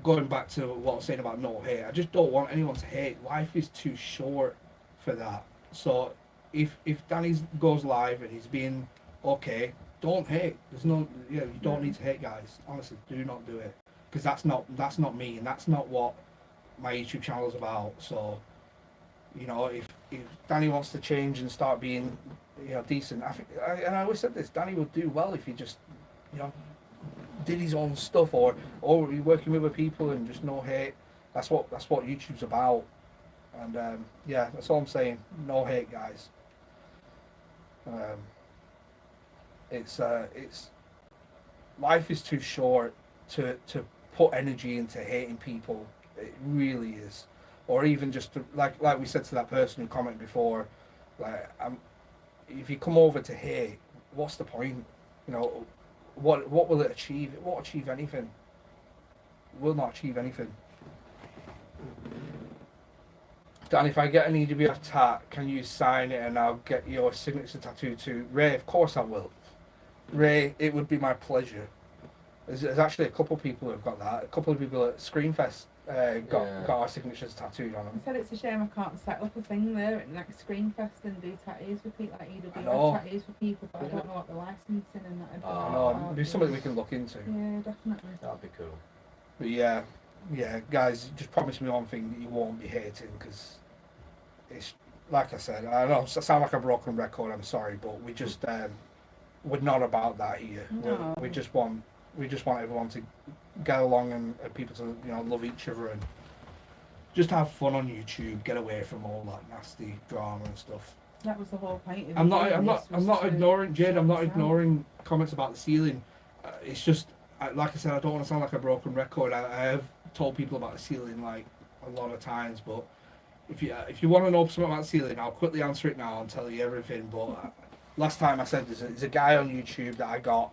going back to what I was saying about no hate, I just don't want anyone to hate. Life is too short for that. So if Danny goes live and he's being okay, don't hate. There's no, you don't need to hate, guys. Honestly, do not do it, because that's not me, and that's not what my YouTube channel is about. So, you know, if Danny wants to change and start being, you know, decent, and I always said this, Danny would do well if he just, you know, did his own stuff, or be working with other people and just no hate. That's what YouTube's about. And yeah, that's all I'm saying. No hate, guys. It's life is too short to put energy into hating people. It really is. Or even just to, like we said to that person who commented before, like if you come over to hate, what's the point? You know, what will it achieve? It won't achieve anything. It will not achieve anything. Dan, if I get an EWF tat, can you sign it and I'll get your signature tattoo too? Ray, of course I will. Ray, it would be my pleasure. There's actually a couple of people who have got that. A couple of people at Screenfest got our signatures tattooed on I them. said it's a shame I can't set up a thing there at next Screenfest and do tattoos for people, like I know. EWF tattoos for people, but I don't know what the licensing and that would be. Oh, I know, it'd be something we can look into. Yeah, definitely. That'd be cool. But yeah, guys, just promise me one thing that you won't be hating, because it's like I said. I know I sound like a broken record. I'm sorry, but we just we're not about that here. No. We just want everyone to get along and people to love each other and just have fun on YouTube. Get away from all that nasty drama and stuff. That was the whole point of I'm not to ignoring Jade. I'm not sort this out. ignoring comments about the ceiling. It's just like I said, I don't want to sound like a broken record. I have told people about the ceiling like a lot of times, but if you want to know something about the ceiling, I'll quickly answer it now and tell you everything. But last time I said there's a guy on YouTube that I got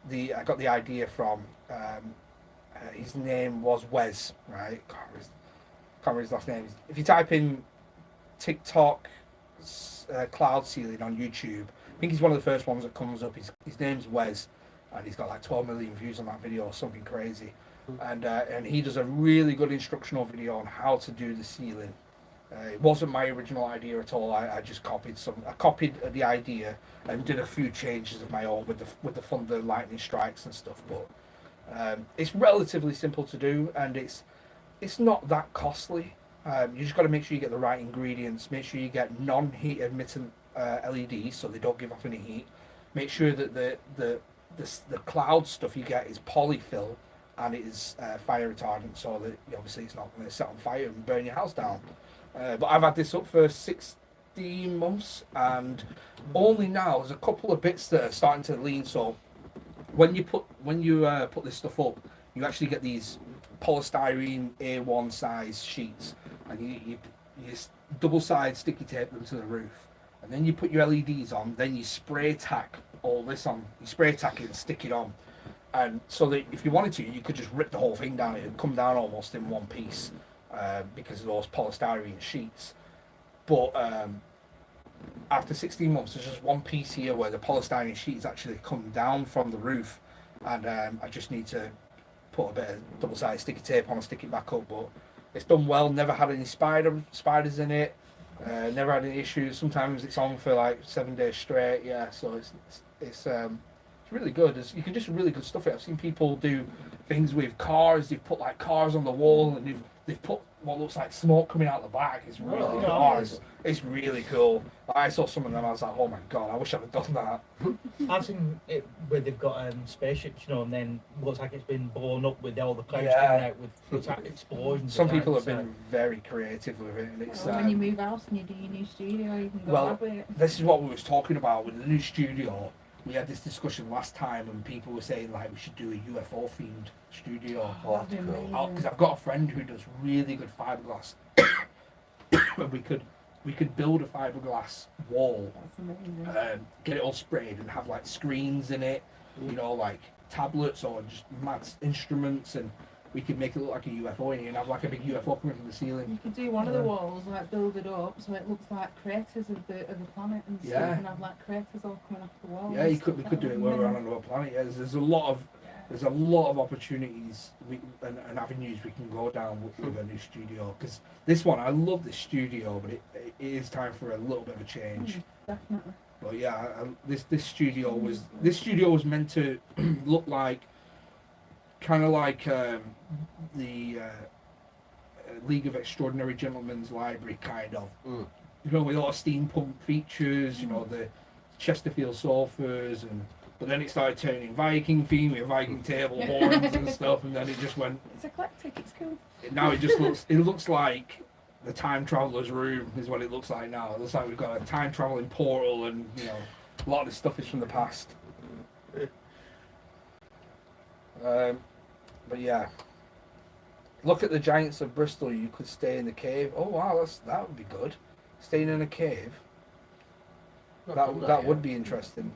the idea from. His name was Wes, right? Can't remember his last name. If you type in TikTok cloud ceiling on YouTube, I think he's one of the first ones that comes up. His name's Wes, and he's got like 12 million views on that video or something crazy. And he does a really good instructional video on how to do the ceiling. It wasn't my original idea at all. I just copied the idea and did a few changes of my own with the thunder lightning strikes and stuff. But it's relatively simple to do, and it's not that costly. You just got to make sure you get the right ingredients. Make sure you get non-heat emitting LEDs so they don't give off any heat. Make sure that the cloud stuff you get is polyfill and it is fire retardant, so that obviously it's not going to set on fire and burn your house down. But I've had this up for 16 months, and only now there's a couple of bits that are starting to lean. So when you put this stuff up, you actually get these polystyrene A1 size sheets, and you double side sticky tape them to the roof, and then you put your LEDs on. Then you spray tack all this on. You spray tack it and stick it on, and so that if you wanted to, you could just rip the whole thing down. It would come down almost in one piece because of those polystyrene sheets. But after 16 months, there's just one piece here where the polystyrene sheets actually come down from the roof, and I just need to put a bit of double-sided sticky tape on and stick it back up. But it's done well. Never had any spiders in it. Never had any issues. Sometimes it's on for like 7 days straight. Yeah, so it's really good. You can just really good stuff. I've seen people do things with cars. They've put like cars on the wall, and they've put what looks like smoke coming out the back. It's really nice. It's really cool. I saw some of them. I was like, oh my god, I wish I'd have done that. I've seen it where they've got spaceships, and then looks like it's been blown up with all the clouds coming out with looks like explosions. Some people have been very creative with it, and it's when you move house and you do your new studio, you can go well, that way. this is what we was talking about with the new studio. We had this discussion last time, and people were saying like we should do a UFO themed studio. That'd be amazing. Because I've got a friend who does really good fiberglass. And we could build a fiberglass wall, That's amazing. get it all sprayed, and have like screens in it, like tablets or just mad instruments, and we could make it look like a UFO in here and have like a big UFO coming from the ceiling. You could do one of the walls, like build it up so it looks like craters of the planet and stuff, Yeah. and have like craters all coming off the wall. Yeah, and we stuff. could do it where we're on another planet. Yeah, there's a lot of opportunities and avenues we can go down with a new studio. Because this one, I love this studio, but it is time for a little bit of a change. Definitely. But yeah, this studio was meant to look like kind of like the League of Extraordinary Gentlemen's Library, kind of. With a lot of steampunk features. The Chesterfield sofas But then it started turning Viking theme with Viking table horns and stuff, and then it just went. It's eclectic. It's cool. Now it just looks. It looks like the time traveler's room is what it looks like now. It looks like we've got a time traveling portal, and a lot of this stuff is from the past. But yeah, look at the Giants of Bristol. You could stay in the cave. Oh wow, that would be good. Staying in a cave. That would be interesting.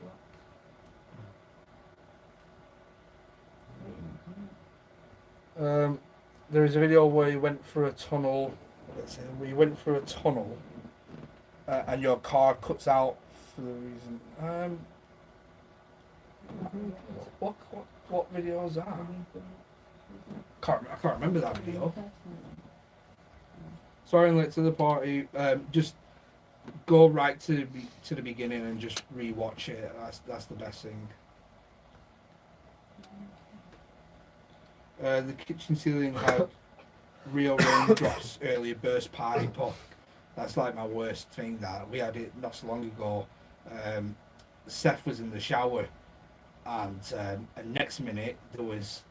There is a video where he went through a tunnel let's say we went through a tunnel, and your car cuts out for the reason. What video was that? I can't remember that video. Sorry, I'm late to the party. Just go right to the beginning and just rewatch it. That's the best thing. The kitchen ceiling had real raindrops earlier, burst pipe. Oh, that's like my worst thing. That we had it not so long ago. Seth was in the shower, and next minute there was.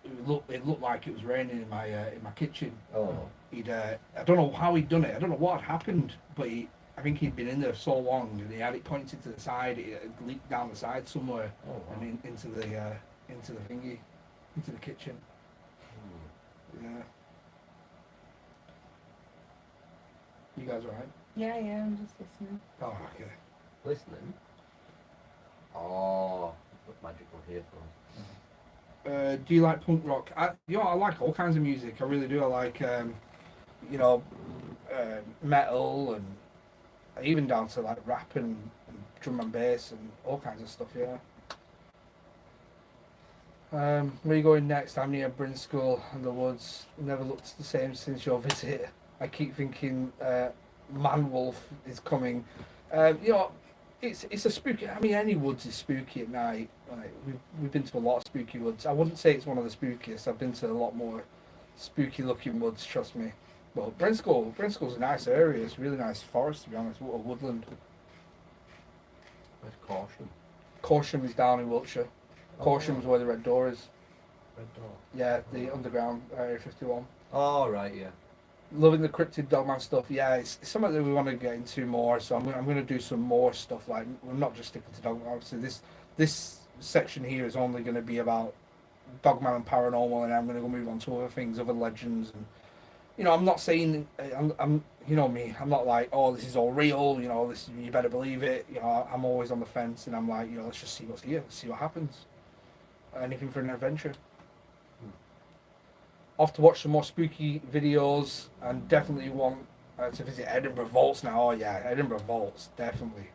It looked like it was raining in my kitchen. Oh. I don't know how he'd done it. I don't know what had happened, but I think he'd been in there for so long, and he had it pointed to the side. It had leaked down the side somewhere, Oh, wow. and into the thingy, into the kitchen. Yeah. You guys alright? Yeah, I'm just listening. Oh, okay. Listening. Oh, magical headphones. Do you like punk rock? I like all kinds of music. I really do. I like, metal and even down to like rap and drum and bass and all kinds of stuff. Yeah. Where are you going next? I'm near Brinskull and the woods. Never looked the same since your visit. I keep thinking Manwolf is coming. It's a spooky. I mean, any woods is spooky at night. Like, we've been to a lot of spooky woods. I wouldn't say it's one of the spookiest. I've been to a lot more spooky looking woods. Trust me. Well, Brinskull's a nice area. It's a really nice forest, to be honest. What a woodland. Where's Caution? Corsham is down in Wiltshire. Corsham's where the Red Door is. Red Door. Yeah, the underground Area 51. Oh, right, yeah. Loving the cryptid Dogman stuff. Yeah, it's something that we want to get into more. So I'm going to do some more stuff. Like, we're not just sticking to Dogman. Obviously, this section here is only going to be about Dogman and paranormal, and I'm going to go move on to other things, other legends, and I'm not saying I'm you know me. I'm not like, oh, this is all real. This you better believe it. I'm always on the fence, and I'm like, let's just see what's here. Let's see what happens. Anything for an adventure. Off to watch some more spooky videos, and definitely want to visit Edinburgh Vaults now. Oh yeah, Edinburgh Vaults, definitely.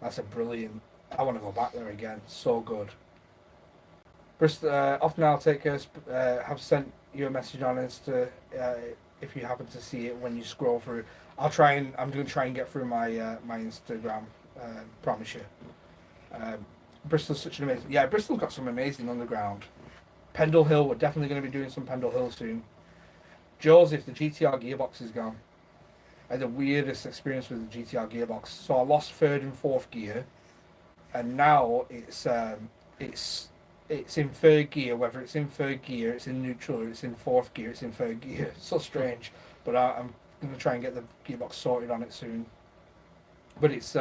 That's a brilliant. I want to go back there again. So good. Bristol, often I'll take us. Have sent you a message on Insta if you happen to see it when you scroll through. I'm going to try and get through my my Instagram. Promise you. Bristol's such an amazing. Yeah, Bristol's got some amazing underground. Pendle Hill, we're definitely going to be doing some Pendle Hill soon. Joseph, the GTR gearbox is gone. I had the weirdest experience with the GTR gearbox. So I lost third and fourth gear, and now it's in third gear. Whether it's in third gear, it's in neutral, or it's in fourth gear, it's in third gear. It's so strange, but I'm going to try and get the gearbox sorted on it soon. But it's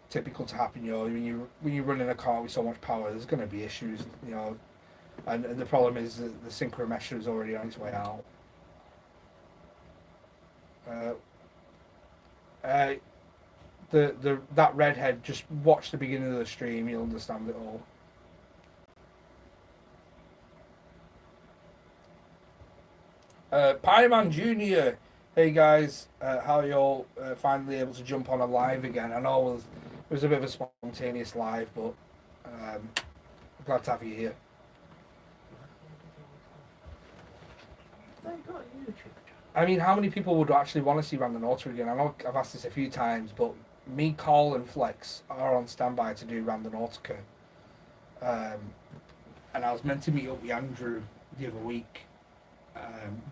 typical to happen, when you're running a car with so much power, there's going to be issues, and the problem is that the synchro mesher is already on its way out. That redhead, just watch the beginning of the stream, you'll understand it all. Pieman Jr. Hey guys, how are you all finally able to jump on a live again? I know it was a bit of a spontaneous live, but I'm glad to have you here. I mean, how many people would actually want to see Randonautica again? I know I've asked this a few times, but me, Carl, and Flex are on standby to do Randonautica. And I was meant to meet up with Andrew the other week,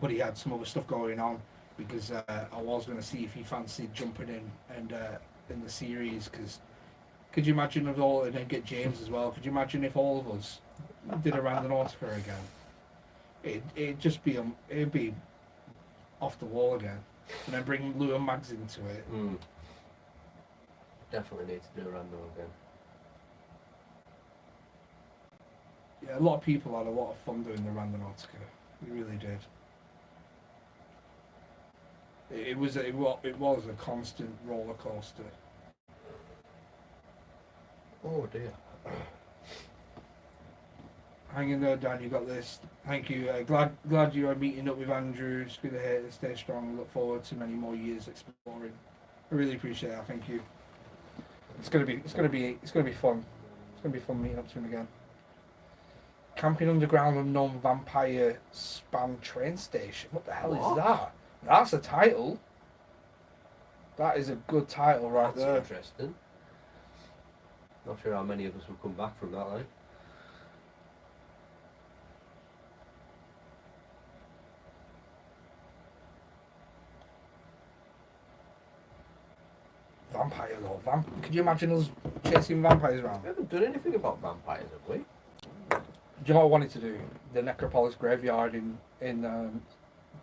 but he had some other stuff going on, because I was going to see if he fancied jumping in and in the series. Because could you imagine if all, and then get James as well? Could you imagine if all of us did a Randonautica again? It'd be off the wall again, and then bring Lou and Mags into it. Definitely need to do a random again. Yeah, a lot of people had a lot of fun doing the Randonautica. We really did. It was a constant roller coaster. Oh dear. Hang in there, Dan. You got this. Thank you. Glad you are meeting up with Andrew. Screw the haters. Stay strong. Look forward to many more years exploring. I really appreciate that. Thank you. It's gonna be fun. It's gonna be fun meeting up to him again. Camping underground unknown vampire spam train station. What the hell is that? That's a title. That is a good title right That's there. interesting. Not sure how many of us will come back from that, like. Vampire though. Could you imagine us chasing vampires around? We haven't done anything about vampires, have we? Do you know what I wanted to do? The Necropolis graveyard in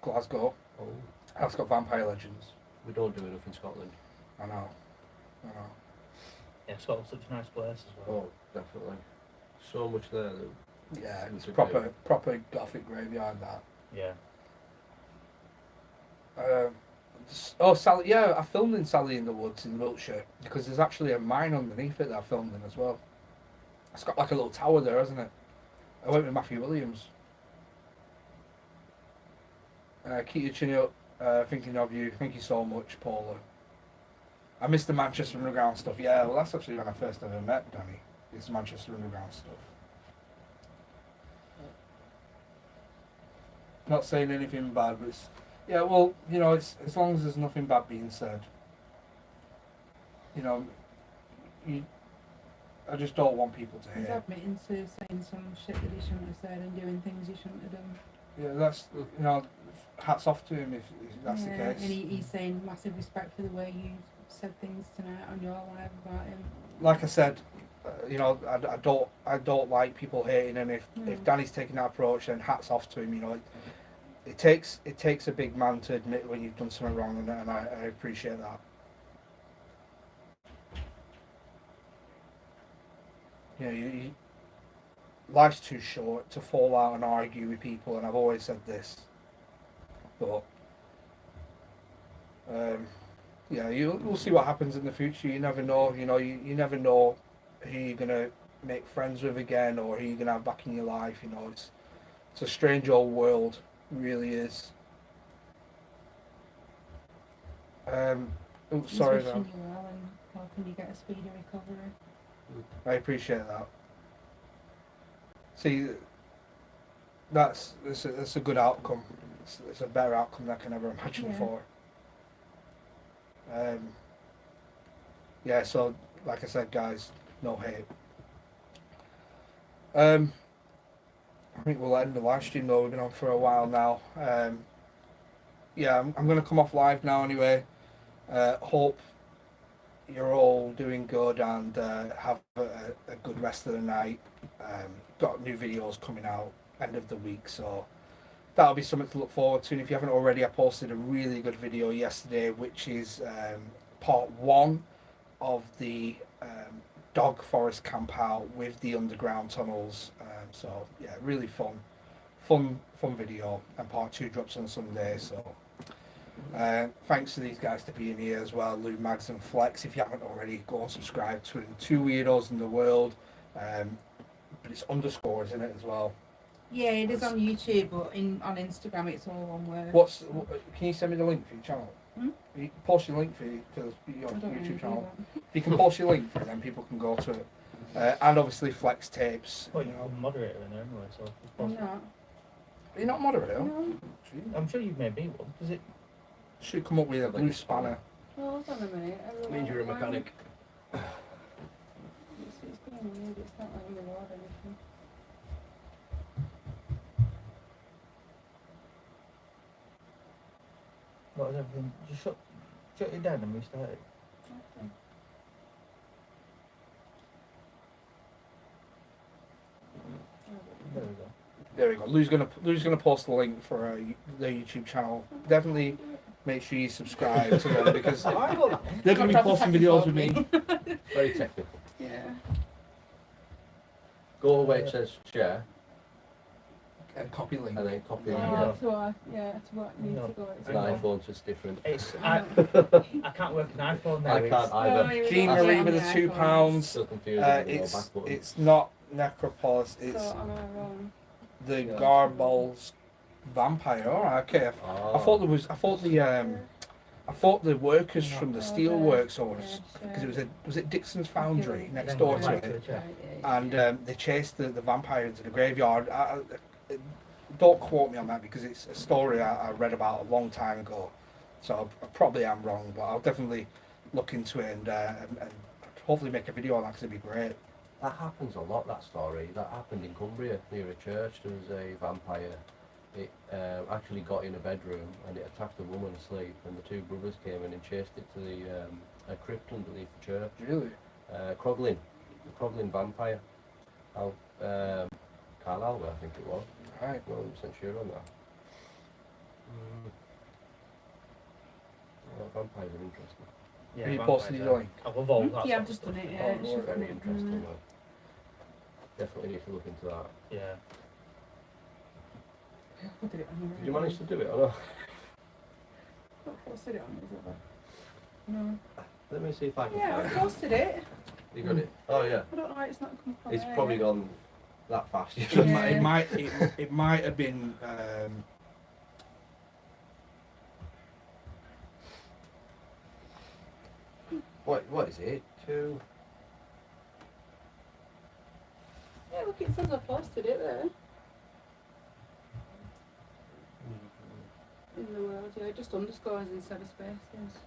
Glasgow. Oh. That's got vampire legends. We don't do enough in Scotland. I know. Yeah, Scotland's such a nice place as well. Oh, definitely. So much there that Yeah, it's We could proper gothic graveyard that. Yeah. Sally. Yeah, I filmed in Sally in the Woods in Wiltshire because there's actually a mine underneath it that I filmed in as well. It's got like a little tower there, hasn't it? I went with Matthew Williams. Keep your chin up. Thinking of you. Thank you so much, Paula. I missed the Manchester Underground stuff. Yeah, well, that's actually when I first ever met Danny. It's Manchester Underground stuff. Not saying anything bad, but it's, yeah, well, you know, it's as long as there's nothing bad being said. You know, I just don't want people to He's hear. admitting to saying some shit that he shouldn't have said and doing things he shouldn't have done. Yeah, that's, you know, hats off to him if that's the And case. he's saying massive respect for the way you said things tonight on your live about him. Like I said, you know, I don't like people hating, and if Mm. Danny's taking that approach, then hats off to him. You know, it takes a big man to admit when you've done something wrong, and I appreciate that. You know, life's too short to fall out and argue with people, and I've always said this. But yeah, we'll see what happens in the future. You never know. You know, you never know who you're gonna make friends with again, or who you're gonna have back in your life. You know, it's a strange old world, it really is. He's Sorry, wishing man. you well and hoping you get a speedy recovery. I appreciate that. See, that's a good outcome. It's a better outcome than I can ever imagine Yeah. for. Yeah, so like I said, guys, no hate. I think we'll end the live stream though. We've been on for a while now. Yeah, I'm going to come off live now anyway. Hope you're all doing good and have a good rest of the night. Got new videos coming out end of the week, so that'll be something to look forward to. And if you haven't already, I posted a really good video yesterday, which is part 1 of the dog forest camp out with the underground tunnels. So yeah, really fun video, and part 2 drops on Sunday. So thanks to these guys to being here as well, Lou, Mags and Flex. If you haven't already, go and subscribe to them. 2 weirdos in the world, but it's underscore, isn't it, as well? Yeah, it is on YouTube, but on Instagram it's all one word. Can you send me the link for your channel? Hmm? You post your link for your I don't really YouTube do channel. that. If you can post your link for it, then people can go to it. And obviously Flex tapes. Well, you you're know. a moderator in there anyway, so it's I'm possible. not. You're not moderator? No. Gee. I'm sure you've made me one. Does it? Should come up with a blue spanner. Well, hold on a minute. means you're a mechanic. It's being weird. It's not letting me load anything. What is everything? Just shut it down and restart it. Okay. There we go. There we go. Lou's gonna post the link for the YouTube channel. Definitely make sure you subscribe to them because they're gonna be posting videos with me. Very technical. Yeah. Go away, it says share, And copy link. and then copy the Yeah. link. To what I need No. to go. It's an iPhone, so it's different. I can't work an iPhone now. I can't Oh, either. Jean Yeah, Marie on with the the £2. Still confused with the back button. It's not Necropolis. It's So on our own. the Yeah. Garbal's vampire. All right, okay. I thought there was. I thought the workers from the Oh, steelworks there. ones, Yeah, because sure. was it Dixon's Foundry Yeah. next Then door go to back it, the church. and they chased the vampire into the graveyard. Don't quote me on that because it's a story I read about a long time ago, so I probably am wrong, but I'll definitely look into it and hopefully make a video on that because it'd be great. That happens a lot, that story. That happened in Cumbria, near a church. There was a vampire. It actually got in a bedroom and it attacked a woman asleep, and the two brothers came in and chased it to a crypt underneath the church. Really? Croglin, the Croglin vampire. Carlisle, I think it was. Right. I'm not 100% sure on that. Well, vampires are interesting. Yeah, Have you vampires posted are- your link? I love all that. Yeah, sort I've of just stuff. done it. Oh, Yeah, it should very come up. interesting. Definitely need to look into that. Yeah. I did it on Did you manage to do it or not? What posted it on? Is it there? No. Let me see if I can Yeah, I find it. posted it. You got it? Oh yeah. I don't know why it's not come up on It's there probably yet. gone that fast. It Yeah. might have been. What is it? Two. Yeah, look, it says I posted it there. In the world, yeah, just underscores instead of spaces.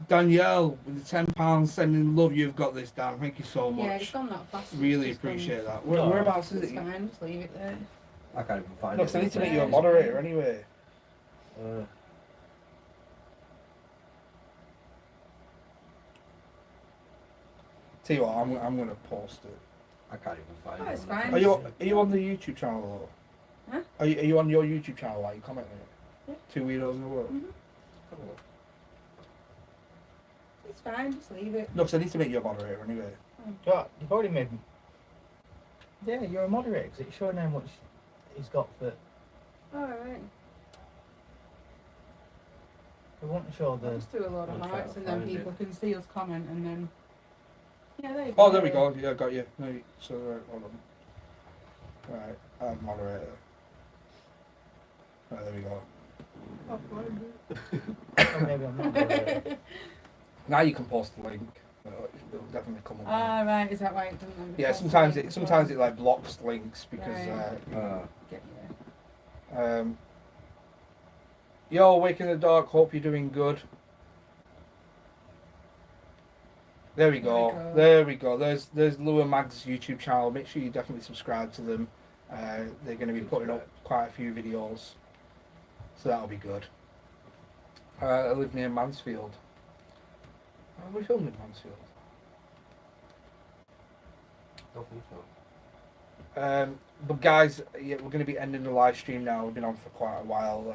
Danielle with the £10 sending love. You've got this, Dan. Thank you so Yeah, it's much. gone that fast. Really It's gone- appreciate that. No, Whereabouts is It's it? fine, just leave it there. I can't even find No, it. 'cause I need to make you a Yeah. moderator anyway. Uh, Tell you what, I'm gonna post it. I can't even find Oh, it. it's on the fine. Are you on the YouTube channel though? Huh? Are you on your YouTube channel? Like you commenting? Yeah. Two weirdos in the world. Mhm. It's fine, just leave it. No, 'cause I need to make you a moderator anyway. You've already made. Yeah, you're a moderator because it's showing how much he's got for. Alright. We want to show I'll the. just do a lot of I'll try hearts to and then find people can see us comment and then. Yeah, there you Oh, there we go. Yeah, got you. No, so hold on. Right, add moderator. Right, there we go. Oh, fine. Oh, maybe I'm not. a moderator. Now you can post the link. It'll definitely come up. Ah, right, is that why it doesn't Yeah, sometimes it like blocks links because Right. Get you. yo, Wake in the Dark, hope you're doing good. There we go. go. There we go. There's Lua Mag's YouTube channel. Make sure you definitely subscribe to them. They're going to be putting up quite a few videos, so that'll be good. I live near Mansfield. We filmed in Mansfield. Don't think so. But guys, yeah, we're going to be ending the live stream now. We've been on for quite a while.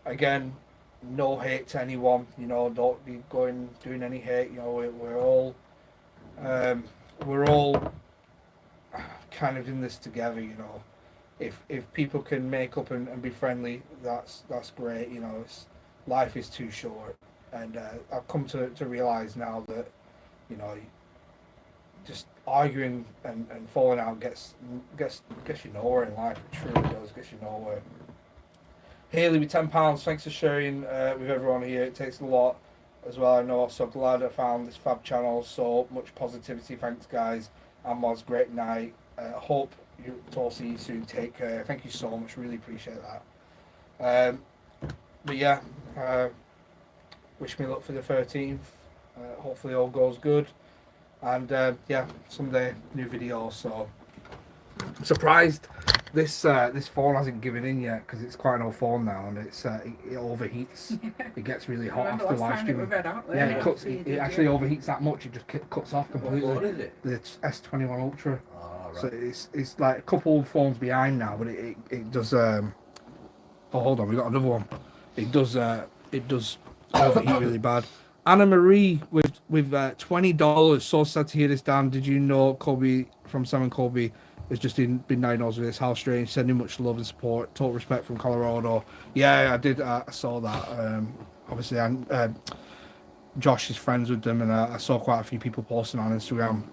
Again, no hate to anyone. You know, don't be doing any hate. You know, we're all kind of in this together. You know, if people can make up and be friendly, that's great. You know, life is too short, and I've come to realize now that, you know, just arguing and falling out gets you nowhere in life. It truly does, gets you nowhere. Haley with £10, thanks for sharing with everyone here. It takes a lot as well. I know. I'm so glad I found this fab channel. So much positivity. Thanks, guys. Amos, great night. Hope to all see you soon. Take care. Thank you so much. Really appreciate that. But yeah, wish me luck for the 13th. Hopefully all goes good. And yeah, someday new video. So I'm surprised this phone hasn't given in yet because it's quite an old phone now and it overheats. It gets really hot Remember after last live time that we streaming. read out there? Yeah, So you it did, actually yeah. overheats that much. It just cuts off What completely. phone is it? The S21 Ultra. Ah, right. So it's like a couple of phones behind now, but it does. Oh, hold on, we got another one. It does overheat really bad. Anna Marie with $20. So sad to hear this, Dan. Did you know Kobe from Sam and Kobe has just been diagnosed with this? How strange. Sending much love and support. Total respect from Colorado. Yeah, I did. I saw that. Obviously, Josh is friends with them, and I saw quite a few people posting on Instagram.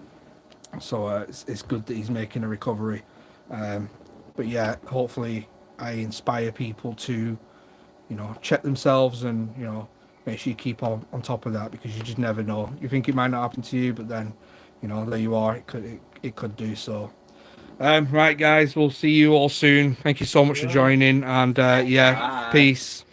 So it's good that he's making a recovery. But yeah, hopefully I inspire people to, check themselves and, make sure you keep on top of that, because you just never know. You think it might not happen to you, but then, there you are. It could do so. Right, guys, we'll see you all soon. Thank you so much for joining, and yeah, Bye. peace.